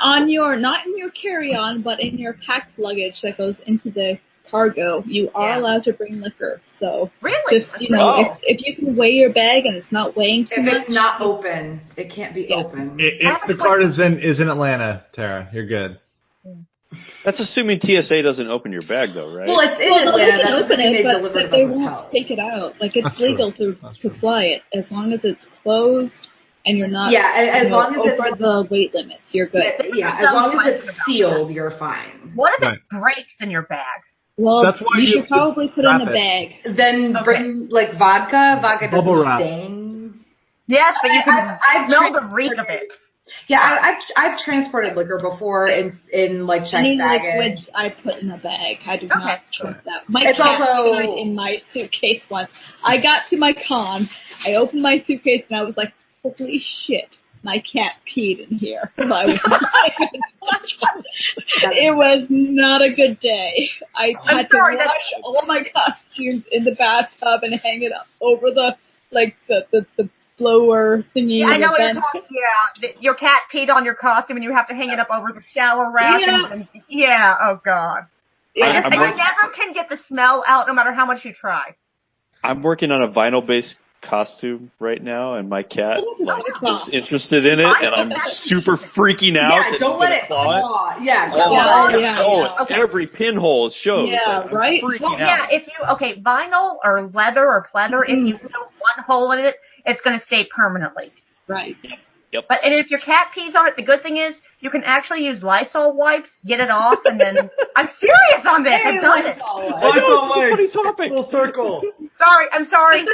On your not in your carry-on, but in your packed luggage that goes into the cargo, you are allowed to bring liquor. So really, just if you can weigh your bag and it's not weighing too much. If it's not open, it can't be open. If the card is in Atlanta, Tara, you're good. That's assuming TSA doesn't open your bag, though, right? Well, it's in Atlanta. That's open they it, deliver but to they the hotel. won't take it out. Like it's legal to fly it as long as it's closed and you're not as long as over it's the weight limits. You're good. Yeah, as long as it's sealed, you're fine. What if it breaks in your bag? Well, that's why you should probably put it in a bag. Then bring like vodka. Vodka Bubble doesn't wrap. stain. Yes, but you can I've smell the reek of it. Yeah, I've transported liquor before in like checked Any baggage. liquids I put in a bag. I do not trust that. My It's cat also peed in my suitcase once. I got to my con. I opened my suitcase and I was like, holy shit. My cat peed in here. I was not even touch it. It was not a good day. I had to wash all my costumes in the bathtub and hang it up over the blower thingy. Yeah, I know what you're vent. talking. Yeah, your cat peed on your costume, and you have to hang it up over the shower rack. Yeah. Oh God. Yeah. I never can get the smell out, no matter how much you try. I'm working on a vinyl-based costume right now, and my cat is interested in it, and I'm super freaking out. Yeah, don't let it claw. Yeah, Okay. Every pinhole shows. Yeah, like, right? I'm freaking Well, out. yeah, if you, vinyl or leather or pleather, if you sew one hole in it, it's going to stay permanently. Right. Yep. But and if your cat pees on it, the good thing is you can actually use Lysol wipes, get it off, and then I'm serious on this. I've done it. Funny topic. Full circle. I'm sorry.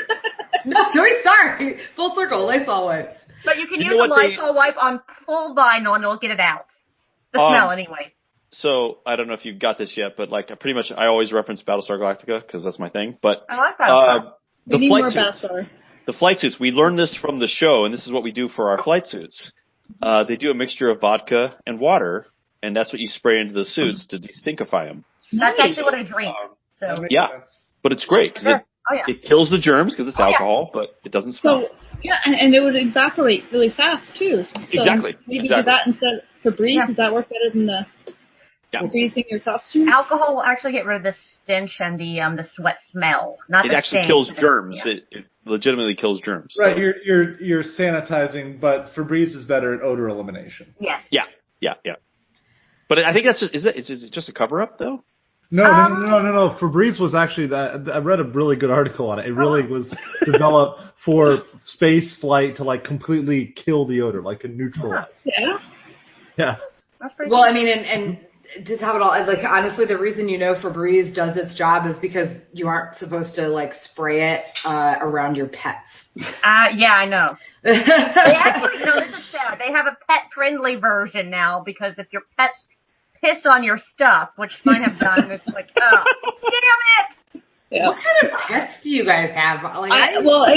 No, sorry. Full circle, Lysol wipes. But you can use a Lysol wipe on full vinyl and it'll get it out. The smell, anyway. So, I don't know if you've got this yet, but like, I always reference Battlestar Galactica, because that's my thing. But, I like Battlestar. We need more Battlestar. The flight suits, we learned this from the show, and this is what we do for our flight suits. They do a mixture of vodka and water, and that's what you spray into the suits to destinkify them. That's actually what I drink. So. Yeah, but it's great, because it kills the germs, because it's alcohol, but it doesn't smell. So, yeah, and it would evaporate really fast, too. So Exactly. Maybe do that instead of Febreze. Does that work better than the Febreze in your costume? Alcohol will actually get rid of the stench and the sweat smell. Not it the actually stain. kills germs. Yeah. It legitimately kills germs. Right, so. You're sanitizing, but Febreze is better at odor elimination. Yes. Yeah. But I think that's is it just a cover up though? No. Febreze was actually that. I read a really good article on it. It really was developed for space flight to like completely kill the odor, like to neutralize. Yeah. That's pretty well, cool. I mean, and to top it all, like honestly, the reason Febreze does its job is because you aren't supposed to like spray it around your pets. Yeah, I know. They actually, this is sad. They have a pet-friendly version now because if your pets piss on your stuff, which mine have done, it's like, oh, damn it! Yeah. What kind of pets do you guys have? Like, it was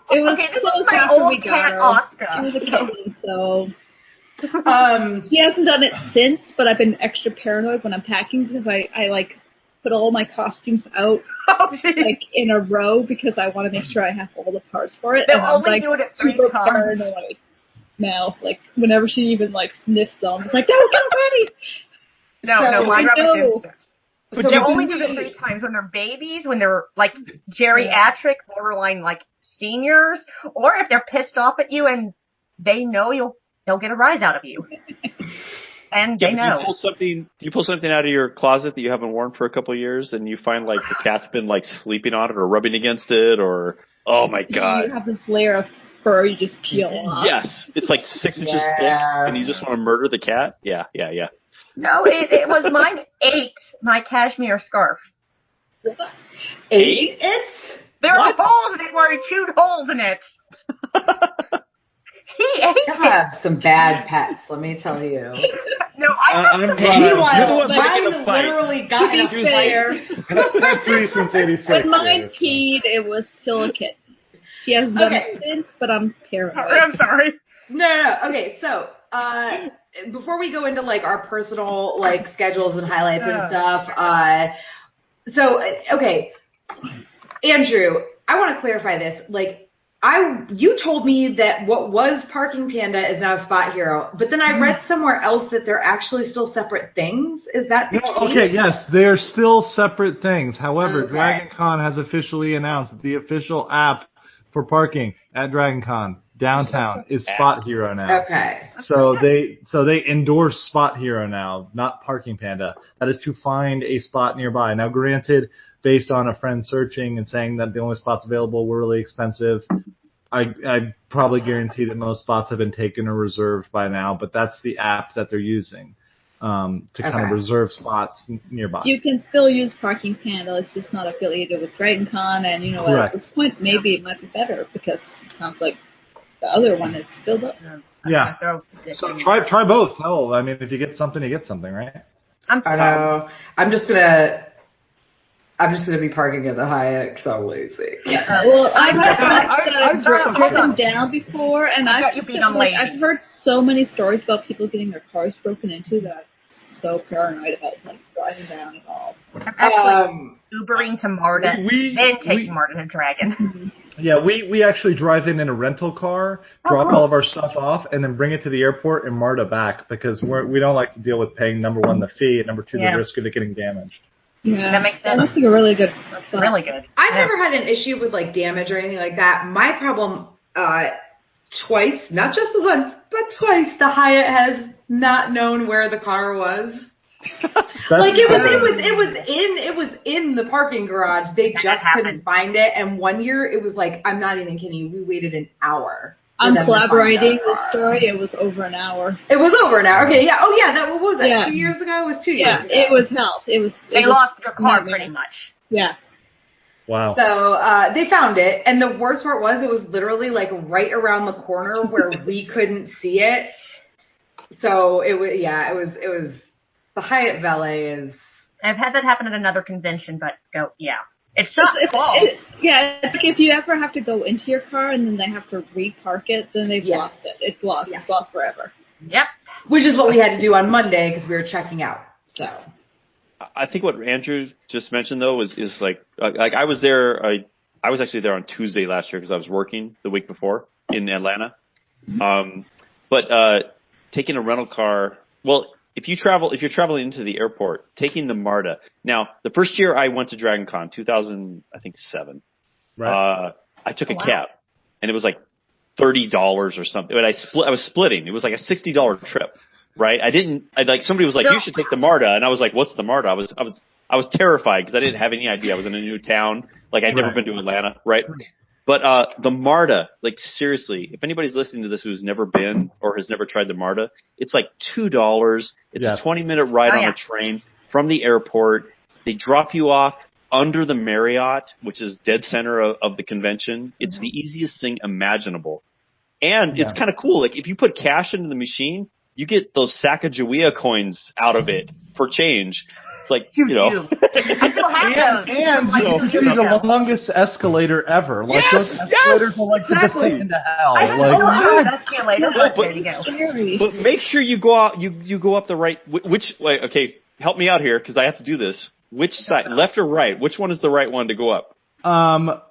okay, this close is my after old we got cat, her. Oscar. She was a kitten, so. She hasn't done it since, but I've been extra paranoid when I'm packing because I like put all my costumes out like in a row because I want to make sure I have all the parts for it. They'll and I'm only like do it at super 3 times. paranoid now. Like whenever she even like sniffs them, I'm just like, no, get ready. No, mine represents. But they only do it 3 times when they're babies, when they're like geriatric, borderline like seniors, or if they're pissed off at you and they know they'll get a rise out of you. And they know. Do you pull something out of your closet that you haven't worn for a couple of years and you find like the cat's been like sleeping on it or rubbing against it or, oh my God. You have this layer of fur you just peel off. Yes. It's like 6 inches thick and you just want to murder the cat? Yeah. No, it was mine ate my cashmere scarf. What? Ate it? There were holes in it where he chewed holes in it. He ate You have some bad pets, let me tell you. No, I'm Meanwhile, mine literally got in a fire. I've had 3 since 86. When mine peed, it was still a kitten. She hasn't done it since, but I'm paranoid. I'm sorry. No. Okay, so before we go into like our personal like schedules and highlights and stuff, Andrew, I want to clarify this. Like, you told me that what was Parking Panda is now Spot Hero, but then I read somewhere else that they're actually still separate things. Is that the case? Okay, yes, they're still separate things. However, Dragon Con has officially announced that the official app for parking at Dragon Con downtown is Spot Hero now. Okay. So they endorse Spot Hero now, not Parking Panda. That is to find a spot nearby. Now, granted, based on a friend searching and saying that the only spots available were really expensive, I probably guarantee that most spots have been taken or reserved by now, but that's the app that they're using to kind of reserve spots nearby. You can still use Parking Panda. It's just not affiliated with Dragon Con, and you know what? At this point, maybe it might be better because it sounds like the other one is filled up. Yeah. So try both. Hell, I mean, if you get something, you get something, right? I know. I'm just gonna be parking at the Hyatt because I'm lazy. Well, I've driven down before, and I've heard so many stories about people getting their cars broken into that I'm so paranoid about like driving down at all. I'm actually Ubering to Marta, then taking Marta to Dragon. Yeah, we actually drive in a rental car, drop all of our stuff off, and then bring it to the airport and MARTA back because we don't like to deal with paying, number one, the fee, and number two, the risk of it getting damaged. Yeah, that makes sense. That's like a really good. Really good. I've never had an issue with like damage or anything like that. My problem, twice, not just once, but twice, the Hyatt has not known where the car was. Like it was in the parking garage. They just couldn't find it. And one year it was like, I'm not even kidding you, we waited an hour. I'm collaborating the story. It was over an hour. It was over an hour. Okay, yeah. Oh yeah, what was that? Yeah. 2 years ago? It was 2 years ago. It was hell. They lost their car pretty much. Yeah. Wow. So they found it, and the worst part was it was literally like right around the corner where we couldn't see it. So it was the Hyatt valet is. I've had that happen at another convention, but it's not false. It's like if you ever have to go into your car and then they have to repark it, then they've lost it. It's lost. Yeah. It's lost forever. Yep. Which is what we had to do on Monday because we were checking out. So. I think what Andrew just mentioned though is like I was there. I was actually there on Tuesday last year because I was working the week before in Atlanta. But taking a rental car. Well, if you're traveling into the airport, taking the MARTA. Now, the first year I went to Dragon Con, 2007. Right. I took a cab, and it was like $30 or something. But I was splitting. It was like a $60 trip. Right? Somebody was like, you should take the MARTA. And I was like, what's the MARTA? I was terrified because I didn't have any idea. I was in a new town. Like I'd never been to Atlanta. Right? But, the MARTA, like seriously, if anybody's listening to this who's never been or has never tried the MARTA, it's like $2. It's a 20-minute ride on a train from the airport. They drop you off under the Marriott, which is dead center of the convention. It's the easiest thing imaginable. And it's kind of cool. Like if you put cash into the machine, you get those Sacagawea coins out of it for change. It's like, I still have those. And you get the longest escalator ever. Like those escalators are like the descent into hell. There you go. But make sure you go out. You go up the right. Okay, help me out here because I have to do this. Which side, left or right? Which one is the right one to go up? The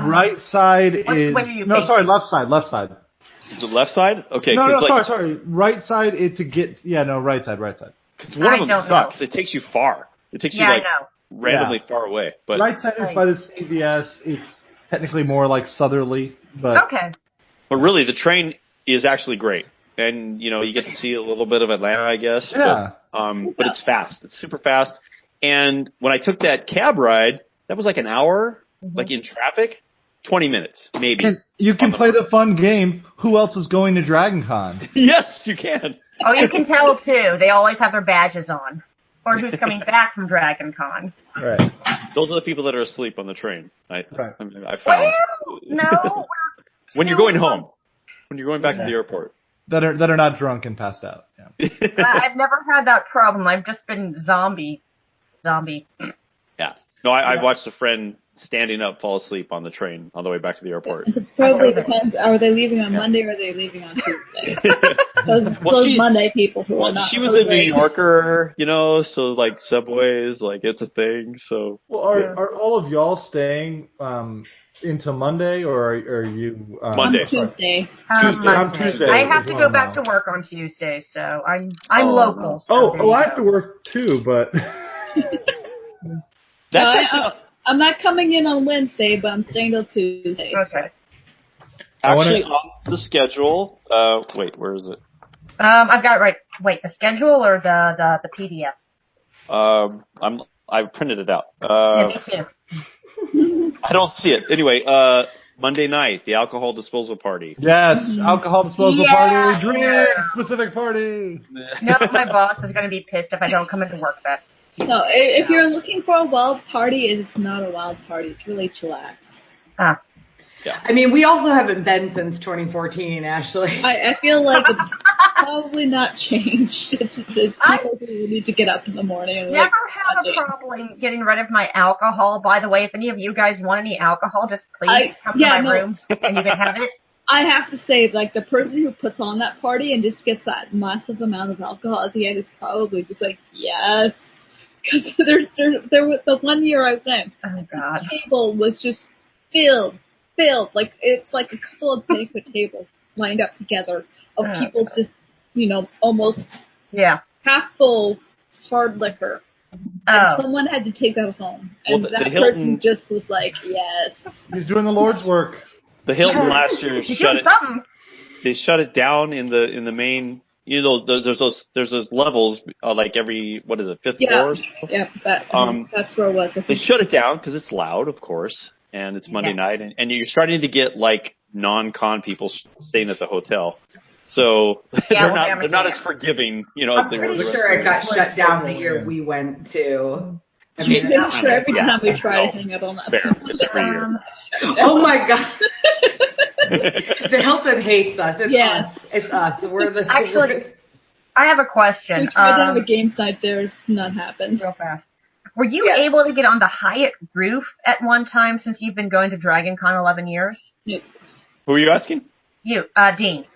right side is left side. Left side. Is it left side? Okay. Sorry. Right side is to get. Yeah, no, right side. Because one of them sucks. It takes you far. It takes you randomly far away. But right side is by the CVS. It's technically more like southerly, but But really, the train is actually great, and you get to see a little bit of Atlanta, I guess. Yeah. But it's fast. It's super fast. And when I took that cab ride, that was like an hour, like in traffic. 20 minutes, maybe. And you can play the fun game, who else is going to Dragon Con? Yes, you can. Oh, you can tell, too. They always have their badges on. Or who's coming back from Dragon Con. Right. Those are the people that are asleep on the train. I found. Well, no. When you're going home. When you're going back to the airport. That are not drunk and passed out. Yeah. I've never had that problem. I've just been zombie. Yeah. No, I watched a friend standing up fall asleep on the train on the way back to the airport. It probably depends. Are they leaving on Monday or are they leaving on Tuesday? those Monday people who are not. She was a New Yorker, so like subways, like it's a thing. So. Well, are all of y'all staying into Monday or are you Monday? Tuesday. On Tuesday. I have to go back to work on Tuesday, so I'm local. So I have to work too, but. I'm not coming in on Wednesday, but I'm staying till Tuesday. Okay. Actually, on the schedule, wait, where is it? I've got it right. Wait, the schedule or the PDF? I printed it out. Me too. I don't see it. Anyway, Monday night, the alcohol disposal party. Yes, alcohol disposal party. Drink specific party. No, my boss is going to be pissed if I don't come into work that. No, if you're looking for a wild party, it's not a wild party. It's really chillax. Ah. Yeah. I mean, we also haven't been since 2014, Ashley. I feel like it's probably not changed. It's people who need to get up in the morning. And never had a problem getting rid of my alcohol. By the way, if any of you guys want any alcohol, just please come to my room and you can have it. I have to say, like, the person who puts on that party and just gets that massive amount of alcohol at the end is probably just like, yes. Because there was the one year I went, oh God, the table was just filled filled. Like, it's like a couple of banquet tables lined up together of people's just, almost half full hard liquor. And someone had to take that home. And that person just was like, yes. He's doing the Lord's work. The Hilton last year shut it. They shut it down in the main. There's those levels like every fifth floor? Yeah, that's where it was. They shut it down because it's loud, of course, and it's Monday night, and you're starting to get like non-con people staying at the hotel. So they're not as forgiving, I'm pretty sure it got shut down the year we went to. I'm pretty sure every time we try to hang out on that. It's every year. Oh my god. The Hilton hates us. It's us. It's us. Actually, I have a question. We tried to have a game night there. It's not happened. Real fast. Were you able to get on the Hyatt roof at one time since you've been going to Dragon Con 11 years? Yep. Who are you asking? You, Dean.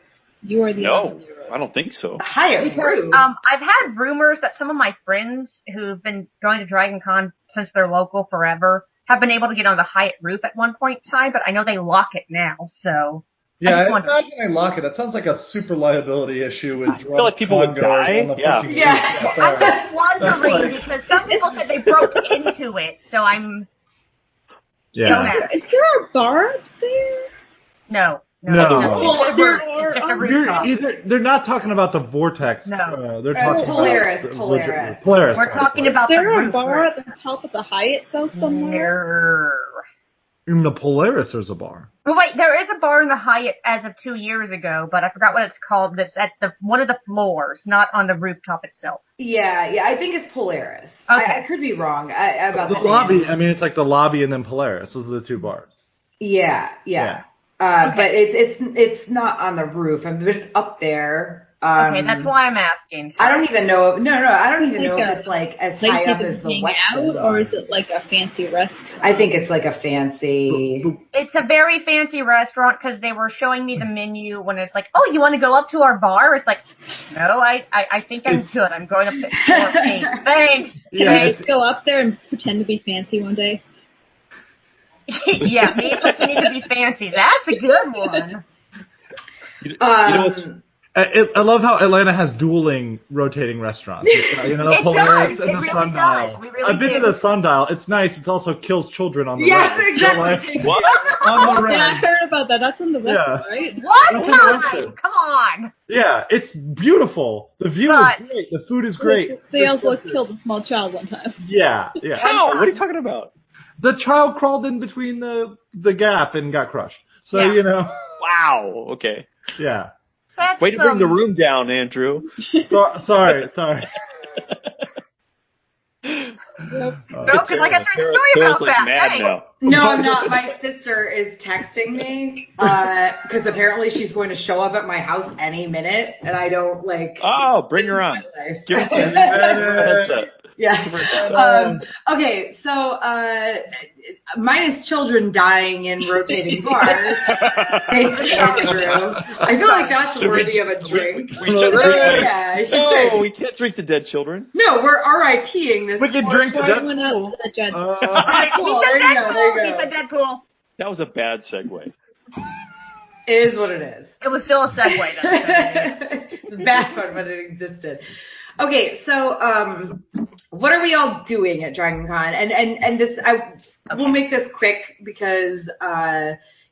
You are the No, I don't think so. The Hyatt roof? I've had rumors that some of my friends who've been going to Dragon Con since they're local forever have been able to get on the Hyatt roof at one point in time, but I know they lock it now, so... Yeah, I imagine they lock it. That sounds like a super liability issue with I feel like people would die. Yeah. I'm just wondering because some people said they broke into it, so I'm... Yeah. Is there a bar up there? No. They're not talking about the vortex. No. They're talking Polaris. about Polaris. We're talking about Is there a bar at the top of the Hyatt, though, somewhere? In the Polaris, there's a bar. Well, wait, there is a bar in the Hyatt as of 2 years ago, but I forgot what it's called. That's at one of the floors, not on the rooftop itself. Yeah, I think it's Polaris. Okay. I could be wrong about the lobby. I mean, it's like the lobby and then Polaris. Those are the two bars. Yeah. But it's not on the roof. I mean, it's up there. Okay, that's why I'm asking. I don't even know. I don't even know if it's like as high up as the Westin. Or is it like a fancy restaurant? I think it's like a fancy. It's a very fancy restaurant because they were showing me the menu when it's like, oh, you want to go up to our bar? It's like, no, I think I'm good. I'm going up to floor 8. Thanks. Let's go up there and pretend to be fancy one day. Yeah, me pretending to be fancy. That's a good one. I love how Atlanta has dueling rotating restaurants. Polaris and the Sundial. I've been to the Sundial. It's nice. It also kills children on the road. Yes, exactly. What? On the road. Yeah, I heard about that. That's in the West, right? What? Come on. Yeah, it's beautiful. The view is great. The food is great. They also killed a small child one time. Yeah. How? What are you talking about? The child crawled in between the gap and got crushed. So, Wow. Okay. Yeah. Way to bring the room down, Andrew. Sorry. No, because I got to tell a story about that. Mad now. No, I'm not. My sister is texting me because apparently she's going to show up at my house any minute, and I don't like. Oh, bring her on. Give us a headset. Yeah. Okay, so minus children dying in rotating bars. Thanks, Andrew. I feel like that's worthy of a drink. We should drink. Yeah, I should no, drink. we can't drink the dead children. No, we're RIPing this. We can drink the dead pool. He said Deadpool. That was a bad segue. It is what it is. It was still a segue, though. It's a bad one, but it existed. Okay, so what are we all doing at Dragon Con? And this, we'll make this quick because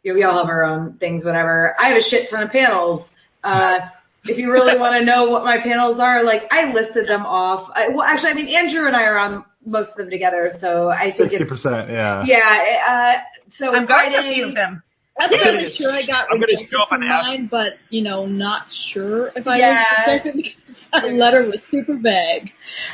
we all have our own things, whatever. I have a shit ton of panels. If you really want to know what my panels are, like I listed them off. Andrew and I are on most of them together, so I think 50%, yeah. Yeah. So I'm going to few of them. I'm really sure I got rejected from mine, but, not sure if I was rejected because that letter was super vague.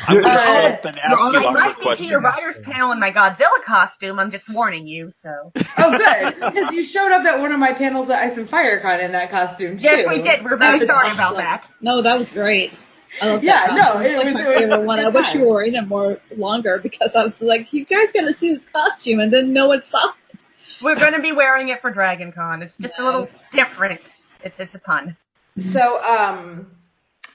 I'm going to call up and ask you I a might question. be to your writer's panel in my Godzilla costume. I'm just warning you, so. Oh, good. Because you showed up at one of my panels at Ice and FireCon in that costume, too. Yes, we did. We're very sorry about that. No, that was great. I love that. It was my favorite one. I wish you were in it more longer because I was like, you guys got to see this costume, and then no one saw it. We're going to be wearing it for Dragon Con. It's just a little different. It's a pun. So,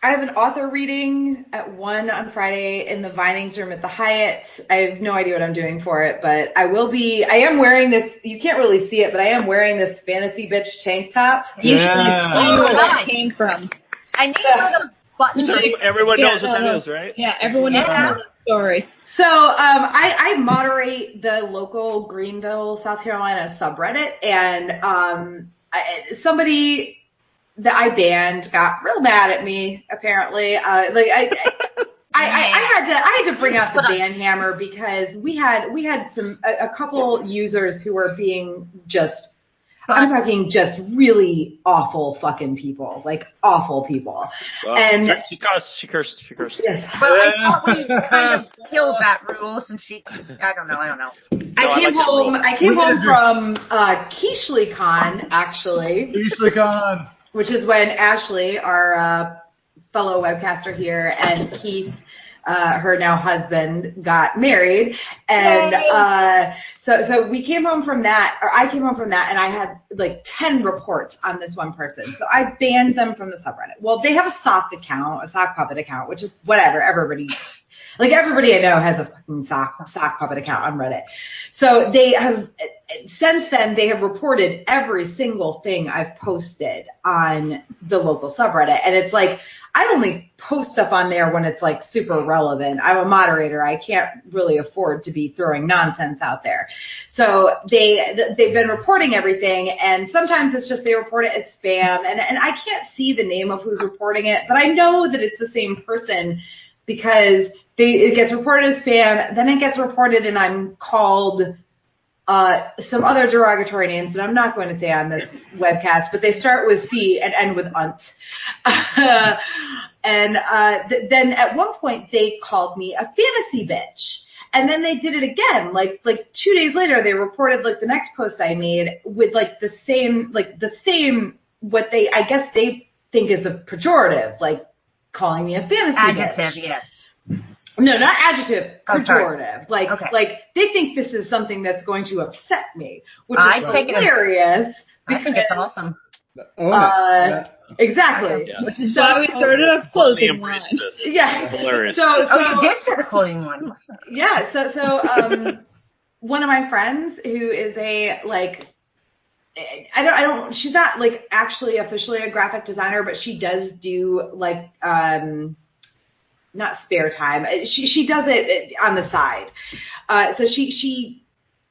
I have an author reading at 1 on Friday in the Vinings room at the Hyatt. I have no idea what I'm doing for it, but I am wearing this, you can't really see it, but I am wearing this fantasy bitch tank top. You should explain where that came from. I need one of those buttons. Everyone knows what that is, right? Yeah, everyone knows the story. So I moderate the local Greenville, South Carolina subreddit, and somebody that I banned got real mad at me. Apparently, I had to bring out the ban hammer because we had a couple users who were being I'm talking just really awful fucking people, like awful people. Well, and she cursed. Yes. Well, I thought we kind of killed that rule since I don't know. I came home from KeishlyCon, actually. KeishlyCon. Which is when Ashley, our fellow webcaster here, and Keith, her now husband, got married. And so we came home from that, or I came home from that, and I had like 10 reports on this one person. So I banned them from the subreddit. Well, they have a sock puppet account, which is whatever, everybody I know has a fucking sock puppet account on Reddit. So since then, they have reported every single thing I've posted on the local subreddit. And it's like, I only post stuff on there when it's like super relevant. I'm a moderator. I can't really afford to be throwing nonsense out there. So they've been reporting everything. And sometimes it's just they report it as spam. And I can't see the name of who's reporting it, but I know that it's the same person because it gets reported as spam, then it gets reported and I'm called some other derogatory names that I'm not going to say on this webcast, but they start with C and end with unt. Then at one point they called me a fantasy bitch. And then they did it again, like 2 days later, they reported like the next post I made with like the same, what I guess they think is a pejorative, like calling me a fantasy bitch. Adjective, yes. No, not adjective, pejorative. Sorry. Like they think this is something that's going to upset me, which is hilarious. I think it's awesome. Exactly. Yeah. Which is why we started a clothing line. Yeah. Hilarious. So you did start a clothing line. Yeah. So one of my friends who is she's not like actually officially a graphic designer, but she does do like, not spare time. She does it on the side. So she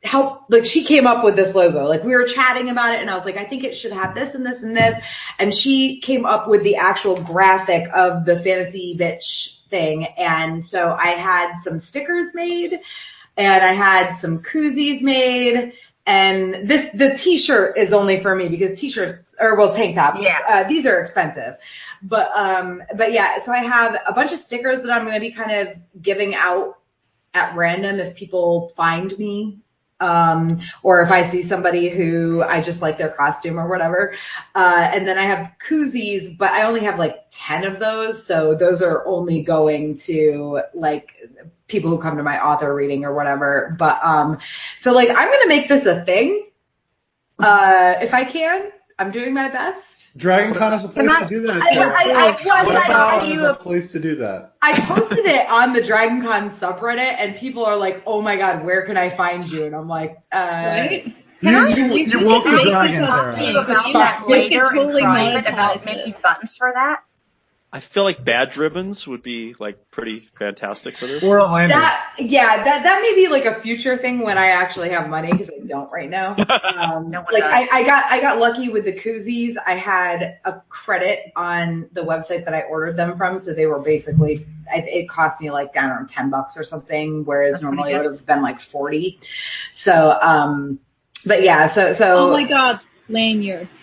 helped, like she came up with this logo. Like we were chatting about it and I was like, I think it should have this and this and this. And she came up with the actual graphic of the fantasy bitch thing. And so I had some stickers made and I had some koozies made. And the t-shirt is only for me because t-shirts, tank tops. Yeah. These are expensive. But yeah, so I have a bunch of stickers that I'm going to be kind of giving out at random if people find me. Or if I see somebody who I just like their costume or whatever. And then I have koozies, but I only have like 10 of those. So those are only going to like people who come to my author reading or whatever. But, so like I'm going to make this a thing. If I can, I'm doing my best. DragonCon is a place to do that. A place to do that. I posted it on the DragonCon subreddit, and people are like, "Oh my god, where can I find you?" And I'm like, Right? You woke the dragon, Sarah. You can totally making buttons for that. I feel like badge ribbons would be like pretty fantastic for this. Or a lanyard. That may be like a future thing when I actually have money because I don't right now. I got lucky with the koozies. I had a credit on the website that I ordered them from, so they were basically it cost me like I don't know $10 or something, whereas that's normally it would have been like $40. So but yeah, so oh my god, lanyards.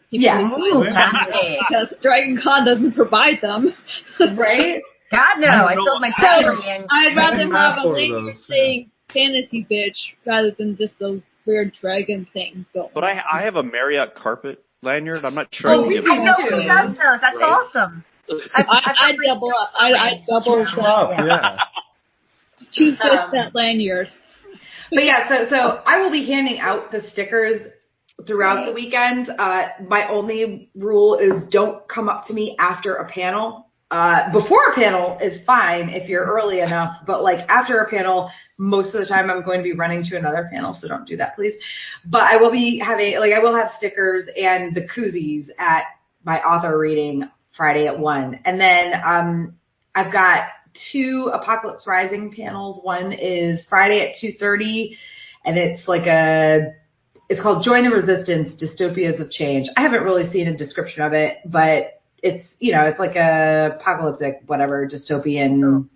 Because DragonCon doesn't provide them. Right? God, no. I filled my battery in. I'd rather have a lanyard saying fantasy bitch rather than just the weird dragon thing going. But I have a Marriott carpet lanyard. I'm not sure. I know who does those. That's awesome. I'd double up. I'd double up. Yeah. Two-fifths that lanyard. But yeah, so I will be handing out the stickers throughout the weekend. My only rule is don't come up to me after a panel before a panel is fine if you're early enough, but like after a panel, most of the time I'm going to be running to another panel, so don't do that, please. But I will be having, I will have stickers and the koozies at my author reading Friday at 1. And then I've got 2 Apocalypse Rising panels. One is Friday at 2:30, and it's called Join the Resistance, Dystopias of Change. I haven't really seen a description of it, but it's, it's like a apocalyptic, whatever, dystopian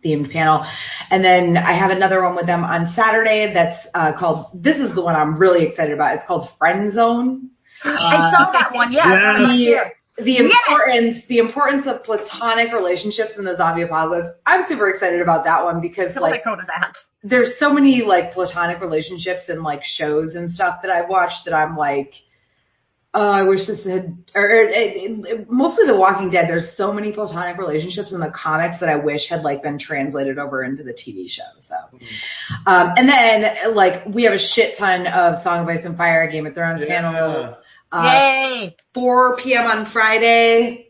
themed panel. And then I have another one with them on Saturday that's called, this is the one I'm really excited about. It's called Friend Zone. I saw that one, yeah. The importance of platonic relationships in the zombie apocalypse. I'm super excited about that one because there's so many like platonic relationships in like shows and stuff that I've watched that I'm like, I wish this had, mostly The Walking Dead. There's so many platonic relationships in the comics that I wish had like been translated over into the TV show. So, and then like we have a shit ton of Song of Ice and Fire, Game of Thrones panels. Yay! 4 p.m. on Friday,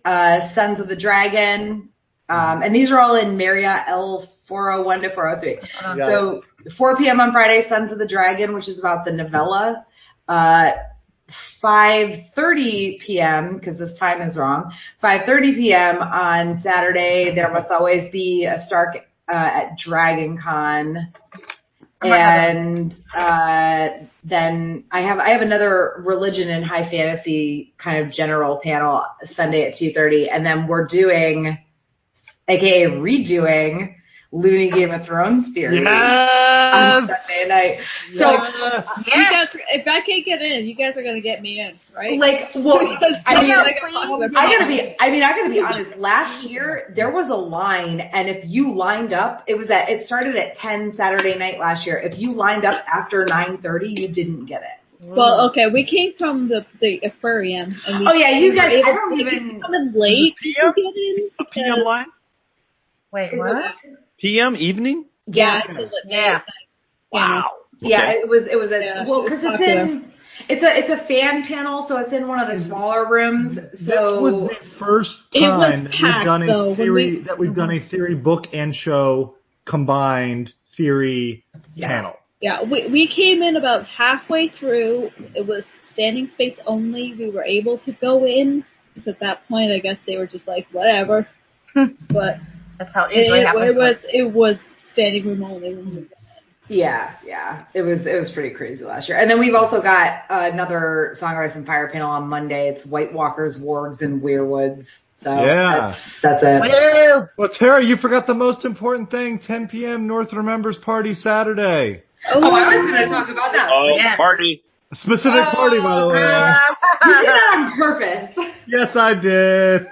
Sons of the Dragon, and these are all in Marriott L401 to 403. So 4 p.m. on Friday, Sons of the Dragon, which is about the novella. 5:30 p.m., because this time is wrong, 5:30 p.m. on Saturday, There Must Always Be a Stark at Dragon Con. And then I have another religion and high fantasy kind of general panel Sunday at 2:30, and then we're doing, aka redoing, Looney Game of Thrones theory on Sunday night. So you guys, if I can't get in, you guys are gonna get me in, right? I gotta be honest. Last year there was a line, and if you lined up, it started at 10 Saturday night last year. If you lined up after 9:30, you didn't get it. Well, okay, we came from the aquarium. And you guys, I don't even come in late to get in. A PM line? Wait, what? PM evening? Yeah. Wow. Yeah, it was because it's a fan panel, so it's in one of the smaller rooms. So this was the first time that we've done a theory book and show combined theory panel. Yeah, we came in about halfway through. It was standing space only. We were able to go in. Because at that point, I guess they were just like, whatever. But that's how it usually happens. It was standing room only. Yeah. It was pretty crazy last year. And then we've also got another Song of Ice and Fire panel on Monday. It's White Walkers, Wargs, and Weirwoods. So that's it. Well, Tara, you forgot the most important thing. 10 p.m. North Remembers Party Saturday. Oh, I was going to talk about that. Oh, party. A specific party, by the way. You did that on purpose. Yes, I did.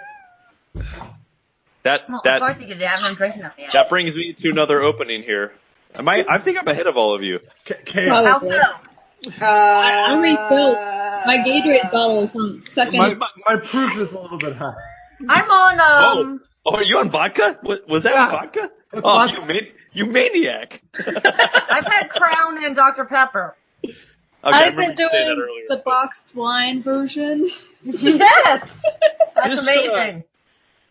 Of course you did. I haven't drinking nothing yet. That brings me to another opening here. I think I'm ahead of all of you. How so? I'm refilled. My Gatorade bottle is on second. My proof is a little bit high. I'm on, Oh, are you on vodka? Was that vodka? Vodka. You maniac. I've had Crown and Dr. Pepper. Okay, I've been doing the boxed wine version. Yes! That's amazing.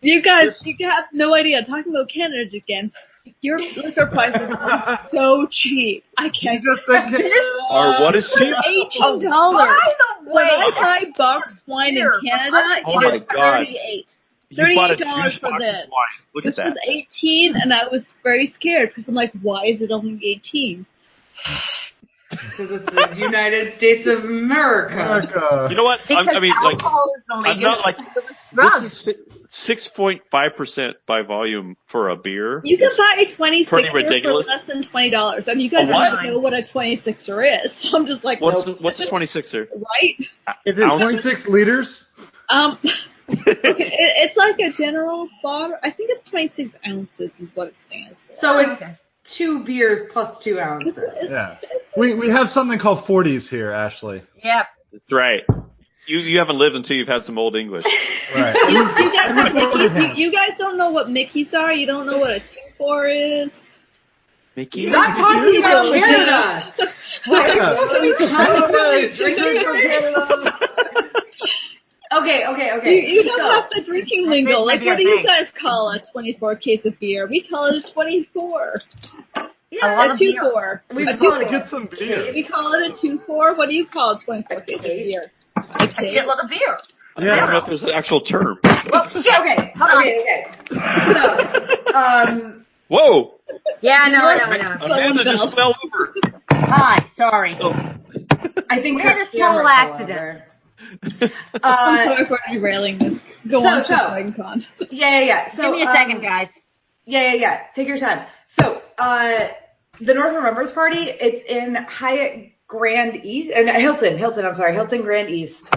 You guys, you have no idea. Talking about Canada again. Your liquor prices are so cheap. I can't just think. What is cheap? $18. By the way, when I buy boxed wine in Canada, it is $38 for this. Look this at that. Was 18, and I was very scared because I'm like, why is it only 18? Because it's the United States of America. You know what? Alcohol is illegal. I'm not like this is 6.5% by volume for a beer. You can buy a 26er for less than $20, and you guys don't know what a 26er is. So I'm just like, what's a 26er? Right? Is it 26 liters? Okay, it's like a general bottle. I think it's 26 ounces is what it stands for. So it's 2 beers plus 2 ounces. Yeah. We have something called 40s here, Ashley. Yep. That's right. You haven't lived until you've had some old English. Right. You guys don't know what Mickeys are? You don't know what a 2-4 is? Mickey? Stop talking about Canada! Okay. You don't have the drinking lingo. Like, what do you guys call a 24 case of beer? We call it a 24. Yeah, a 2-4. We call it get some beer. We call it a 2-4. What do you call a 24 case of beer? A shitload of beer. Yeah. I don't know if there's an actual term. Well, shit. Okay. So, Whoa. Yeah, I know. Amanda just fell over. Hi, sorry. Oh. I think we had a small accident. I'm sorry for derailing this. Go on to Dragon Con. Yeah. So, give me a second, guys. Yeah. Take your time. So, the North Remembers Party, it's in Hyatt Grand East, and Hilton Grand East.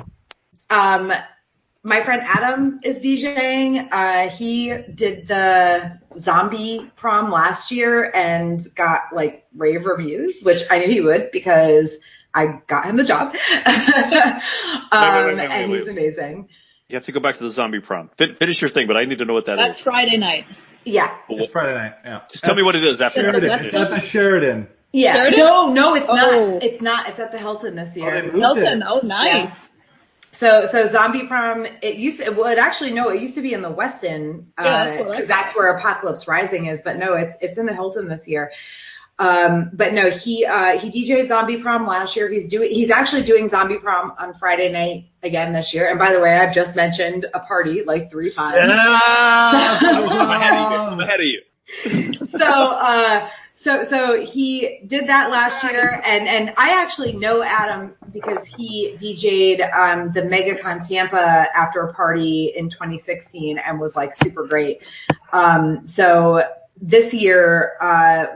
My friend Adam is DJing. He did the zombie prom last year and got like rave reviews, which I knew he would because I got him the job. And he's amazing. You have to go back to the zombie prom. Finish your thing, but I need to know what That's Friday night. Yeah. It's Friday night, yeah. Just tell me what it is after. Sheridan. It's at the Sheridan. Yeah. Sheridan? No, it's not. It's not. It's at the Hilton this year. Hilton. Oh, nice. Yeah. So Zombie Prom, it used to be in the Westin, because that's where Apocalypse Rising is, but no, it's in the Hilton this year. But no, he DJ'd Zombie Prom last year. He's actually doing Zombie Prom on Friday night again this year. And by the way, I've just mentioned a party like 3 times. Yeah. I'm ahead of you. So he did that last year, and I actually know Adam because he DJ'd the MegaCon Tampa after party in 2016 and was like super great. So this year,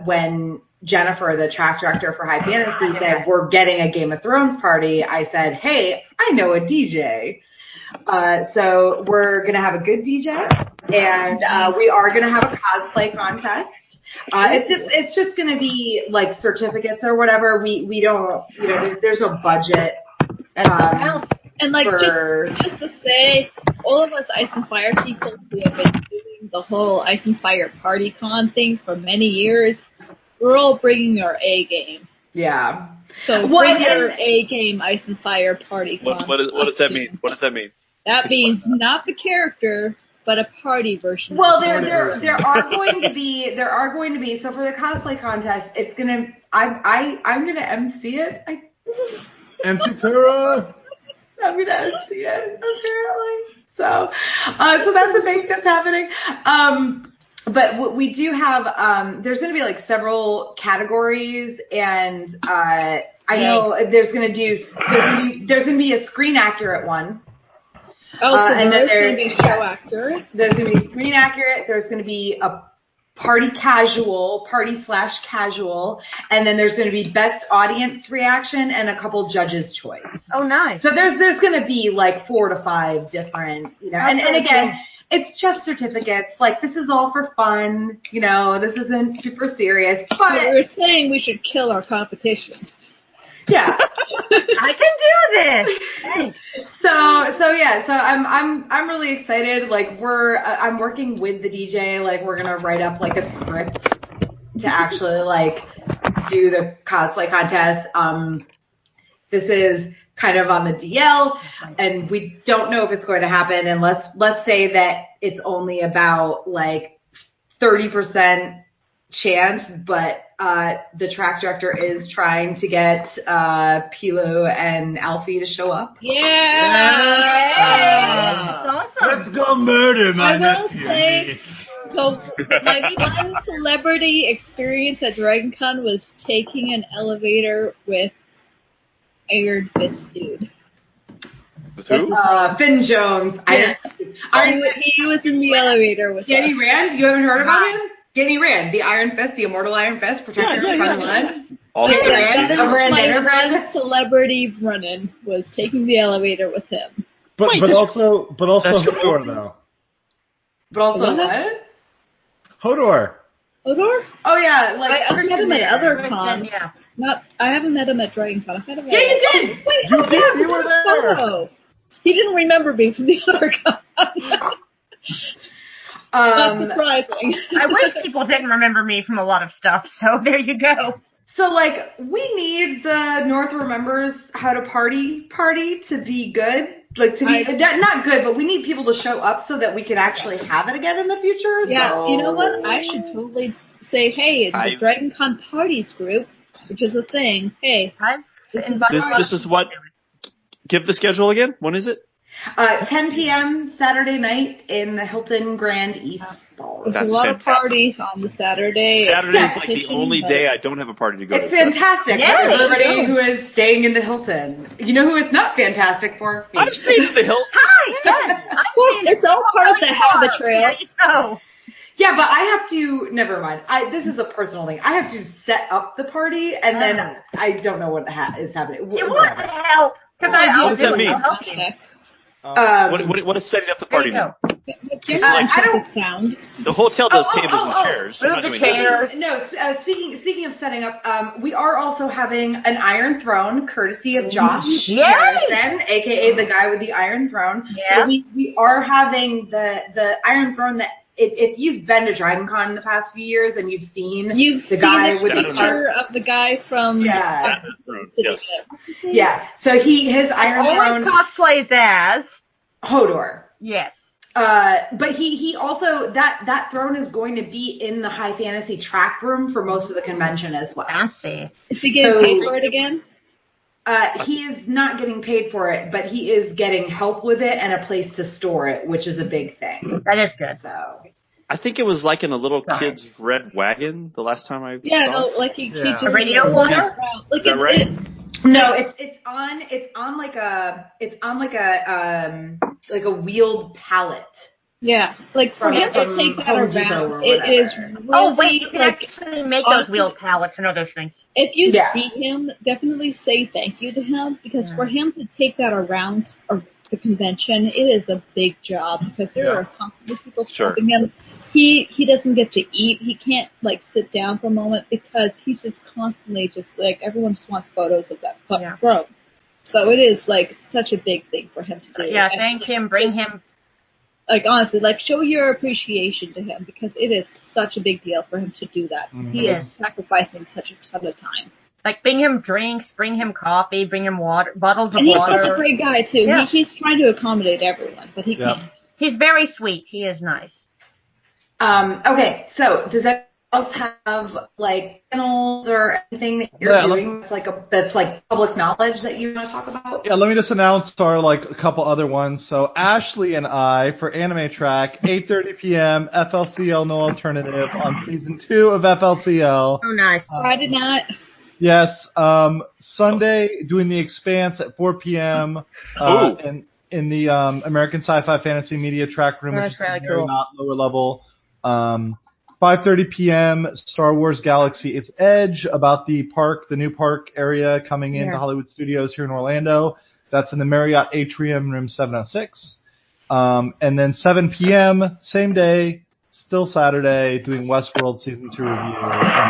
when Jennifer, the track director for High Fantasy, said we're getting a Game of Thrones party, I said, hey, I know a DJ. So we're gonna have a good DJ, and we are gonna have a cosplay contest. It's just gonna be like certificates or whatever. We don't, there's no budget. And like just to say, all of us Ice and Fire people who have been doing the whole Ice and Fire Party Con thing for many years, we're all bringing our A game. Yeah. So bring your A game Ice and Fire Party Con. What does that mean? What does that mean? That means not the character, but a party version. Well, there are going to be. So for the cosplay contest, I'm gonna MC it. MC Tara. I'm gonna MC it apparently. So that's a thing that's happening. But we do have. There's gonna be like several categories, and I know there's gonna be a screen accurate one. Oh, so and there's going to be show accurate. There's going to be screen accurate. There's going to be a party/casual, and then there's going to be best audience reaction and a couple judges' choice. Oh, nice. So there's going to be like 4 to 5 different, and again, it's just certificates. Like, this is all for fun. This isn't super serious. But we're saying we should kill our competition. Yeah. I can do this. Thanks. So I'm really excited. Like, I'm working with the DJ. Like, we're gonna write up like a script to actually like do the cosplay contest. This is kind of on the DL, and we don't know if it's going to happen. And let's say that it's only about like 30% chance, but the track director is trying to get Pilo and Alfie to show up. Yeah! That's awesome. Let's go murder my nephew. I will say, so my one celebrity experience at Dragon Con was taking an elevator with Iron Fist Dude. With who? Finn Jones. Yeah. He was in the elevator with Danny Rand? You haven't heard about him? Danny Rand, the Iron Fist, the immortal Iron Fist, protector of the blood. All the my one celebrity run-in was taking the elevator with him. But also Hodor though. But also what? Hodor. Hodor? Oh yeah, like I've met him at other Kristen, cons. yeah. I haven't met him at Dragon Con. Yeah, you did. Wait, You did. You were there. Photo. He didn't remember me from the other con. Not surprising. I wish people didn't remember me from a lot of stuff, so there you go. So, like, we need the North Remembers How to Party to be good, like to be not good, but we need people to show up so that we can actually have it again in the future. Yeah, so. you know what? I should totally say, hey, the Dragon Con Parties group, which is a thing. Hey, this is what. Give the schedule again. When is it? 10 p.m. Saturday night in the Hilton Grand East Ballroom. There's a lot of parties on the Saturday. Saturday is like the only day I don't have a party to go to. It's fantastic for everybody who is staying in the Hilton. You know who it's not fantastic for? Me. I'm staying in the Hilton. Hi, It's all part of the habit trail. Yeah, but I have to. Never mind. This is a personal thing. I have to set up the party, and then I don't know what is happening. You want to help? What does that mean? What does setting up the party mean? I don't. Sound. The hotel does tables and chairs. Move the chairs. No, speaking of setting up, we are also having an Iron Throne, courtesy of Josh Harrison, aka the guy with the Iron Throne. Yeah. So we are having the Iron Throne that. If you've been to Dragon Con in the past few years and you've seen the guy with the picture of the guy from yes. So his Iron Throne cosplays as Hodor. Yes. But he also that throne is going to be in the High Fantasy track room for most of the convention as well. Fancy. Is he getting paid for it again? He is not getting paid for it, but he is getting help with it and a place to store it, which is a big thing. That is good. So I think it was like in a little kid's red wagon the last time I saw no, like he just a radio flyer. Is that right? No, it's on like a wheeled pallet. Yeah, like for him to take that around, it is really you can actually make those wheeled pallets and other things. If you see him, definitely say thank you to him, because for him to take that around the convention, it is a big job, because there are constantly people stopping him. He doesn't get to eat. He can't like sit down for a moment because he's just constantly just like everyone just wants photos of that throne. So it is like such a big thing for him to do. Yeah, thank him. Bring him. Like, honestly, like, show your appreciation to him, because it is such a big deal for him to do that. Mm-hmm. He is sacrificing such a ton of time. Like, bring him drinks, bring him coffee, bring him water, bottles of and water. And he's such a great guy, too. Yeah. He's trying to accommodate everyone, but he can't. He's very sweet. He is nice. Okay, so does that else have, like, channels or anything that you're doing that's like public knowledge that you want to talk about? Yeah, let me just announce our, a couple other ones. So Ashley and I, for Anime Track, 8:30 p.m., FLCL No Alternative on Season 2 of FLCL. Oh, nice. Friday night. Yes, Sunday, doing The Expanse at 4 p.m. In the American Sci-Fi Fantasy Media Track Room, which is very not lower level. 5:30 p.m. Star Wars Galaxy Its Edge, about the new park area coming into Hollywood Studios here in Orlando. That's in the Marriott Atrium, room 706. And then 7 p.m. same day, still Saturday, doing Westworld Season 2 review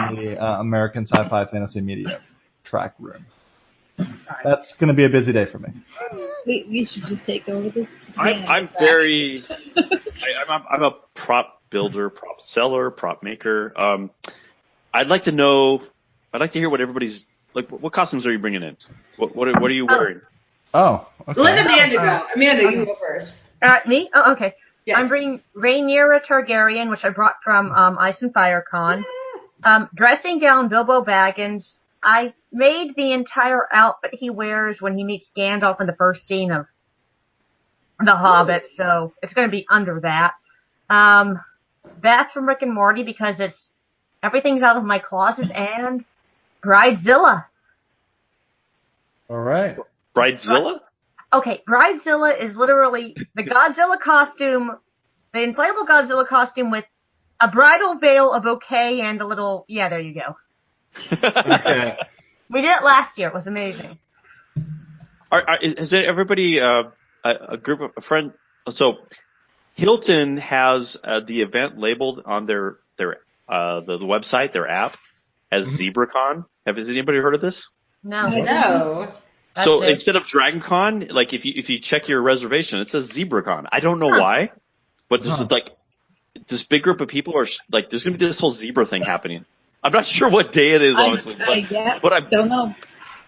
in the American Sci-Fi Fantasy Media Track Room. That's going to be a busy day for me. We should just take over this. I'm a prop builder, prop seller, prop maker. I'd like to hear what everybody's like. What costumes are you bringing in? What are you wearing? Oh, okay. Let Amanda go. Amanda, you go first. Me? Oh, okay. Yes. I'm bringing Rhaenyra Targaryen, which I brought from Ice and Fire Con. Dressing down Bilbo Baggins. I made the entire outfit he wears when he meets Gandalf in the first scene of The Hobbit, so it's going to be under that. Beth from Rick and Morty, because everything's out of my closet, and Bridezilla. All right. Bridezilla? Okay, Bridezilla is literally the Godzilla costume, the inflatable Godzilla costume with a bridal veil, a bouquet, and a little, there you go. Okay. We did it last year. It was amazing. Is everybody a group of a friend? So Hilton has the event labeled on their the website, their app, as ZebraCon. Has anybody heard of this? No. No. So instead of DragonCon, like if you check your reservation, it says ZebraCon. I don't know why, but there's this big group of people are like, there's going to be this whole zebra thing happening. I'm not sure what day it is, honestly. But I don't know.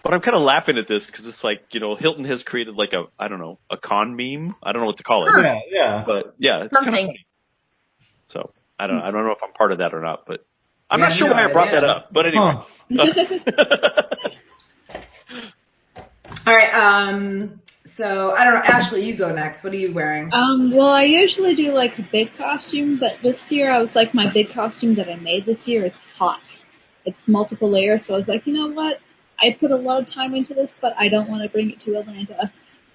But I'm kind of laughing at this because it's like, Hilton has created like a con meme. I don't know what to call it. Yeah. But yeah, it's kind of funny. So I don't know if I'm part of that or not, but I'm not sure why I brought that up. But anyway. All right. So I don't know. Ashley, you go next. What are you wearing? Well, I usually do like a big costume, but this year I was like, my big costume that I made this year, it's hot. It's multiple layers, so I was like, you know what? I put a lot of time into this, but I don't want to bring it to Atlanta.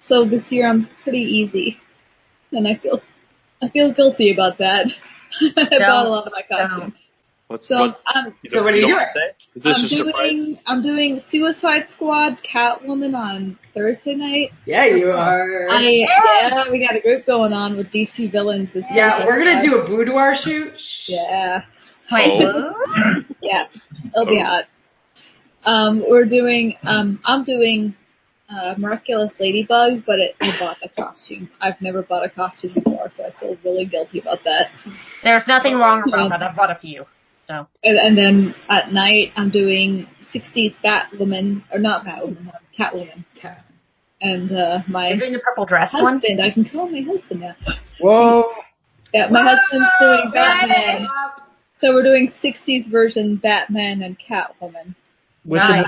So this year I'm pretty easy, and I feel guilty about that. I bought a lot of my costumes. So what are you doing? I'm doing Suicide Squad Catwoman on Thursday night. Yeah, you are. Yeah, we got a group going on with DC villains this year. Yeah, we're gonna do a boudoir shoot. Yeah. Wait. Yeah, it'll be hot. I'm doing Miraculous Ladybug, but I bought a costume. I've never bought a costume before, so I feel really guilty about that. There's nothing wrong about that. I've bought a few. So. And then at night, I'm doing 60s Batwoman, or not Batwoman, Catwoman. And my You're doing the purple dress husband, one? I can call my husband now. Whoa! Yeah, my husband's doing Batman. So we're doing 60s version Batman and Catwoman. Nice.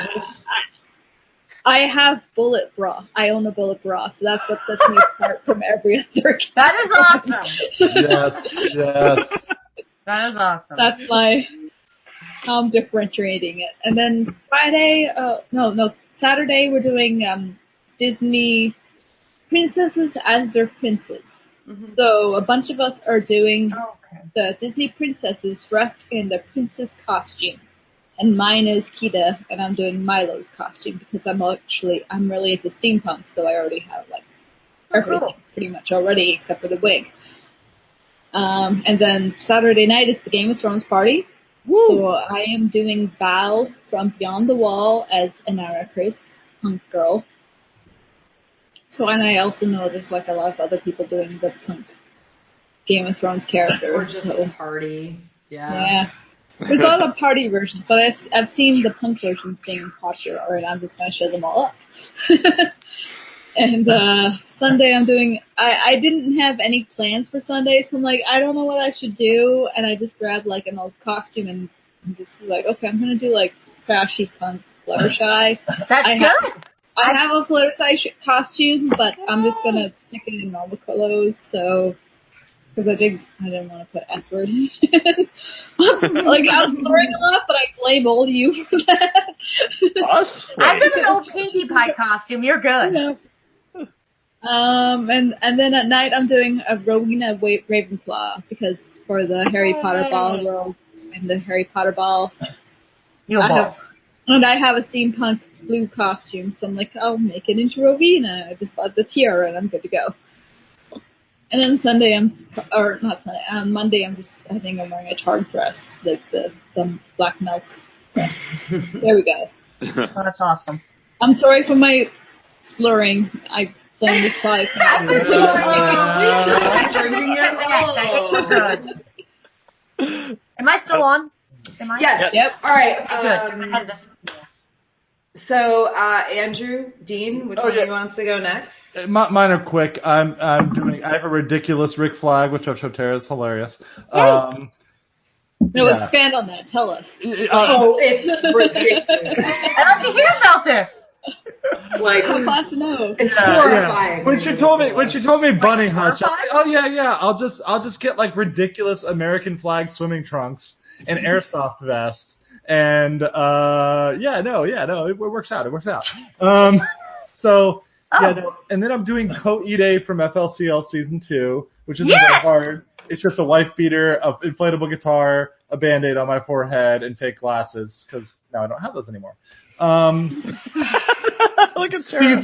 I have bullet bra. I own a bullet bra, so that's what sets me apart from every other cat. That is awesome. Yes. That is awesome. That's how I'm differentiating it. And then Saturday we're doing Disney princesses as their princes. Mm-hmm. So a bunch of us are doing the Disney princesses dressed in the princess costume. And mine is Kita, and I'm doing Milo's costume because I'm really into steampunk, so I already have everything pretty much already except for the wig. And then Saturday night is the Game of Thrones party. Woo. So I am doing Val from Beyond the Wall as Inara Chris, punk girl. So, and I also know there's a lot of other people doing the punk Game of Thrones characters. Or just a party. Yeah. There's a lot of party versions, but I've seen the punk versions being popular, and I'm just going to show them all up. And Sunday I'm doing, I didn't have any plans for Sunday, so I'm like, I don't know what I should do, and I just grabbed an old costume and I'm just okay, I'm going to do trashy punk Fluttershy. That's good. I have a Fluttershy costume, but I'm just going to stick it in normal clothes, so... Because I didn't want to put effort in it. I was snoring a lot, but I blame all of you for that. Us? I've got an old Pinkie Pie costume. You're good. Yeah. And then at night I'm doing a Rowena Ravenclaw because for the Harry Potter ball world and the Harry Potter ball, I have a steampunk blue costume, so I'm like, I'll make it into Rowena. I just bought the tiara and I'm good to go. And then on Monday I think I'm wearing a tart dress, the black milk dress. There we go. Oh, that's awesome. I'm sorry for my slurring. I blame this probably. Am I still on? Am I? Yes. Yep. All right. So, Andrew, Dean, which one of you wants to go next? Mine are quick. I have a ridiculous Rick Flag, which I've showed Tara is hilarious. Expand on that. Tell us. It's ridiculous. I'd like to hear about this. I'm glad to know. It's horrifying. When she told me bunny hutch, I'll just get ridiculous American flag swimming trunks and airsoft vests, and it works out. And then I'm doing Koide from FLCL Season 2, which isn't very hard. It's just a wife beater, an inflatable guitar, a Band-Aid on my forehead, and fake glasses, because now I don't have those anymore. Look at Sarah.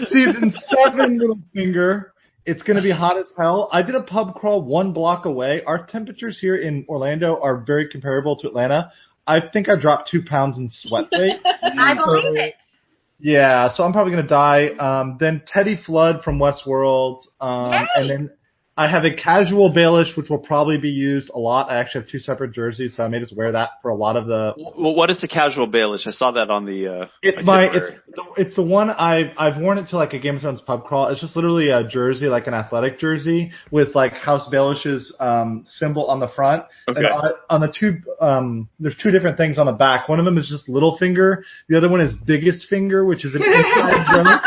Season 7, Little Finger. It's going to be hot as hell. I did a pub crawl 1 block away. Our temperatures here in Orlando are very comparable to Atlanta. I think I dropped 2 pounds in sweat weight. I believe it. Yeah, so I'm probably going to die. Then Teddy Flood from Westworld. And then I have a casual Baelish, which will probably be used a lot. I actually have 2 separate jerseys, so I may just wear that for a lot of the. Well, what is the casual Baelish? I saw that on the. It's the one I've worn it to like a Game of Thrones pub crawl. It's just literally a jersey, like an athletic jersey, with like House Baelish's symbol on the front. Okay. And on the 2, there's 2 different things on the back. One of them is just little finger. The other one is biggest finger, which is an inside joke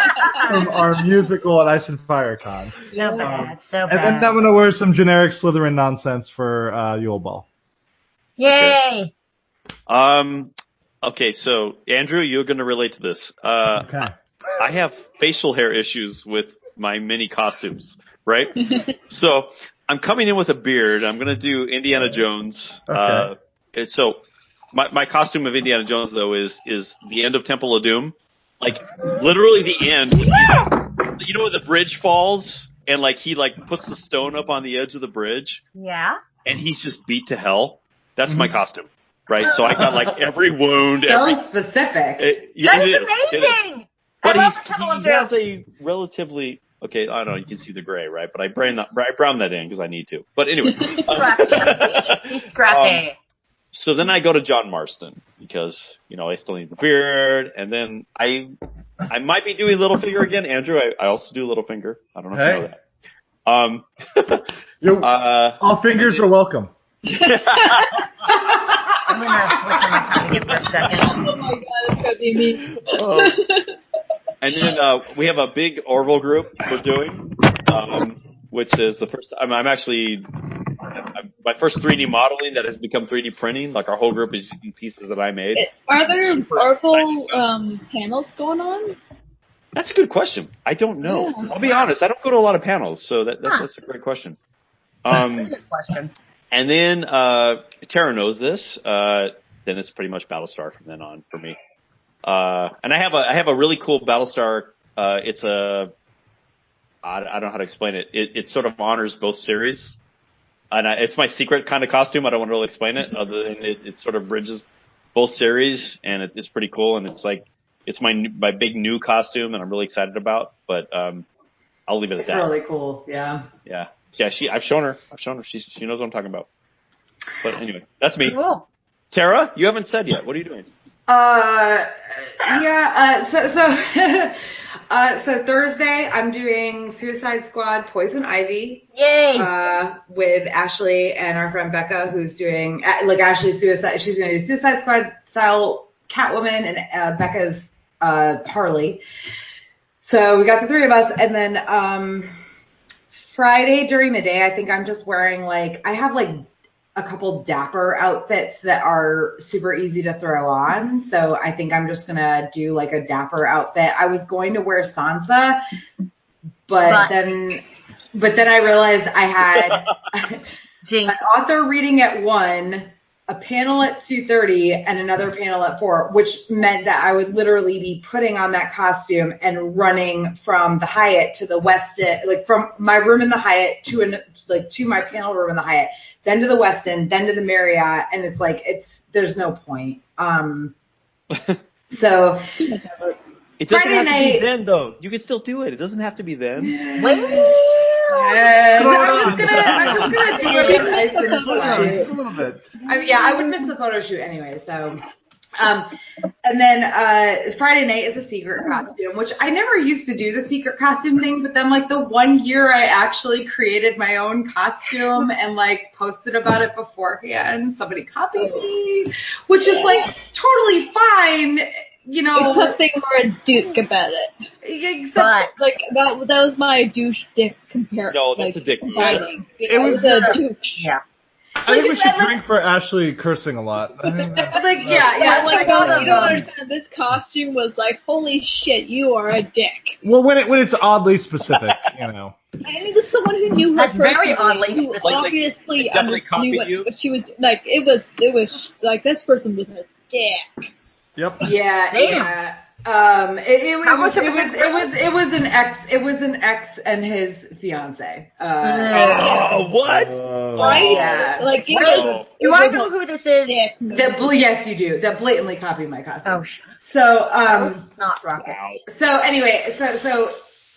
from our musical at Ice and Fire Con. So bad. And then I'm going to wear some generic Slytherin nonsense for Yule Ball. Yay! Okay, so Andrew, you're going to relate to this. Okay. I have facial hair issues with my mini costumes, right? So I'm coming in with a beard. I'm going to do Indiana Jones. Okay. So my costume of Indiana Jones, though, is the end of Temple of Doom. Like, literally the end. You know where the bridge falls? And, like, he, like, puts the stone up on the edge of the bridge. Yeah. And he's just beat to hell. That's my costume, right? So I got, like, every wound. Specific. That is amazing! But he has a relatively... Okay, I don't know, you can see the gray, right? But I brown that in because I need to. But anyway. He's scrappy. So then I go to John Marston because, I still need the beard. And then I might be doing Littlefinger again. Andrew, I also do Littlefinger. I don't know if you know that. All fingers are welcome. I'm going to switch on my copy for a second. Oh my god, it's going to be me. And then we have a big Orville group we're doing, which is the first time I'm actually my first 3D modeling that has become 3D printing. Like our whole group is using pieces that I made. Are there Orville panels going on? That's a good question. I don't know. Yeah. I'll be honest. I don't go to a lot of panels, so that's a great question. Good question. And then Tara knows this. Then it's pretty much Battlestar from then on for me. And I have a really cool Battlestar. It's I don't know how to explain it. It sort of honors both series, and it's my secret kind of costume. I don't want to really explain it, other than it sort of bridges both series, and it's pretty cool. And it's like it's my big new costume, and I'm really excited about. But I'll leave it at that. It's really cool. Yeah. Yeah. I've shown her. She knows what I'm talking about. But anyway, that's me. Cool. Tara, you haven't said yet. What are you doing? So Thursday I'm doing Suicide Squad Poison Ivy. Yay! With Ashley and our friend Becca, who's doing Ashley's Suicide. She's going to do Suicide Squad style Catwoman, and Becca's Harley. So we got the 3 of us, and then Friday during the day, I think I'm just wearing I have a couple dapper outfits that are super easy to throw on. So I think I'm just going to do a dapper outfit. I was going to wear Sansa, but then I realized I had an author reading at 1, a panel at 2:30, and another panel at 4, which meant that I would literally be putting on that costume and running from the Hyatt to the Westin, from my room in the Hyatt to my panel room in the Hyatt, then to the Westin, then to the Marriott, and there's no point. So it doesn't have to be then, though. You can still do it. It doesn't have to be then. I'm just gonna do it nice and photo shoot. I would miss the photo shoot anyway. So, and then Friday night is a secret costume, which I never used to do the secret costume thing. But then, the 1 year I actually created my own costume and posted about it beforehand, somebody copied me, which is totally fine. Except they were a duke about it. But that was my douche dick comparison. No, that's a dick move. It was a douche. Yeah. I think we should drink for Ashley cursing a lot. You don't understand. This costume was holy shit, you are a dick. Well, when it's oddly specific, And it was someone who knew her very oddly who obviously understood what she was it was this person was a dick. Yep. Yeah. Damn. Yeah. It was an ex and his fiance. What? Right? Yeah. Do I know who this is? Yes, you do. That blatantly copied my costume. Oh, so not rocket. So anyway, so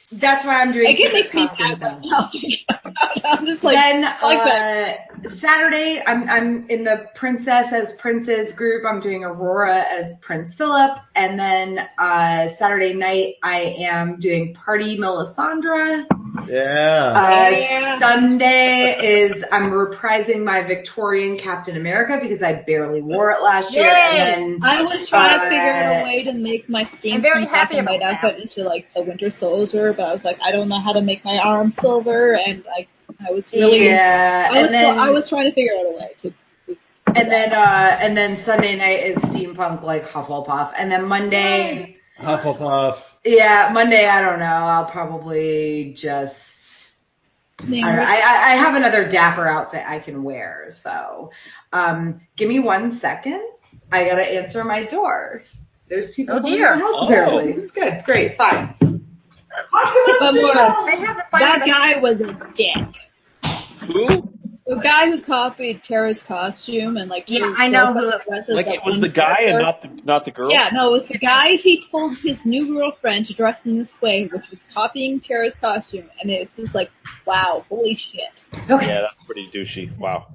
That's why I'm doing. I get makes me costume mad. things. I'm just like, Then like that. Saturday, I'm in the Princess as Princes group. I'm doing Aurora as Prince Philip, and then Saturday night I am doing Party Melisandre. Yeah. Sunday is I'm reprising my Victorian Captain America because I barely wore it last year. And then I was trying to figure out a way to make my steampunk black and white outfit into like the Winter Soldier, but I was like, I don't know how to make my arm silver, and I was really I was trying to figure out a way to. And then Sunday night is steampunk like Hufflepuff, and then Monday. Hufflepuff. Yeah, Monday, I don't know. I'll probably just. I have another dapper outfit I can wear, so give me 1 second. I gotta answer my door. There's people in the house apparently. It's good. It's great. Fine. That guy was a dick. Who? The guy who copied Tara's costume and like I know who it was. Like it was the guy and not the girl? Yeah, no, it was the guy. He told his new girlfriend to dress in this way, which was copying Tara's costume, and it's just like, wow, holy shit. Okay. Yeah, that's pretty douchey. Wow.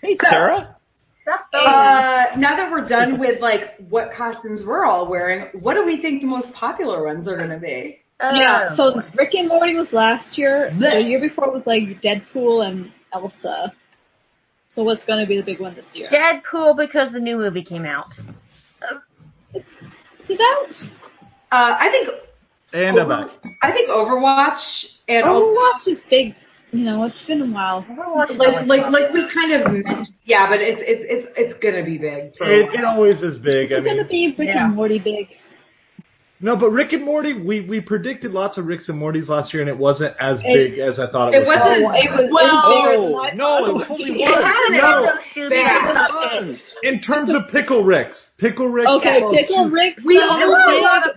Hey, Tara? Now that we're done with like what costumes we're all wearing, what do we think the most popular ones are going to be? Yeah, so Rick and Morty was last year. The year before was like Deadpool and Elsa. So what's going to be the big one this year? Deadpool, because the new movie came out. It's out. I think. And about. I think Overwatch and Overwatch is big. You know, it's been a while. Like we kind of mentioned, yeah, but it's gonna be big. It always is big. It's gonna be Rick and Morty big. No, but Rick and Morty, we predicted lots of Ricks and Mortys last year, and it wasn't as big as I thought it was. It was No, it totally was. In terms of Pickle Ricks. Pickle Ricks. Okay, Pickle Ricks. We all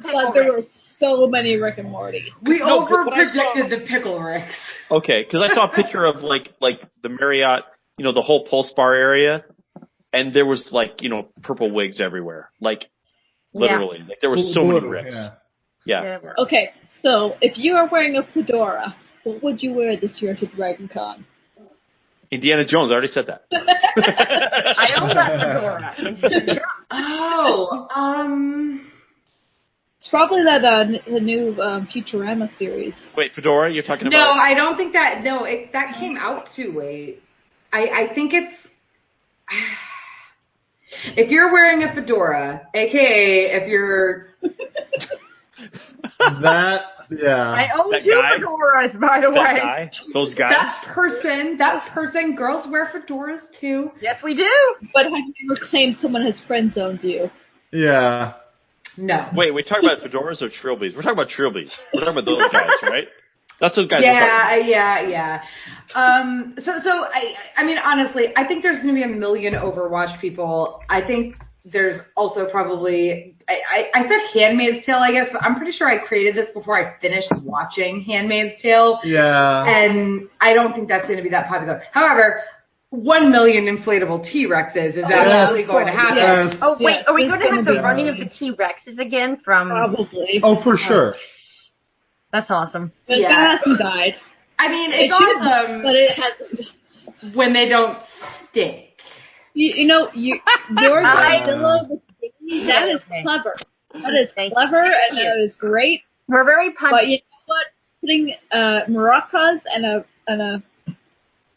but there were so many Rick and Morty. We over-predicted the Pickle Ricks. Okay, because I saw a picture of like the Marriott, the whole Pulse Bar area, and there was like, purple wigs everywhere. Like, literally. Like, there were so many Ricks. Yeah. Okay, so if you are wearing a fedora, what would you wear this year to Dragon Con? Indiana Jones, I already said that. I own that fedora. It's probably the new Futurama series. Wait, fedora? You're talking about? No, I don't think that. No, that came out too late. I think it's. If you're wearing a fedora, aka if you're. I own two fedoras, by the way. Guy? Those guys? That person, girls wear fedoras too. Yes, we do. But have you ever claimed someone has friend zoned you? Yeah. No. Wait, we talking about fedoras or trilbies? We're talking about trilbies. We're talking about those guys, right? That's those guys. Yeah. So I mean, honestly, I think there's going to be a million Overwatch people. I think there's also probably, I said Handmaid's Tale, I guess, but I'm pretty sure I created this before I finished watching Handmaid's Tale. Yeah. And I don't think that's going to be that popular. However, 1 million inflatable T-Rexes is absolutely going to happen. Yes. Oh, wait, are we going to have the running of the T-Rexes again from... Probably. Oh, for sure. That's awesome. But that hasn't died. I mean, it's awesome. But it hasn't. When they don't stick. Your Godzilla with Disney, that is clever. That is clever, and that is great. We're very punchy. But you know what? Putting maracas and a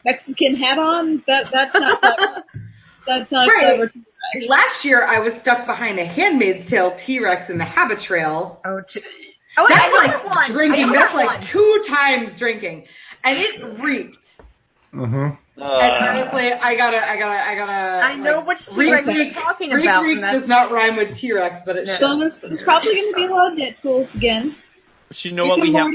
Mexican hat on, that's not clever. That's not clever. Last year, I was stuck behind a Handmaid's Tale T-Rex in the Habit Trail. That's like drinking. That's like 2 times drinking, and it reeked. Mm-hmm. And honestly, I gotta. I know what T-Rex you're talking about. Reek does not rhyme with T-Rex, but it should. So there's probably going to be a lot of Deadpools again. But you know what we have?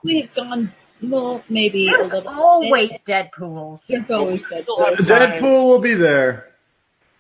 We have gone. Well, maybe a little. Always Deadpools. There's always Deadpools. Deadpool will be there.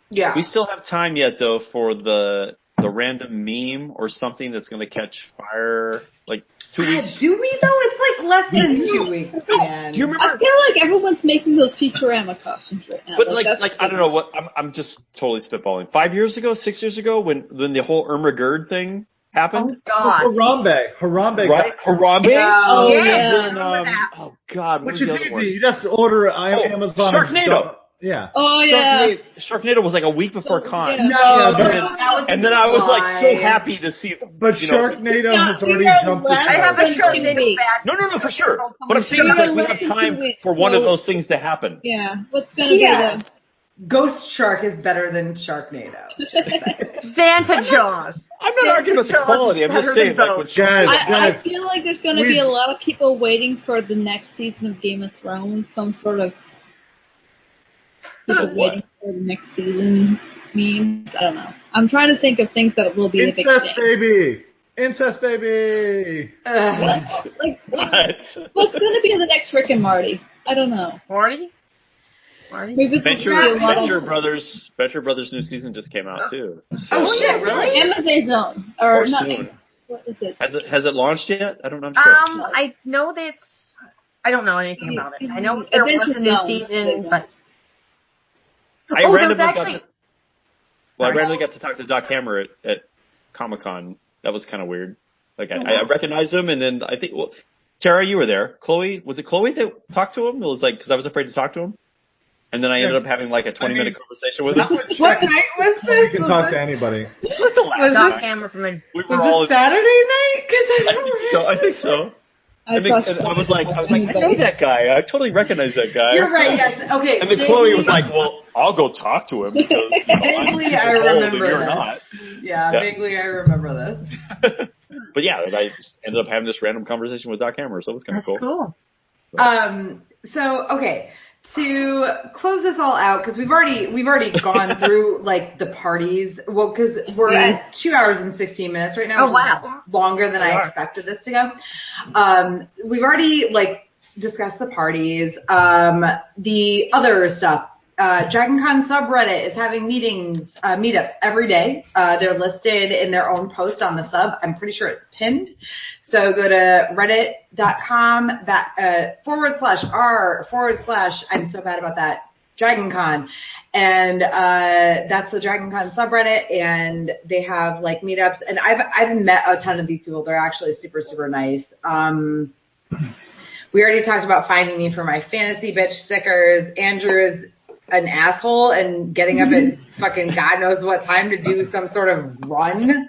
Yeah. We still have time yet, though, for the random meme or something that's going to catch fire, like 2 weeks. Do we, though? It's like less than 2 weeks, man. Do you remember? I feel like everyone's making those Futurama costumes right now. But like I don't know what, I'm just totally spitballing. 5 years ago, 6 years ago, when the whole Irma Gerd thing happened. Oh God. Harambe. Right? Harambe? Oh, yeah. yeah. And then, oh God, what Which was is the other easy. one? You just order Amazon. Sharknado. Yeah. Oh, yeah. Sharknado was like a week before con. Yeah. No, Yeah, And then I was like so happy to see. But you know, Sharknado has already you're jumped the less I have a shark. than 2 Sharknado weeks. bag. No, for sure. But I'm saying You're is like we less have than 2 time weeks, for one of so- those things to happen. Yeah. What's going to be Yeah. the... Ghost Shark is better than Sharknado. Santa Jaws. I'm not arguing about the quality. I'm just saying like when Guys, I feel like there's going to be a lot of people waiting for the next season of Game of Thrones, some sort of people waiting for the next season memes. I don't know. I'm trying to think of things that will be a big Incest thing. Incest baby. Like, What? what's going to be the next Rick and Morty? I don't know. Marty? Maybe there's gonna be a lot Venture Brothers new season just came out too. So, Oh shit, really? Amazon or not? soon. What is it? Has it launched yet? I don't know. I'm sure. I know that I don't know anything about it. I know there was a new season, but I randomly Sorry. randomly got to talk to Doc Hammer at Comic-Con. That was kind of weird. Like I recognized him, and then I think Tara, you were there. Chloe, was it Chloe that talked to him? It was like because I was afraid to talk to him. And then I ended up having like a 20-minute conversation with him. What night was this? You can talk to anybody. Was Doc this, Hammer from a We were all was this Saturday night? I think so. And I was like, I know that guy. I totally recognize that guy. You're right. Yes. Okay. And then Chloe was like, well, I'll go talk to him because Vaguely, I I'm old and remember you're this. not. Yeah, vaguely I remember this. But yeah, I just ended up having this random conversation with Doc Hammer, so it was kind of cool. So okay, to close this all out, because we've already gone through like the parties. Well, because we're at 2 hours and 16 minutes right now. Oh, wow. Longer than I expected this to go. We've already like discussed the parties. The other stuff. DragonCon subreddit is having meetups every day. They're listed in their own post on the sub. I'm pretty sure it's pinned. So go to reddit.com /r/ I'm so bad about that, DragonCon. And that's the DragonCon subreddit, and they have like meetups, and I've met a ton of these people. They're actually super, super nice. We already talked about finding me for my fantasy bitch stickers. Andrew is an asshole and getting up at fucking God knows what time to do some sort of run.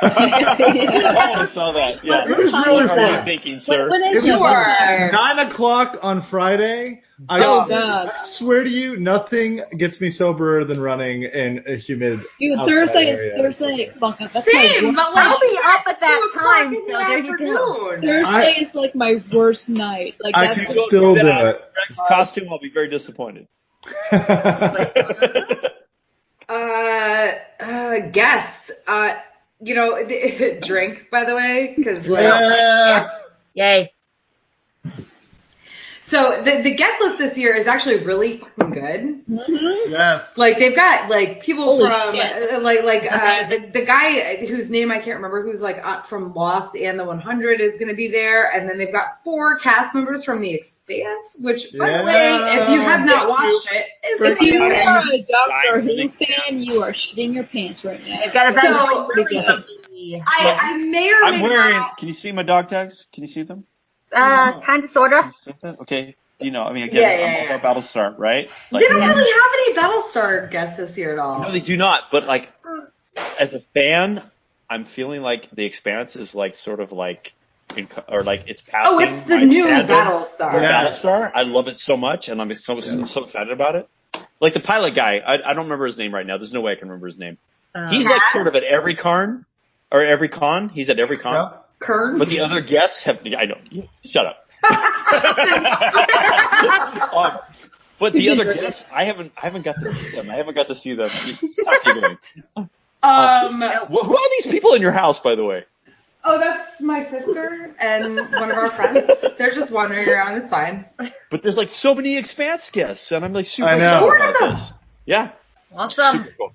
I saw that. Yeah. It was really What are you fun. thinking, sir? When is You it? are. 9 o'clock on Friday. God. I swear to you, nothing gets me soberer than running in a humid. Dude, outside Thursday area. is Thursday. Fuck up. That's Same, my but like I'll be up at that 2 o'clock time, in the so there you go. afternoon. Thursday is like my worst night. Like I that's can still do it. Greg's costume, I'll be very disappointed. Guess. Drink, by the way, because Yay. So the guest list this year is actually really fucking good. Yes. Like they've got like people Holy from shit. the guy whose name I can't remember, who's like from Lost and the 100 is going to be there, and then they've got 4 cast members from The Expanse, which by the way, if you have not watched it, If you amazing. are a Doctor Who fan, you are shitting your pants right now. They've got a So, really I may or may I'm wearing. not. Can you see my dog tags? Can you see them? kind of, sort of. Can you see them? Okay. Again, Yeah, I'm all about Battlestar, right? They don't really have any Battlestar guests this year at all. No, they do not. But like, as a fan, I'm feeling like The Expanse is like sort of like, it's passing. Oh, it's the my new fandom Battlestar. for Battlestar. I love it so much, and I'm so excited about it. Like the pilot guy, I don't remember his name right now. There's no way I can remember his name. He's like sort of at every con. He's at every con. Yeah. Kern? But the other guests have. I don't. Shut up. But the other guests, I haven't got to see them. Stop giggling. Who are these people in your house, by the way? Oh, that's my sister and one of our friends. They're just wandering around. It's fine. But there's like so many Expanse guests, and I'm like super I know. excited about this. Yeah. Awesome. Super cool.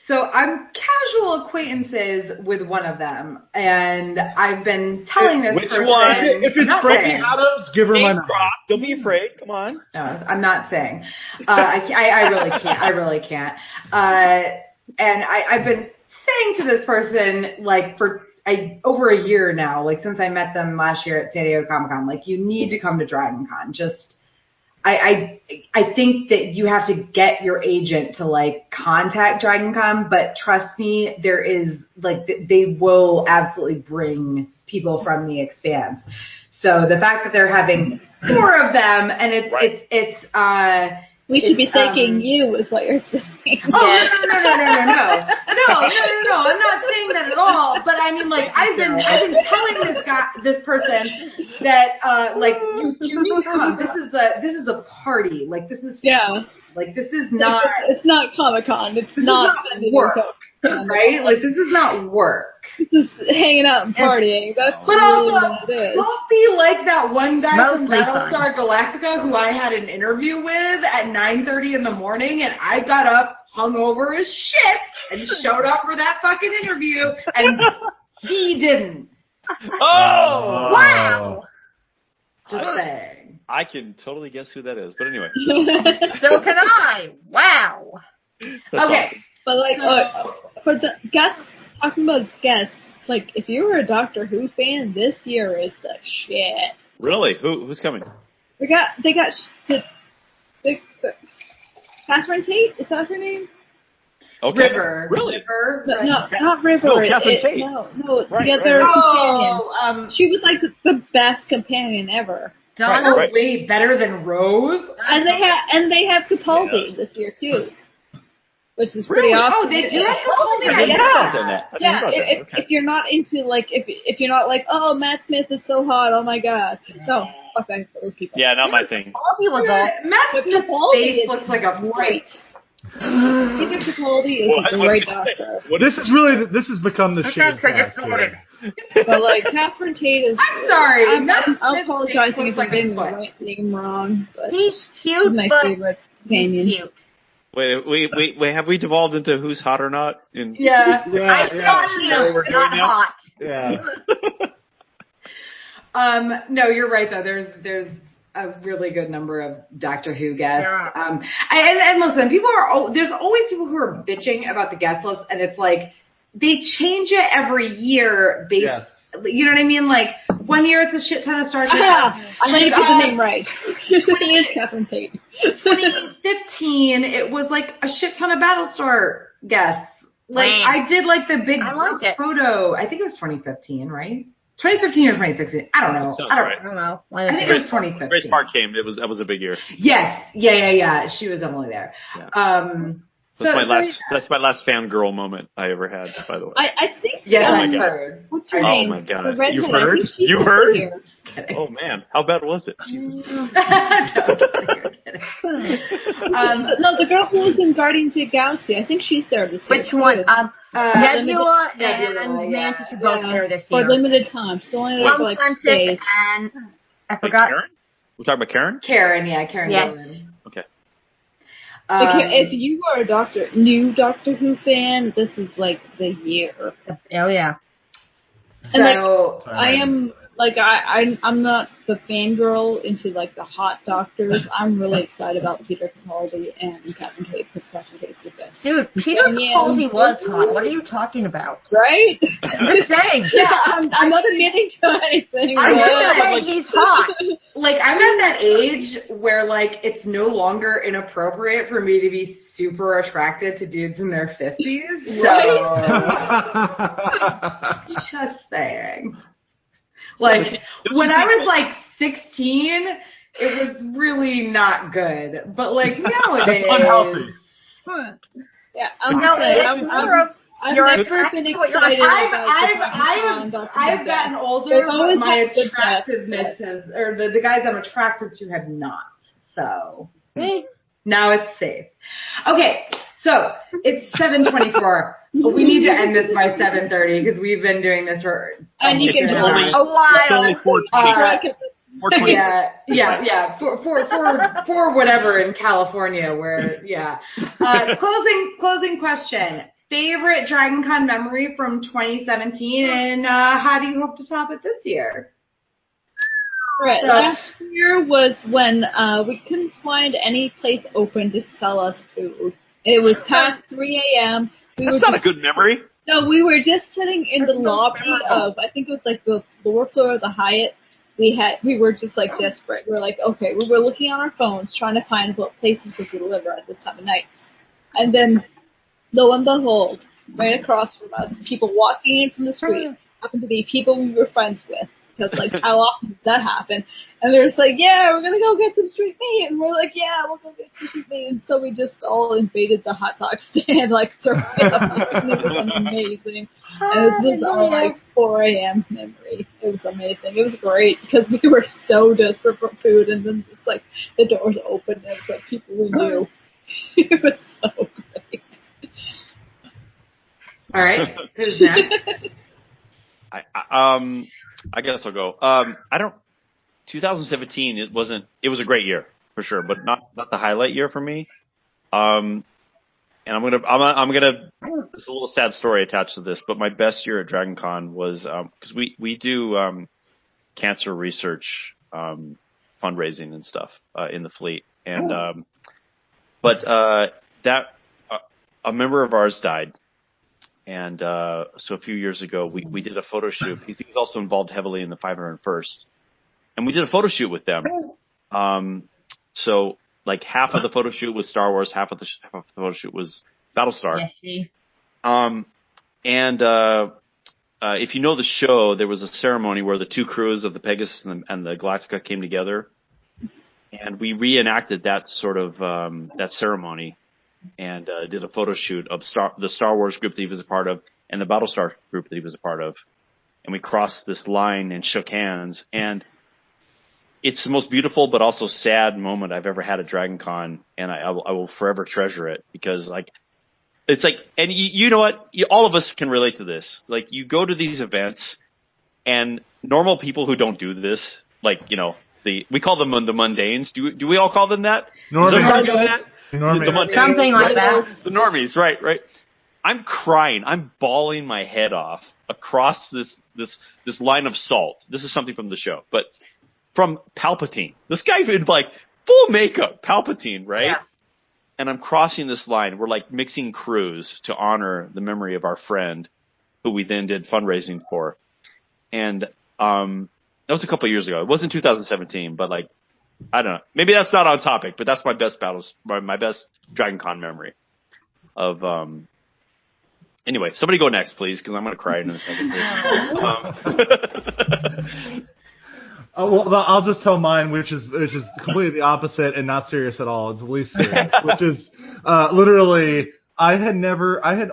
So I'm casual acquaintances with one of them, and I've been telling this Which person. one? If it's not Frankie saying. Adams, give her my Name number. drop. Don't be afraid. Come on. No, I'm not saying. I really can't. and I've been saying to this person, like, for over a year now, like, since I met them last year at San Diego Comic-Con, like, you need to come to Dragon Con. Just, I think that you have to get your agent to, like, contact Dragon Con, but trust me, there is, like, they will absolutely bring people from the Expanse. So the fact that they're having 4 of them, and we should be thanking you, is what you're saying. Oh, no. I'm not saying that at all. But I mean, like, I've been telling this person that, like, you need to come. This is a party. Like, this is like, this is not. It's not Comic-Con. It's not work, right? Like, this is not work. This is hanging out and partying. That's really what it is. Don't be like that one guy from Battlestar Galactica who I had an interview with at 9:30 in the morning, and I got up hungover as shit and showed up for that fucking interview, and he didn't. Oh! Wow! Just saying. I can totally guess who that is, but anyway. So can I. Wow. That's okay. awesome. But, like, for the guests, talking about guests, like, if you were a Doctor Who fan, this year is the shit. Really? Who's coming? They got the Catherine Tate, is that her name? Okay. River. Really? River. No, not River. No, Catherine Tate. No, Right, the other companion. Oh, She was like the best companion ever. Donna Right. way better than Rose. And they have Capaldi this year too, which is pretty awesome. Oh, they do have Capaldi. I didn't know about that. I didn't know Yeah, about that. Okay. if you're not into, like, if you're not like, oh, Matt Smith is so hot, oh my god, no, fuck that for those people. Yeah, not my thing. Capaldi was awesome. Matt Smith's face looks like a great. Peter Capaldi is a great doctor. Well, this has become the shit. But, like, Catherine Tate is. I'm sorry. I'm Smith's apologizing face if looks I'm getting the like a right name wrong, but He's cute, she's my but favorite companion. he's cute. Wait, have we devolved into who's hot or not? Yeah. I thought he was We're not doing now? hot. Yeah. No, you're right though. There's a really good number of Doctor Who guests. Yeah. And listen, there's always people who are bitching about the guest list, and it's like they change it every year based. Yes. You know what I mean? Like, one year it's a shit ton of Star Trek. I'm gonna get the name right. 20 Catherine Tate. 2015, it was like a shit ton of Battlestar guests. Like, Man. I did like the big I liked it. photo. I think it was 2015, right? 2015 or 2016. I don't know. Sounds I right. I don't know. I think it was 2015. Grace Park came. That was a big year. Yes. Yeah. She was definitely there. Yeah. That's my last fangirl moment I ever had, by the way. I think. Yes, Oh my I've God. heard. What's her Oh name? my God. The redhead, You've I heard? think she's You still heard? here. Oh man, how bad was it? Jesus. No, No, the girl who was in Guardians of the Galaxy. I think she's there this year. Which one? too. Nebula Nebula, and yeah. Mantis are both there this For year. limited time. So only One like Francis 6 days. and I Like forgot. Karen? We're talking about Karen? Karen Yes. Gillan. Okay. If you are a new Doctor Who fan, this is like the year. Oh yeah. And So, I am like I'm not the fangirl into like the hot doctors. I'm really excited about Peter Capaldi and Catherine Tate because Catherine Tate's the best. Dude, Peter Capaldi was hot. What are you talking about? Right? I'm just saying. Yeah, I'm not admitting to anything. I I'm know, just saying he's hot. like, I'm at that age where, like, it's no longer inappropriate for me to be super attracted to dudes in their 50s. So, just saying. Like, when I was, like, 16, it was really not good. But, like, nowadays... Unhealthy. Yeah, I'm No, saying, it's more of you're never attracted been to what you're excited I've about I've gotten older, There's but always my that good guy. attractiveness has, or the guys I'm attracted to have not. So now it's safe. Okay, so it's 7:24. We need to end this by 7:30 because we've been doing this for And you can It's only- a while. Only 420. 420. Yeah. For whatever in California, where Closing question: favorite Dragon Con memory from 2017, and how do you hope to top it this year? Right. Last year was when we couldn't find any place open to sell us food. It was past 3 a.m. That's not a good memory. No, we were just sitting in the lobby of, I think it was like the lower floor of the Hyatt. We were just like desperate. We were like, okay, we were looking on our phones trying to find what places we could deliver at this time of night. And then, lo and behold, right across from us, people walking in from the street happened to be people we were friends with. Because, like, how often does that happen? And they're just like, yeah, we're going to go get some street meat. And we're like, yeah, we'll go get some street meat. And so we just all invaded the hot dog stand, like, throwing up. And it was amazing. And this was our, like, 4 a.m. memory. It was amazing. It was great because we were so desperate for food. And then just, like, the doors opened and it was, like, people we knew. It was so great. All right. Who's next? I guess I'll go. 2017, it was a great year for sure, but not the highlight year for me. And I'm gonna, there's a little sad story attached to this, but my best year at Dragon Con was, cause we do, cancer research, fundraising and stuff, in the fleet. And, a member of ours died. And so a few years ago, we did a photo shoot. He's also involved heavily in the 501st. And we did a photo shoot with them. So like half of the photo shoot was Star Wars, half of the photo shoot was Battlestar. Yes, see. If you know the show, there was a ceremony where the two crews of the Pegasus and the Galactica came together. And we reenacted that sort of that ceremony. And did a photo shoot of the Star Wars group that he was a part of and the Battlestar group that he was a part of. And we crossed this line and shook hands. And it's the most beautiful but also sad moment I've ever had at Dragon Con. And I will forever treasure it because, like, it's like, and you know what? All of us can relate to this. Like, you go to these events and normal people who don't do this, like, you know, we call them the mundanes. Do we all call them that? Normies. Something like that. The normies, right. I'm crying. I'm bawling my head off across this line of salt. This is something from the show, but from Palpatine. This guy in like full makeup, Palpatine, right? Yeah. And I'm crossing this line. We're like mixing crews to honor the memory of our friend, who we then did fundraising for. And that was a couple of years ago. It wasn't 2017, but like, I don't know. Maybe that's not on topic, but that's my best my best Dragon Con memory of. Anyway, somebody go next, please, because I'm going to cry in a second. Well, I'll just tell mine, which is completely the opposite and not serious at all. It's the least serious, which is literally I had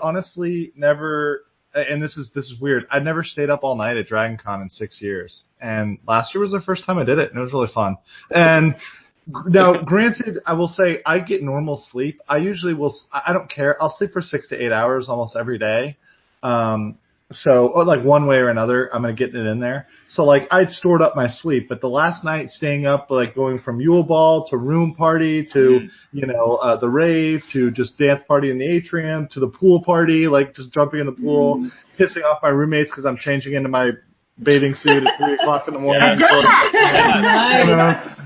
honestly never. And this is weird. I'd never stayed up all night at Dragon Con in 6 years. And last year was the first time I did it, and it was really fun. And now, granted, I will say I get normal sleep. I usually will, I don't care. I'll sleep for 6 to 8 hours almost every day. So, or like one way or another, I'm going to get it in there. So like I'd stored up my sleep, but the last night staying up, like going from Yule Ball to room party to, the rave to just dance party in the atrium to the pool party, like just jumping in the pool, pissing off my roommates because I'm changing into my bathing suit at 3 o'clock in the morning.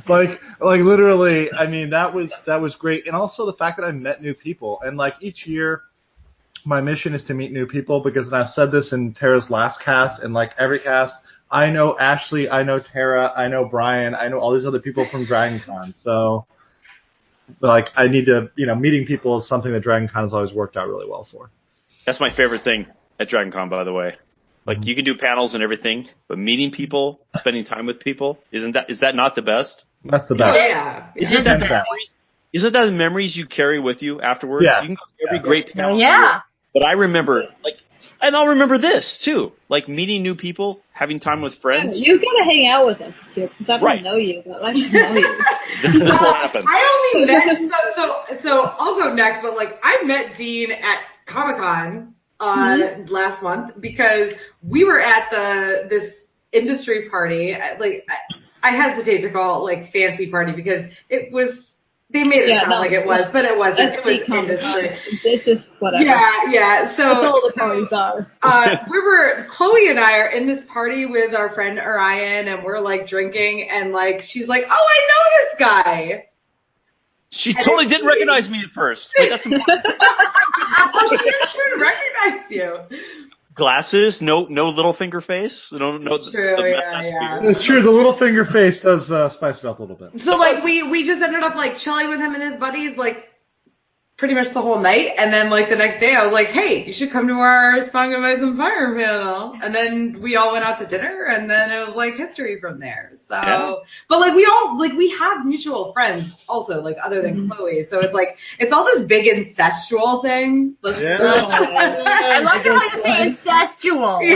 Like literally, I mean, that was great. And also the fact that I met new people, and like each year, my mission is to meet new people because, and I said this in Tara's last cast and like every cast, I know Ashley, I know Tara, I know Brian, I know all these other people from Dragon Con. So like I need to, meeting people is something that Dragon Con has always worked out really well for. That's my favorite thing at Dragon Con, by the way. Like you can do panels and everything, but meeting people, spending time with people, is that not the best? That's the best. Yeah. Isn't that the memories you carry with you afterwards? Yes. You can go to every great panel. Yeah. But I remember, and I'll remember this too, like meeting new people, having time with friends. You gotta hang out with us too, because I don't know you, but I should know you. This is what happens. I only met, so I'll go next, but like I met Dean at Comic-Con last month because we were at this industry party. Like I hesitate to call it like fancy party because it was. They made it sound like it was, but it wasn't. It was industry. It's just whatever. Yeah. So that's all the parties are. Chloe and I are in this party with our friend Orion, and we're like drinking, and like she's like, "Oh, I know this guy," She totally didn't recognize me at first. Wait, that's important. Oh, she didn't recognize you. Glasses, no little finger face. No, True, yeah. It's true. The little finger face does spice it up a little bit. So like we just ended up like chilling with him and his buddies like pretty much the whole night, and then like the next day I was like, hey, you should come to our Song of Ice and Fire panel, and then we all went out to dinner, and then it was like history from there. So, yeah. But like we have mutual friends also, like other than Chloe, so it's like it's all this big incestual thing. Yeah. I like how you say incestual. It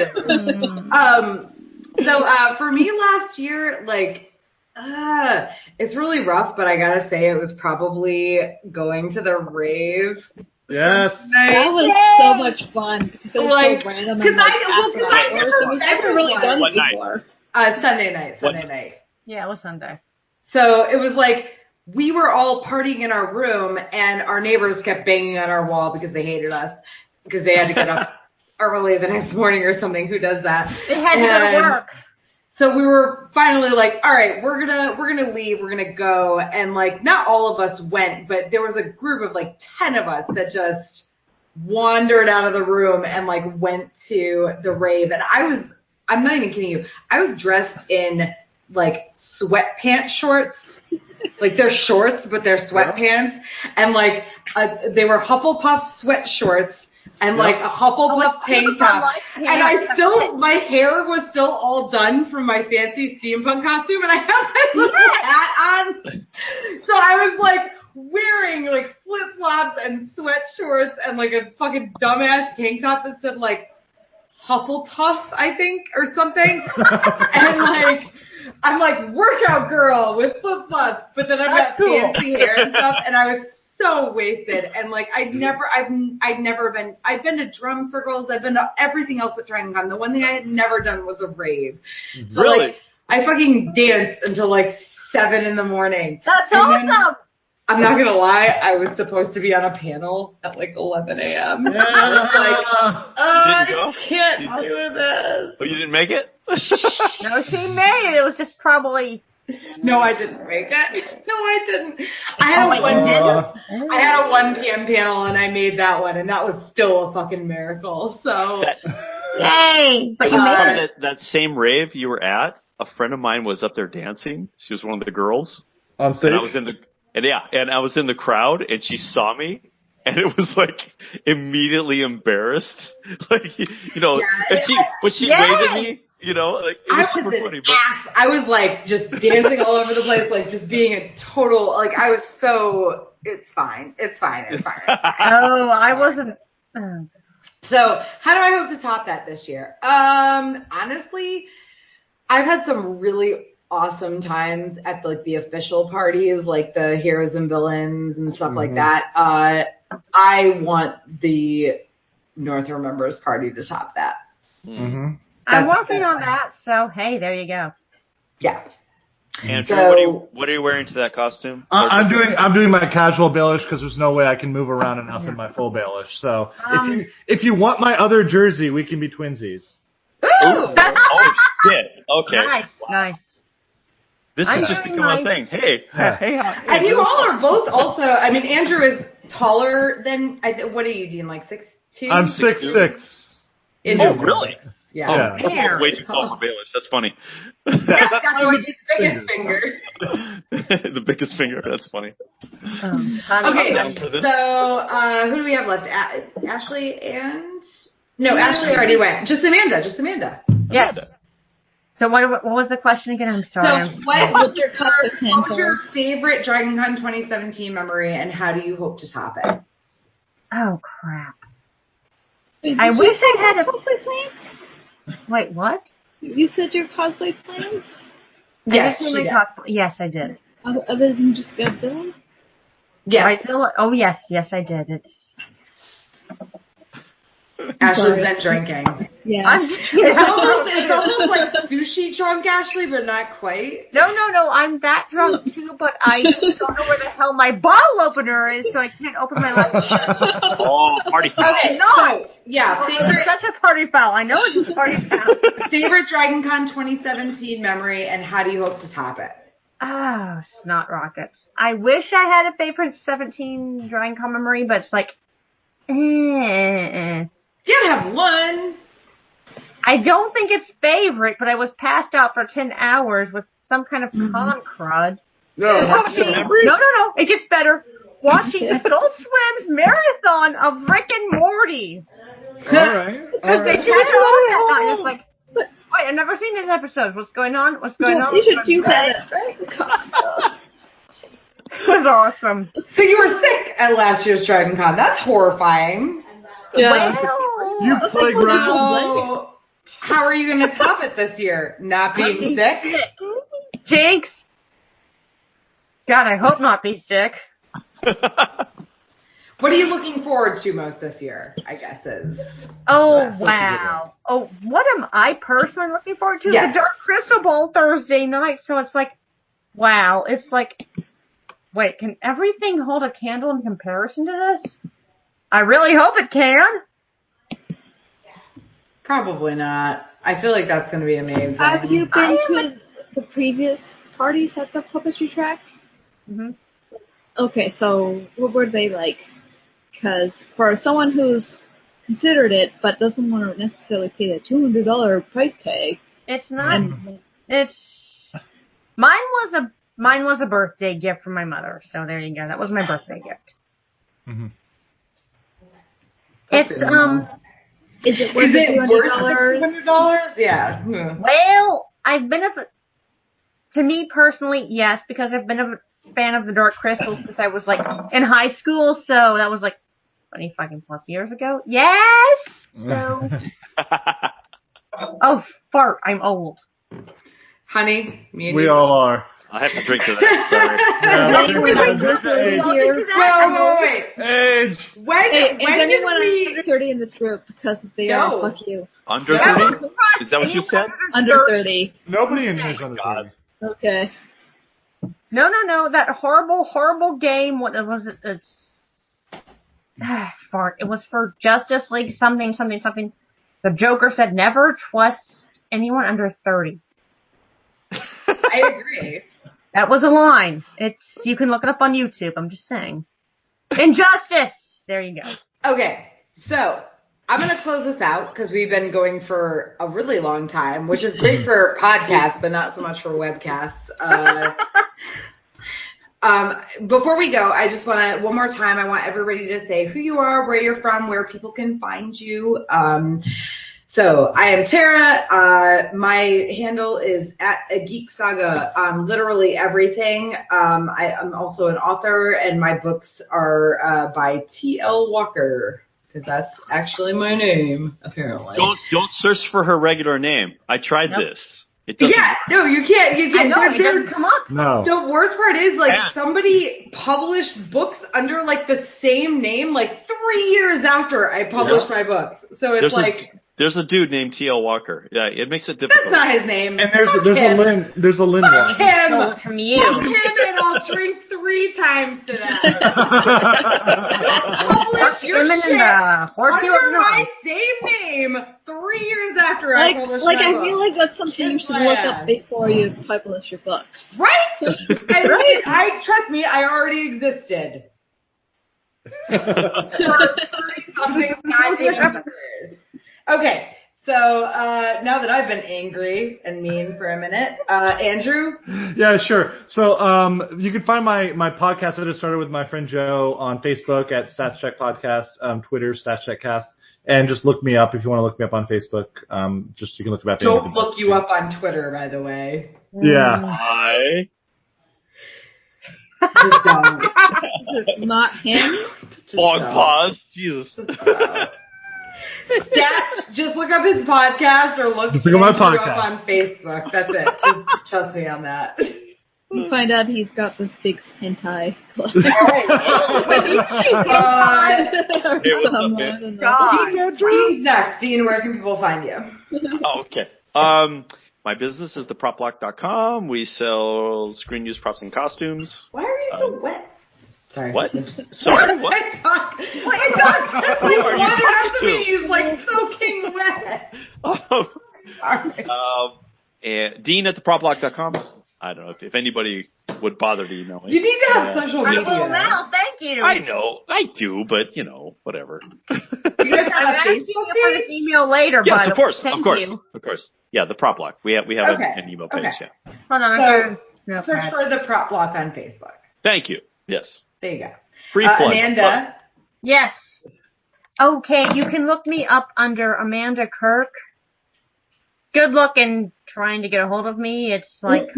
is. So for me last year, like. It's really rough, but I gotta say it was probably going to the rave. Yes. That was so much fun because it was like, so random. Because I've never really done it before. Sunday night. Yeah, it was Sunday. So it was like we were all partying in our room, and our neighbors kept banging on our wall because they hated us because they had to get up early the next morning or something. Who does that? They had to go to work. So we were finally like, all right, we're gonna leave, we're gonna go, and like not all of us went, but there was a group of like 10 of us that just wandered out of the room and like went to the rave, and I'm not even kidding you, I was dressed in like sweatpants shorts, like they're shorts but they're sweatpants, and like they were Hufflepuff sweat shorts. And like a Hufflepuff tank top, and my hair was still all done from my fancy steampunk costume, and I had my little hat on. So I was like wearing like flip flops and sweat shorts and like a fucking dumbass tank top that said like Hufflepuff, I think, or something. And like I'm like workout girl with flip flops, but then I've got fancy hair and stuff, and I was so wasted, and like I've been to drum circles, I've been to everything else at Drinkin. The one thing I had never done was a rave. So really? Like I fucking danced until like 7 a.m. That's awesome. I'm not gonna lie, I was supposed to be on a panel at like 11 a.m. I was like, I can't do this. Oh, you didn't make it? No, she made it. It was just probably. No, I didn't make it. No, I didn't. I had a 1 p.m. panel, and I made that one, and that was still a fucking miracle. So, yay! But you made it. That same rave you were at, a friend of mine was up there dancing. She was one of the girls on stage. And I was in the crowd, and she saw me. And it was like immediately embarrassed, like and she waved at me. You know, like it was super funny. But I was like just dancing all over the place, like just being a total, like I was so. It's fine. Oh, I wasn't. So how do I hope to top that this year? Honestly, I've had some really awesome times at like the official parties, like the Heroes and Villains and stuff like that. I want the North Remembers party to top that. Mm-hmm. I'm working on that, so hey, there you go. Yeah. Andrew, what are you wearing to that costume? I'm doing my casual Baelish because there's no way I can move around enough in my full Baelish. So if you want my other jersey, we can be twinsies. Oh shit! Okay. Nice. This has just become a thing. Hey. And you all are both also. I mean, Andrew is taller than. What are you, Dean? Like 6'2"? I'm 6'6". Oh, really? Yeah. Oh, way too tall for Baelish. That's funny. The biggest finger. The biggest finger. That's funny. Okay, so who do we have left? Ashley and... No, Ashley already went. Just Amanda. Yes. So what was the question again? I'm sorry. So what's your favorite DragonCon 2017 memory, and how do you hope to top it? Oh, crap. Wait, I wish I had cosplay plans? Wait, what? You said your cosplay plans? Yes, Yes, I did. Other than just Godzilla? Yeah. Godzilla? Oh, yes, I did. Ashley's been drinking. Yeah. It's almost like sushi drunk, Ashley, but not quite. No, I'm that drunk too, but I don't know where the hell my bottle opener is, so I can't open my last shirt. Oh, party foul. Okay, not. so, yeah, It's such a party foul. I know it's a party foul. favorite DragonCon 2017 memory, and how do you hope to top it? Ah, snot rockets. I wish I had a favorite 17 DragonCon memory, but it's like, You gotta have one. I don't think it's favorite, but I was passed out for 10 hours with some kind of con crud. No, No. It gets better. Watching Adult Swim's marathon of Rick and Morty. All right. Because they do it all that night. It's like, wait, I've never seen these episodes. What's going on? You should do that at DragonCon. It was awesome. So you were sick at last year's DragonCon. That's horrifying. Yeah. Well, You playground. So, how are you going to top it this year? Not being sick? Jinx. God, I hope not be sick. What are you looking forward to most this year, I guess is. Oh, wow. Oh, what am I personally looking forward to? Yes. The Dark Crystal Ball Thursday night. So it's like, wow. It's like, wait, can everything hold a candle in comparison to this? I really hope it can. Probably not. I feel like that's going to be amazing. Have you been to the previous parties at the Puppetry Track? Mm-hmm. Okay, so what were they like? Because for someone who's considered it but doesn't want to necessarily pay the $200 price tag, It's not. It's mine was a birthday gift from my mother. So there you go. That was my birthday gift. Mm-hmm. It's is it worth the $200? $200? Yeah. Well, I've been to me personally, yes, because I've been a fan of the Dark Crystal since I was like in high school. So that was like 20 fucking plus years ago. Yes. So. Oh, fart! I'm old. Honey, me and We you. all are. I have to drink to that. Sorry. Wait. Age. When Is did anyone we... under 30 in this group? Because if they No. are, fuck you. Under 30? Is that what you said? Under 30. Nobody in here is under God. 30. Okay. No. That horrible game. What was it? It's fart. It was for Justice League something. The Joker said never trust anyone under 30. I agree. That was a line. You can look it up on YouTube. I'm just saying. Injustice. There you go. Okay, so I'm going to close this out because we've been going for a really long time, which is great for podcasts, but not so much for webcasts. Before we go, I just want to, one more time, I want everybody to say who you are, where you're from, where people can find you. So I am Tara. My handle is at a Geek Saga on literally everything. I am also an author, and my books are by T.L. Walker, because that's actually my name, apparently. Don't search for her regular name. I tried this. It doesn't. Yeah, no, you can't. I know, it doesn't come up. No. The worst part is, like, Yeah. somebody published books under, like, the same name, like, 3 years after I published my books. So it's There's a dude named T.L. Walker. Yeah, it makes it difficult. that's not his name. And there's a Lynn Fuck one. him. Stole it from you. Fuck him, and I'll drink 3 times to that. Publish your Women shit in the horse under my same name 3 years after I published my I book. feel like that's something you Kiss should my look ass. up before you publish your books. Right? I trust me, I already existed. For 30-something years. Okay, so now that I've been angry and mean for a minute, Andrew? Yeah, sure. So you can find my podcast that I started with my friend Joe on Facebook at Stats Check Podcast, Twitter, Stats Check Cast, and just look me up if you want to look me up on Facebook. You can look about. Don't look you up on Twitter, by the way. Yeah. Hi. Just don't. Not him. Long pause. Jesus. Stats, just look up his podcast or look Just look up my Andrew podcast. up on Facebook. That's it. Just trust me on that. You find out he's got this big hentai club. Dean's next. Dean, where can people find you? Oh, okay. My business is theproplock.com. We sell screen use props and costumes. Why are you so wet? Sorry. What? Sorry, what? My dog just like wanted us to be like soaking wet. And Dean at theproplock.com. I don't know if anybody would bother to email me. You need to have social media. Well, now, thank you. I know, I do, but whatever. You guys have a asking Facebook you for this page? email later. Yes, by the of course, way. of course, Thank you. of course. Yeah, the prop block. We have an email page. Okay. Yeah. Hold on. Search for the prop block on Facebook. Thank you. Yes. There you go. Free plug. Amanda. Yes. Okay, you can look me up under Amanda Kirk. Good luck in trying to get a hold of me. It's like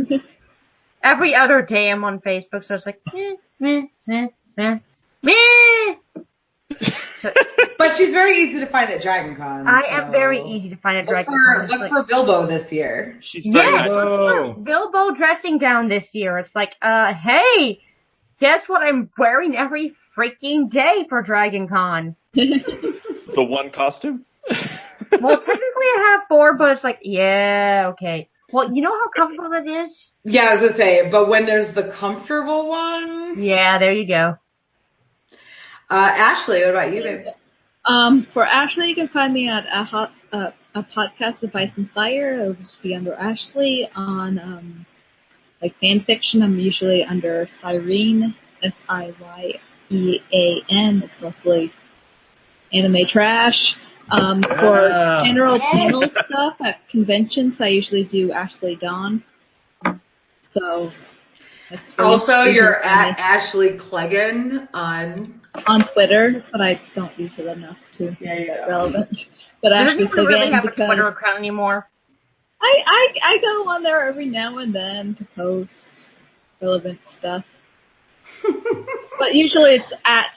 every other day I'm on Facebook, so it's like But she's very easy to find at Dragon Con. I am very easy to find at Dragon Con. Look for Bilbo this year. She's very Yes, nice. look for Bilbo dressing down this year. It's like, hey, guess what I'm wearing every freaking day for Dragon Con? The one costume? Well, technically I have 4, but it's like, yeah, okay. Well, you know how comfortable it is? Yeah, I was going to say, but when there's the comfortable one. Yeah, there you go. Ashley, what about you, babe? For Ashley, you can find me at a podcast of Ice and Fire. It'll just be under Ashley. On like fan fiction, I'm usually under Sirene, Sieyan. It's mostly anime trash. For general panel stuff at conventions, I usually do Ashley Dawn. So that's also you're at Ashley Cleggan on Twitter, but I don't use it enough to be relevant. But Ashley Doesn't really Cleggan, have a because Twitter account anymore. I go on there every now and then to post relevant stuff. But usually it's at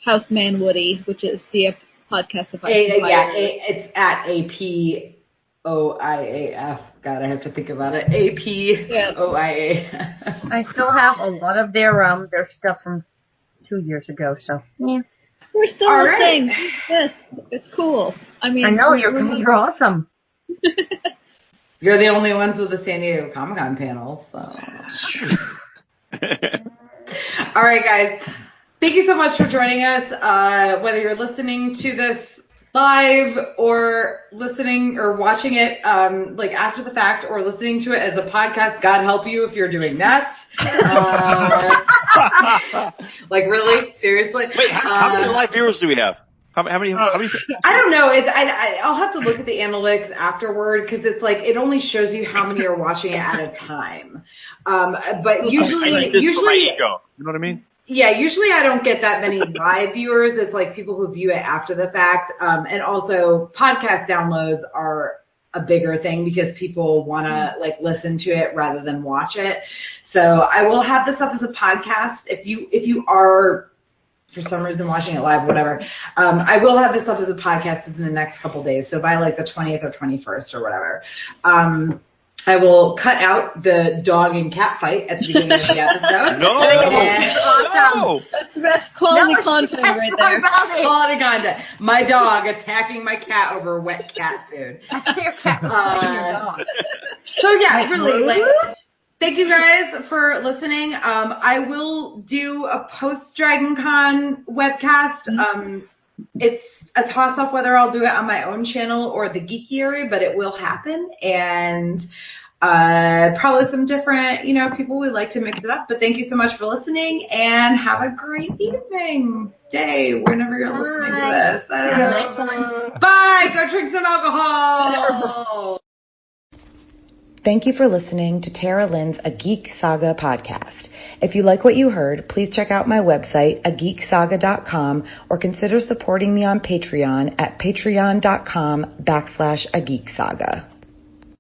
Houseman Woody, which is the podcast of it's at APOIAF. God, I have to think about it. APOIA. I still have a lot of their stuff from 2 years ago, so yeah. We're still All a right. thing. Yes, it's cool. I mean, I know you're awesome. You're the only ones with the San Diego Comic-Con panel, so. All right, guys. Thank you so much for joining us. Whether you're listening to this live or listening or watching it like after the fact or listening to it as a podcast, God help you if you're doing that. Like really, seriously. Wait, how many live viewers do we have? How many? I don't know. I'll have to look at the analytics afterward because it's like it only shows you how many are watching it at a time. But usually, my ego. You know what I mean? Yeah, usually I don't get that many live viewers. It's like people who view it after the fact. And also podcast downloads are a bigger thing because people want to like listen to it rather than watch it. So I will have this up as a podcast. If you are for some reason watching it live, whatever, I will have this up as a podcast in the next couple days. So by like the 20th or 21st or whatever. I will cut out the dog and cat fight at the beginning of the episode. No! That's quality content right there. Quality content. My dog attacking my cat over wet cat food. That's your cat. Your dog. So yeah, really, like, thank you guys for listening. I will do a post-Dragon Con webcast. It's a toss-up whether I'll do it on my own channel or the Geeky area, but it will happen. And probably some different, people would like to mix it up. But thank you so much for listening, and have a great evening, day, whenever you're listening to this. I don't know. Bye! Go drink some alcohol! Thank you for listening to Tara Lynn's A Geek Saga podcast. If you like what you heard, please check out my website, ageeksaga.com, or consider supporting me on Patreon at patreon.com/ageeksaga.